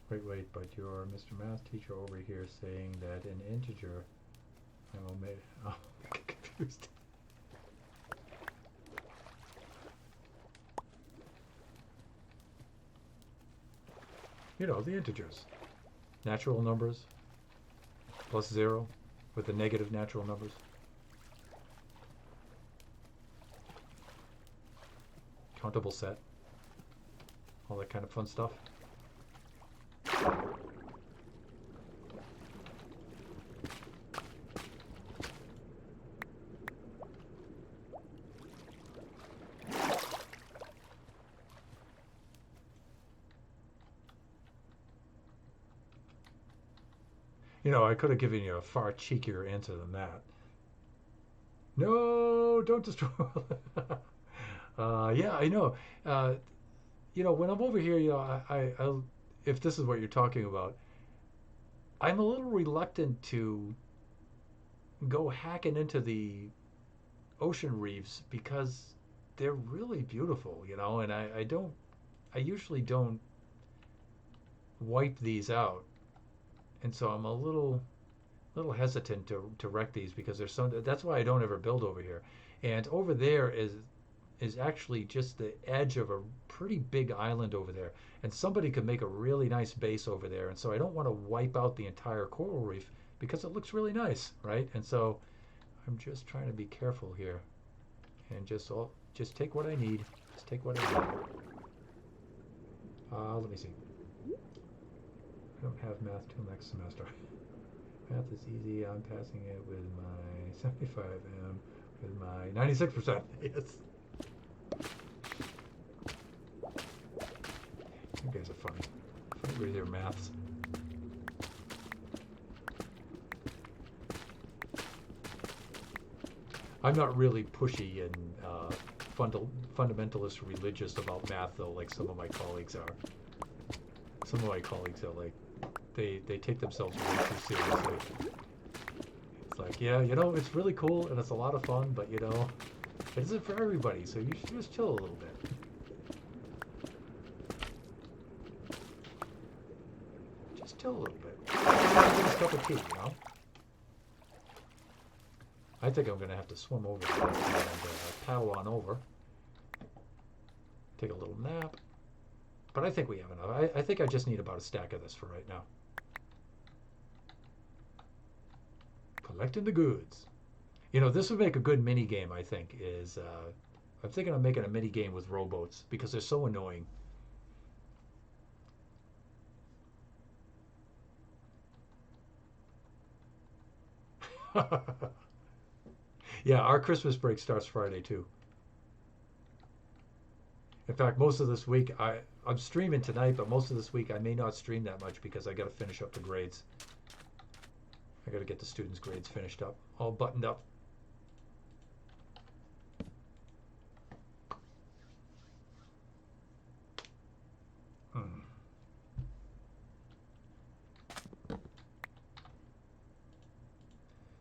Wait, but you're Mr. Math teacher over here saying that an integer, I'm confused. You know, the integers. Natural numbers, plus 0. With the negative natural numbers. Countable set. All that kind of fun stuff. You know, I could have given you a far cheekier answer than that. No, don't destroy. Yeah, I know. You know, when I'm over here, you know, I if this is what you're talking about, I'm a little reluctant to go hacking into the ocean reefs because they're really beautiful, you know, and I usually don't wipe these out. And so I'm a little hesitant to wreck these because there's that's why I don't ever build over here. And over there is actually just the edge of a pretty big island over there. And somebody could make a really nice base over there. And so I don't want to wipe out the entire coral reef because it looks really nice, right? And so I'm just trying to be careful here and just take what I need. Just take what I need. Let me see. I don't have math till next semester. Math is easy. I'm passing it with my 75 and with my 96%. Yes. You guys are funny. Funny with your maths. I'm not really pushy and fundamentalist religious about math though, like some of my colleagues are. Some of my colleagues are like, they take themselves way too seriously. It's like, yeah, you know, it's really cool and it's a lot of fun, but you know, it isn't for everybody, so you should just chill a little bit. Just chill a little bit. Have a cup of tea, you know? I think I'm going to have to swim over there and paddle on over, take a little nap. But I think we have enough. I think I just need about a stack of this for right now. Collecting the goods. You know, this would make a good mini game, I think, I'm thinking of making a mini game with rowboats because they're so annoying. Yeah, our Christmas break starts Friday too. In fact, most of this week I'm streaming tonight, but most of this week I may not stream that much because I got to finish up the grades. I got to get the students' grades finished up, all buttoned up. Hmm.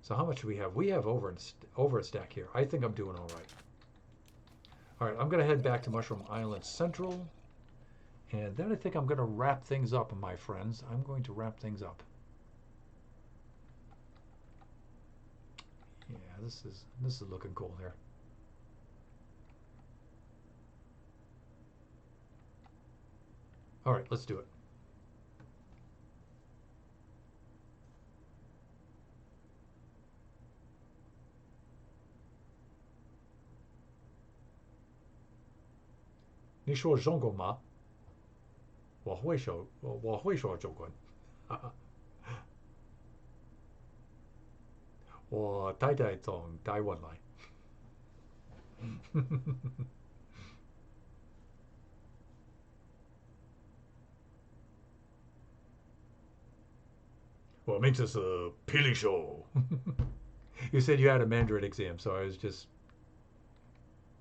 So how much do we have? We have over a stack here. I think I'm doing all right. All right, I'm going to head back to Mushroom Island Central. And then I think I'm going to wrap things up, my friends. I'm going to wrap things up. Yeah, this is looking cool here. All right, let's do it.你说中文吗？我会说中文。我太太从台湾来。我名字是霹雳手。You said you had a Mandarin exam, so I was just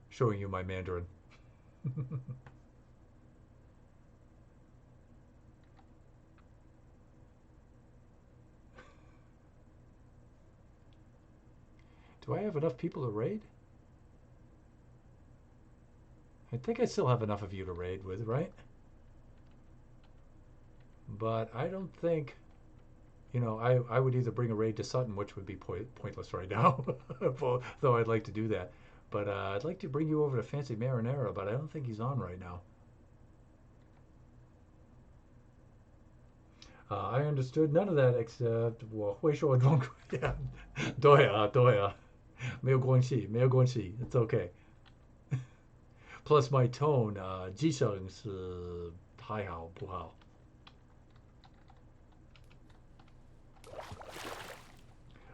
showing you my Mandarin. Do I have enough people to raid? I think I still have enough of you to raid with, right? But I don't think, I would either bring a raid to Sutton, which would be pointless right now, though I'd like to do that. But I'd like to bring you over to Fancy Marinara, but I don't think he's on right now. I understood none of that except 我会说中文. Yeah, 对啊,没有关系, it's okay. Plus my tone, 机声是还好不好?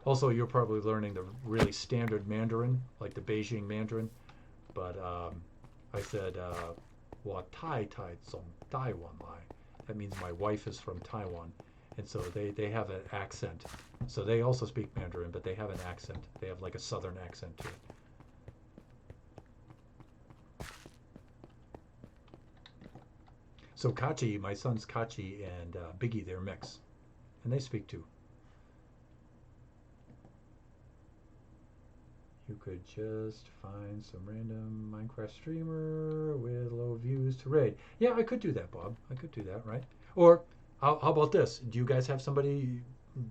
Also, you're probably learning the really standard Mandarin, like the Beijing Mandarin. But I said, 我太太从台湾来. That means my wife is from Taiwan. And so they have an accent. So they also speak Mandarin, but they have an accent. They have like a southern accent to it. So Kachi, my sons Kachi and Biggie, they're mix. And they speak too. You could just find some random Minecraft streamer with low views to raid. Yeah, I could do that, Bob. I could do that, right? Or how about this? Do you guys have somebody?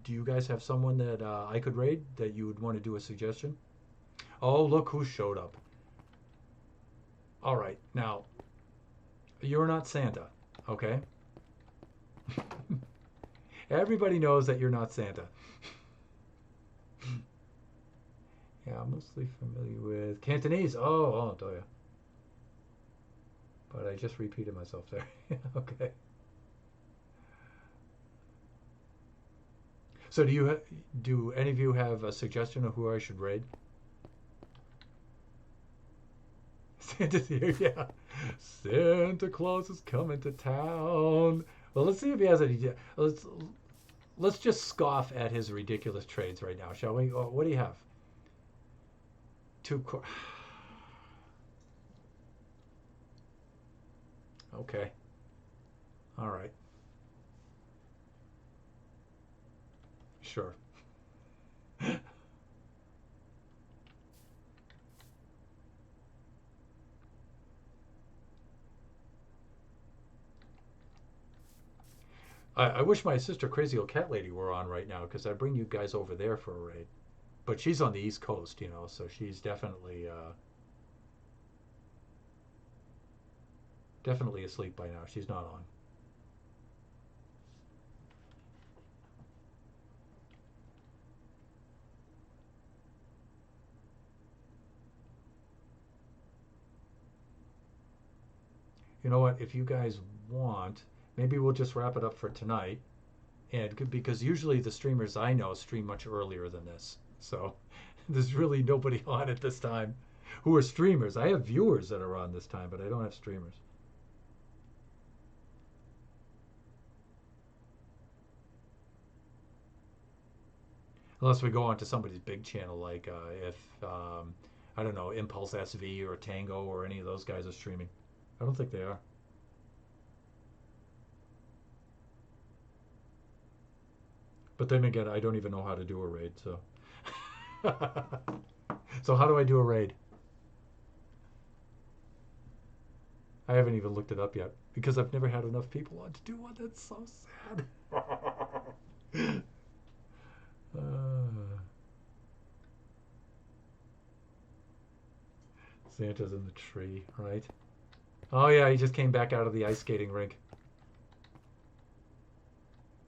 Do you guys have someone that I could raid that you would want to do a suggestion? Oh, look who showed up. All right, now you're not Santa, okay? Everybody knows that you're not Santa. Yeah, I'm mostly familiar with Cantonese. Oh, do you? But I just repeated myself there. Okay. So do any of you have a suggestion of who I should raid? Santa's here, yeah. Santa Claus is coming to town. Well, let's see if he has any. Let's just scoff at his ridiculous trades right now, shall we? What do you have? Okay. All right. Sure. I wish my sister Crazy Old Cat Lady were on right now because I'd bring you guys over there for a raid. but she's on the East Coast, so she's definitely asleep by now. She's not on. You know what? If you guys want, maybe we'll just wrap it up for tonight. And because usually the streamers I know stream much earlier than this, so there's really nobody on at this time who are streamers. I have viewers that are on this time, but I don't have streamers. Unless we go on to somebody's big channel, like if I don't know, Impulse SV or Tango or any of those guys are streaming. I don't think they are. But then again, I don't even know how to do a raid, so. So how do I do a raid? I haven't even looked it up yet because I've never had enough people on to do one. That's so sad. Santa's in the tree, right? Oh yeah, he just came back out of the ice skating rink.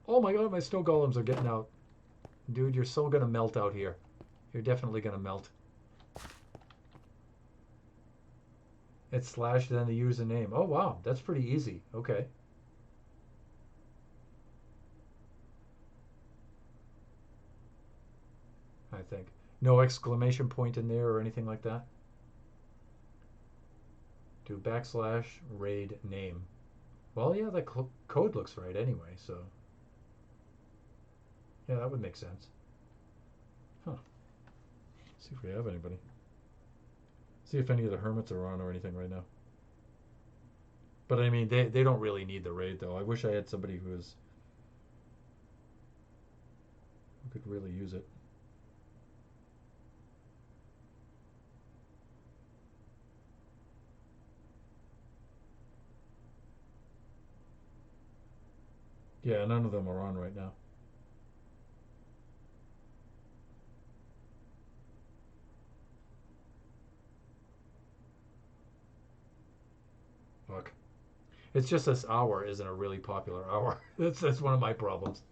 Oh my god, my snow golems are getting out. Dude, you're so gonna melt out here. You're definitely gonna melt. It's slash then the username. Oh wow, that's pretty easy. Okay. I think. No exclamation point in there or anything like that? Do backslash raid name. Well, yeah, the code looks right anyway, so. Yeah, that would make sense. Huh. Let's see if we have anybody. See if any of the hermits are on or anything right now. But I mean, they don't really need the raid, though. I wish I had somebody who could really use it. Yeah, none of them are on right now. Fuck. It's just this hour isn't a really popular hour. That's one of my problems.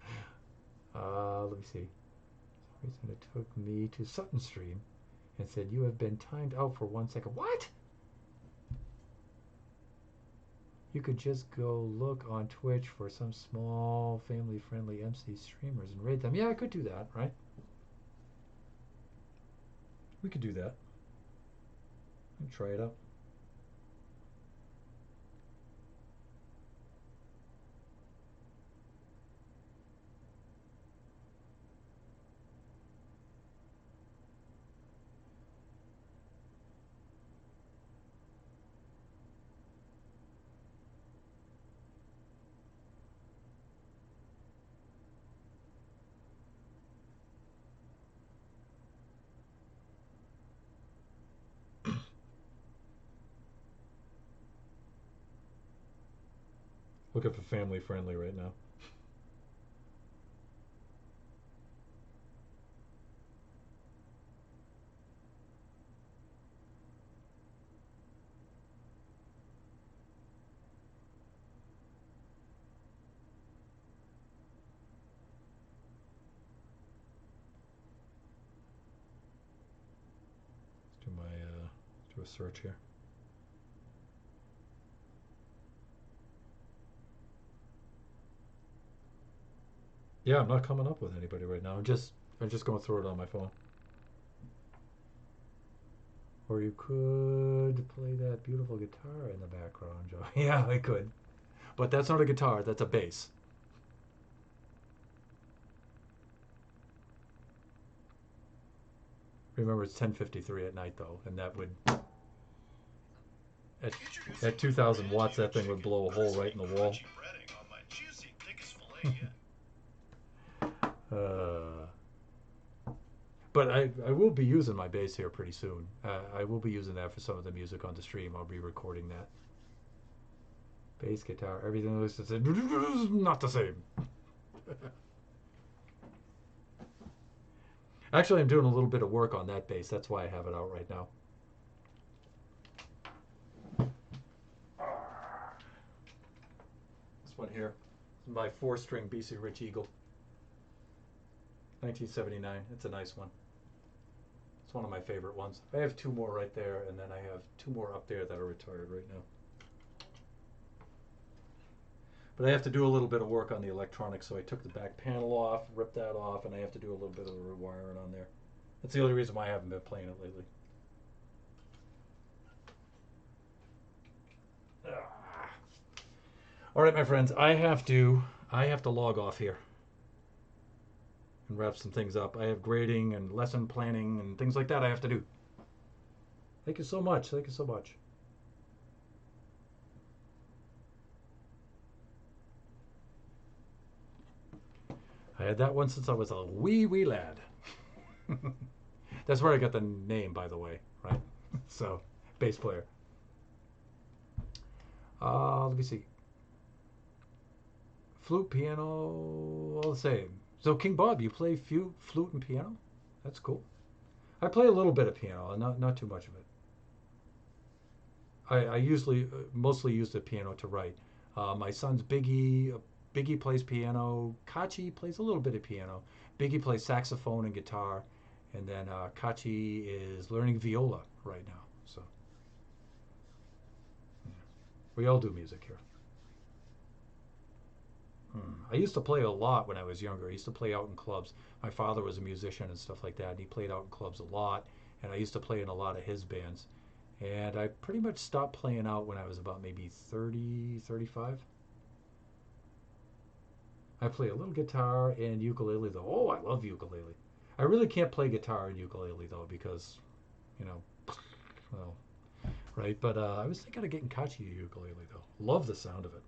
Let me see. For some reason it took me to Sutton Stream and said you have been timed out for 1 second. What? You could just go look on Twitch for some small family-friendly MC streamers and rate them. Yeah, I could do that, right? We could do that. Try it out. Looking for family-friendly right now. Do a search here. Yeah, I'm not coming up with anybody right now. I'm just going through it on my phone. Or you could play that beautiful guitar in the background, Joe. Yeah, I could. But that's not a guitar, that's a bass. Remember, it's 10:53 at night though, and that would at 2,000 watts, that thing would blow a hole right in the wall. uh, but I will be using my bass here pretty soon. I will be using that for some of the music on the stream. I'll be recording that. Bass guitar, everything looks the same. Not the same. Actually, I'm doing a little bit of work on that bass. That's why I have it out right now. This one here, my four-string BC Rich Eagle, 1979. It's a nice one. It's one of my favorite ones. I have two more right there, and then I have two more up there that are retired right now. But I have to do a little bit of work on the electronics, so I took the back panel off, ripped that off, and I have to do a little bit of rewiring on there. That's the only reason why I haven't been playing it lately. Ah. All right, my friends, I have to log off here and wrap some things up. I have grading and lesson planning and things like that I have to do. Thank you so much. Thank you so much. I had that one since I was a wee lad. That's where I got the name, by the way, right? So, bass player. Let me see. Flute, piano, all the same. So, King Bob, you play flute and piano? That's cool. I play a little bit of piano, not too much of it. I usually mostly use the piano to write. My son's Biggie plays piano. Kachi plays a little bit of piano. Biggie plays saxophone and guitar, and then Kachi is learning viola right now. So yeah. We all do music here. I used to play a lot when I was younger. I used to play out in clubs. My father was a musician and stuff like that, and he played out in clubs a lot. And I used to play in a lot of his bands. And I pretty much stopped playing out when I was about maybe 30, 35. I play a little guitar and ukulele though. Oh, I love ukulele. I really can't play guitar and ukulele though because, you know, well, right. But I was thinking of getting Kachi a ukulele though. Love the sound of it.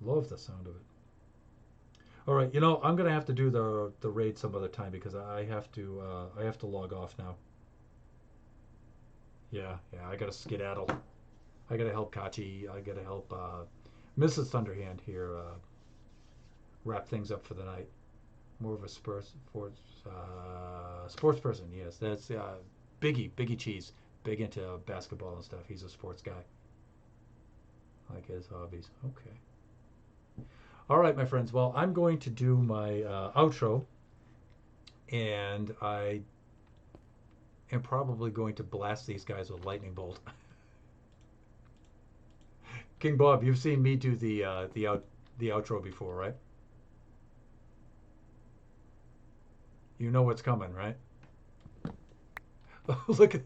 Love the sound of it. All right, I'm gonna have to do the raid some other time because I have to log off now. Yeah, yeah. I gotta skedaddle. I gotta help Kachi. I gotta help Mrs. Thunderhand here wrap things up for the night. More of a sports person. Yes, that's Biggie Cheese, big into basketball and stuff. He's a sports guy. Like his hobbies. Okay. All right, my friends. Well, I'm going to do my outro, and I am probably going to blast these guys with lightning bolt. King Bob, you've seen me do the outro before, right? You know what's coming, right? Look at.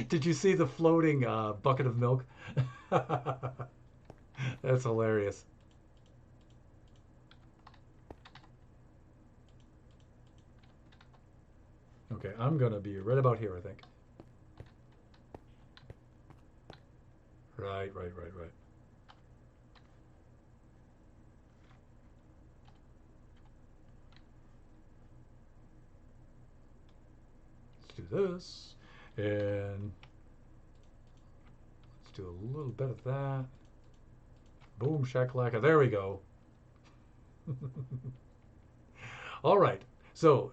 Did you see the floating bucket of milk? That's hilarious. Okay, I'm gonna be right about here, I think. Right, right, right, right. Let's do this, and let's do a little bit of that. Boom, shakalaka. There we go. All right. So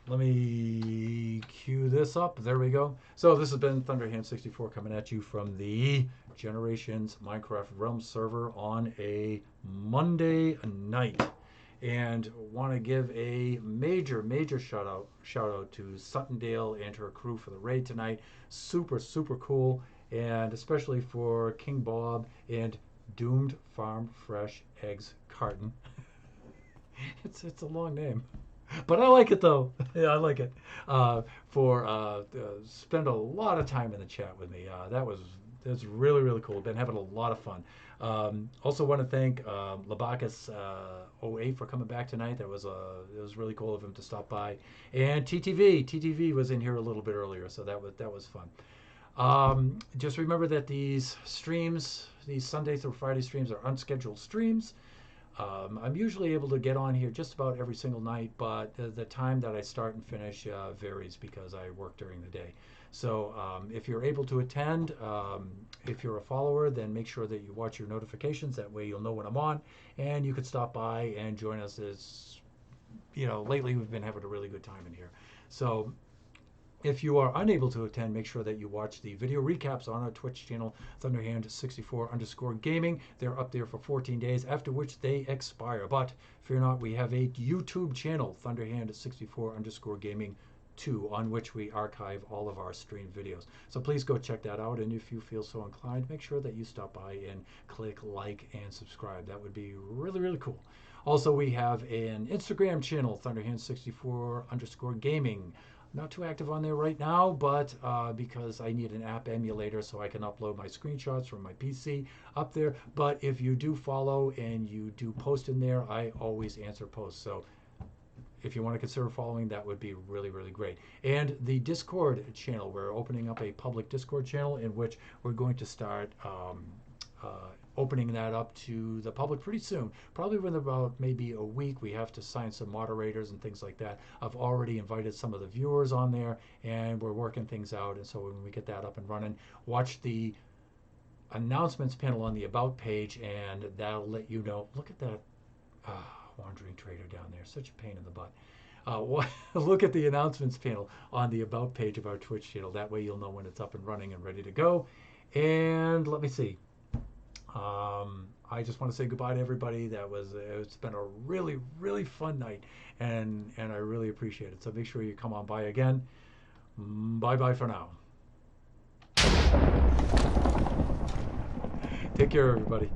let me cue this up. There we go. So this has been Thunderhand64 coming at you from the Generations Minecraft Realm server on a Monday night. And want to give a major shout out to Suttondale and her crew for the raid tonight. Super cool, and especially for King Bob and Doomed Farm Fresh Eggs Carton. It's a long name, but I like it though. Yeah, I like it. For spend a lot of time in the chat with me. That's really cool. Been having a lot of fun. Also want to thank Labacus 08 for coming back tonight. It was really cool of him to stop by. And TTV was in here a little bit earlier, so that was fun. Just remember that these streams, these Sunday through Friday streams, are unscheduled streams. I'm usually able to get on here just about every single night, but the time that I start and finish varies because I work during the day. So if you're able to attend, if you're a follower, then make sure that you watch your notifications. That way you'll know when I'm on, and you could stop by and join us as lately we've been having a really good time in here. So if you are unable to attend, make sure that you watch the video recaps on our Twitch channel, Thunderhand64_gaming. They're up there for 14 days, after which they expire. But fear not, we have a YouTube channel, Thunderhand64_gaming 2, on which we archive all of our stream videos. So please go check that out. And if you feel so inclined, make sure that you stop by and click like and subscribe. That would be really, really cool. Also, we have an Instagram channel, Thunderhand64_gaming. Not too active on there right now, but because I need an app emulator so I can upload my screenshots from my PC up there. But if you do follow and you do post in there, I always answer posts. So if you want to consider following, that would be really, really great. And the Discord channel, we're opening up a public Discord channel in which we're going to start opening that up to the public pretty soon. Probably within about maybe a week. We have to sign some moderators and things like that. I've already invited some of the viewers on there, and we're working things out. And so when we get that up and running, watch the announcements panel on the About page, and that'll let you know. Look at that wandering trader down there. Such a pain in the butt. Look at the announcements panel on the About page of our Twitch channel. That way you'll know when it's up and running and ready to go. And let me see. I just want to say goodbye to everybody. It's been a really, really fun night, and I really appreciate it. So make sure you come on by again. Bye bye for now. Take care, everybody.